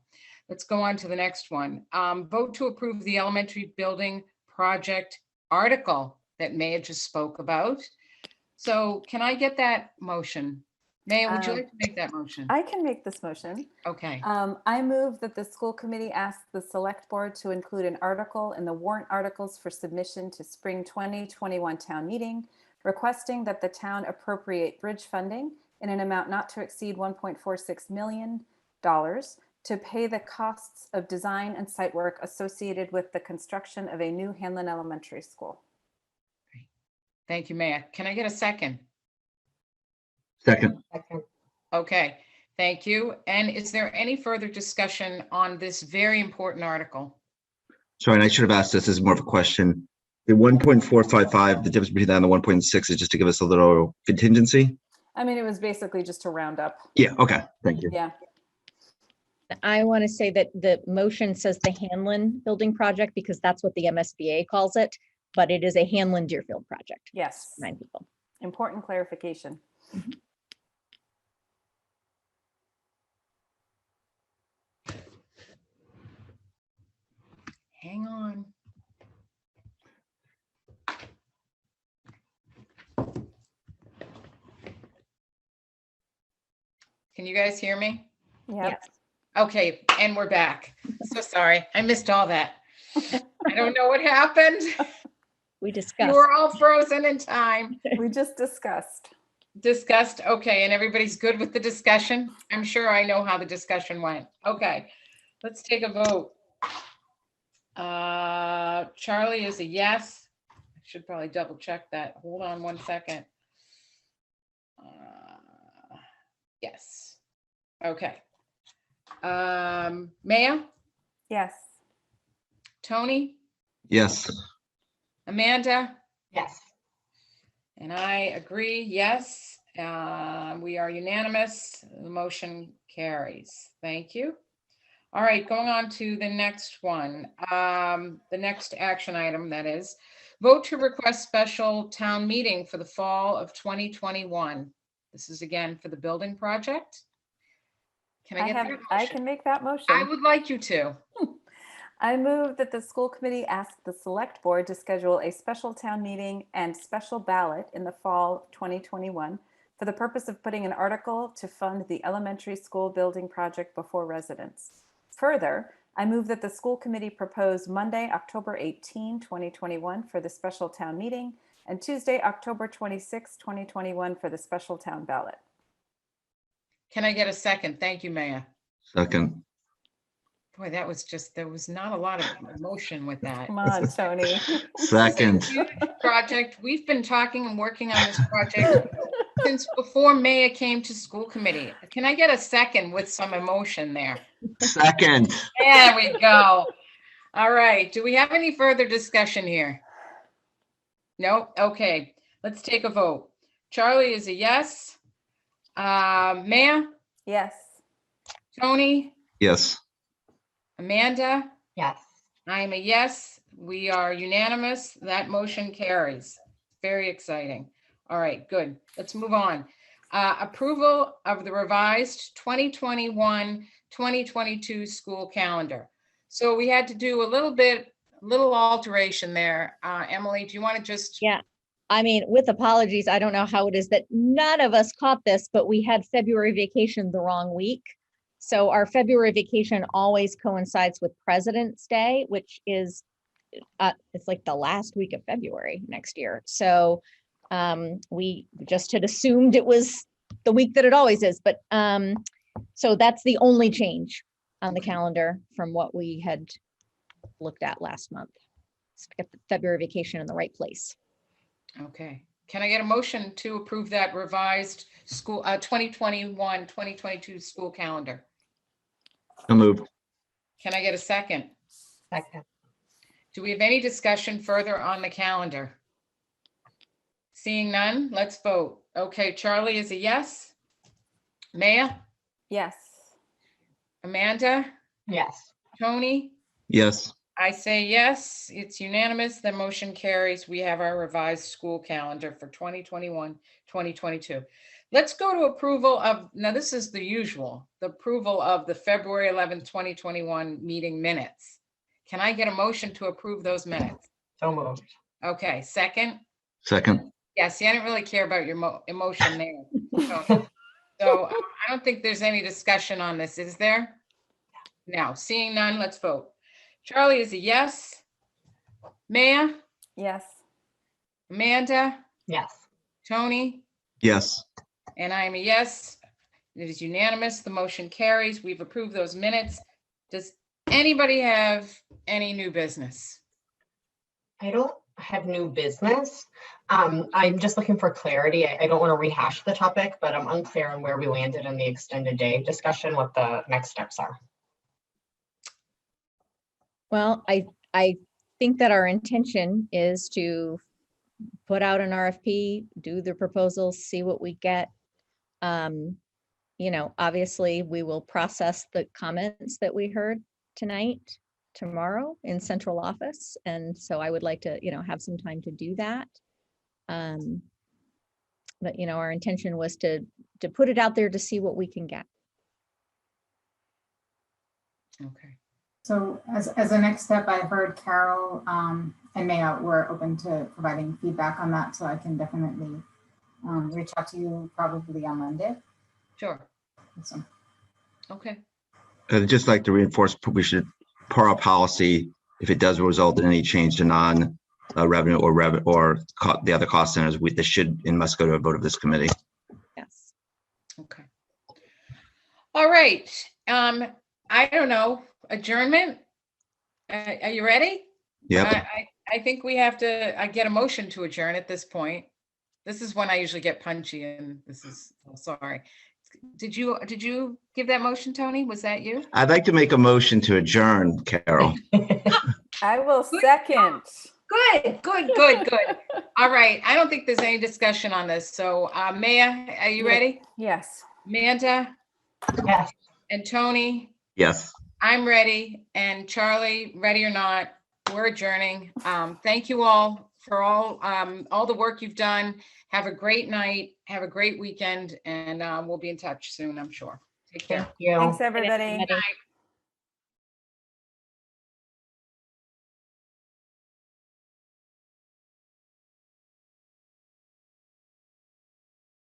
let's go on to the next one. Vote to approve the elementary building project article that Maya just spoke about. So can I get that motion? Maya, would you like to make that motion? I can make this motion. Okay. I move that the school committee ask the select board to include an article in the warrant articles for submission to spring 2021 town meeting, requesting that the town appropriate bridge funding in an amount not to exceed $1.46 million to pay the costs of design and site work associated with the construction of a new Hanlon Elementary School. Thank you, Maya. Can I get a second? Second. Second. Okay, thank you. And is there any further discussion on this very important article? Sorry, and I should have asked this as more of a question. The 1.455, the difference between that and the 1.6 is just to give us a little contingency? I mean, it was basically just to round up. Yeah, okay, thank you. Yeah. I want to say that the motion says the Hanlon building project because that's what the MSBA calls it, but it is a Hanlon Deerfield project. Yes. Remind people. Important clarification. Mm-hmm. Hang on. Can you guys hear me? Yep. Yes. Okay, and we're back. So sorry, I missed all that. I don't know what happened. We You discussed. were all frozen in time. We just discussed. Discussed, okay, and everybody's good with the discussion? I'm sure I know how the discussion went. Okay, let's take a vote. Charlie is a yes. I should probably double check that. Hold on one second. Yes. Okay. Maya, Yes. Tony, Yes. Amanda, Yes. and I agree, yes. We are unanimous. The motion carries. Thank you. All right, going on to the next one. The next action item, that is, vote to request special town meeting for the fall of 2021. This is again for the building project. Can I get that motion? I can make that motion. I would like you to. I move that the school committee ask the select board to schedule a special town meeting and special ballot in the fall 2021 for the purpose of putting an article to fund the elementary school building project before residents. Further, I move that the school committee propose Monday, October 18, 2021 for the special town meeting and Tuesday, October 26, 2021 for the special town ballot. Can I get a second? Thank you, Maya. Second. Boy, that was just, there was not a lot of emotion with that. Come on, Tony. Second. Huge project. We've been talking and working on this project since before Maya came to school committee. Can I get a second with some emotion there? Second. There we go. All right. Do we have any further discussion here? No? Okay. Let's take a vote. Charlie is a yes. Maya? Yes. Tony? Yes. Amanda? Yes. I am a yes. We are unanimous. That motion carries. Very exciting. All right, good. Let's move on. Approval of the revised 2021-2022 school calendar. So we had to do a little alteration there. Emily, do you want to just? Yeah. I mean, with apologies, I don't know how it is that none of us caught this, but we had February vacation the wrong week. So our February vacation always coincides with President's Day, which is, it's like the last week of February next year. So we just had assumed it was the week that it always is. But so that's the only change on the calendar from what we had looked at last month. Let's get the February vacation in the right place. Okay. Can I get a motion to approve that revised school 2021-2022 school calendar? So moved. Can I get a second? Second. Do we have any discussion further on the calendar? Seeing none, let's vote. Okay, Charlie is a yes. Maya? Yes. Amanda? Yes. Tony? Yes. I say yes, it's unanimous. The motion carries. We have our revised school calendar for 2021-2022. Let's go to approval of, now this is the usual, the approval of the February 11th, 2021 meeting minutes. Can I get a motion to approve those minutes? So moved. Okay, second? Second. Yeah, see, I didn't really care about your emotion there. So I don't think there's any discussion on this, is there? Now, seeing none, let's vote. Charlie is a yes. Maya? Yes. Amanda? Yes. Tony? Yes. And I am a yes. It is unanimous. The motion carries. We've approved those minutes. Does anybody have any new business? I don't have new business. I'm just looking for clarity. I don't want to rehash the topic, but I'm unclear on where we landed in the extended day discussion, what the next steps are. Well, I think that our intention is to put out an RFP, do the proposals, see what we get. You know, obviously we will process the comments that we heard tonight, tomorrow in central office. And so I would like to, you know, have some time to do that. But, you know, our intention was to put it out there to see what we can get. Okay. So as a next step, I heard Carol and Maya were open to providing feedback on that. So I can definitely reach out to you probably on Monday. Sure. Awesome. Okay. I'd just like to reinforce, we should, per our policy, if it does result in any change to non-revenue or the other cost centers, this should and must go to a vote of this committee. Yes. Okay. All right. I don't know. Adjournment? Are you ready? Yep. I think we have to get a motion to adjourn at this point. This is when I usually get punchy, and this is, oh, sorry. Did you give that motion, Tony? Was that you? I'd like to make a motion to adjourn, Carol. I will second. Good. All right. I don't think there's any discussion on this. So Maya, are you ready? Yes. Amanda? Yes. And Tony? Yes. I'm ready. And Charlie, ready or not, we're adjourning. Thank you all for all the work you've done. Have a great night. Have a great weekend. And we'll be in touch soon, I'm sure. Take care. Thank you. Thanks, everybody. Everybody.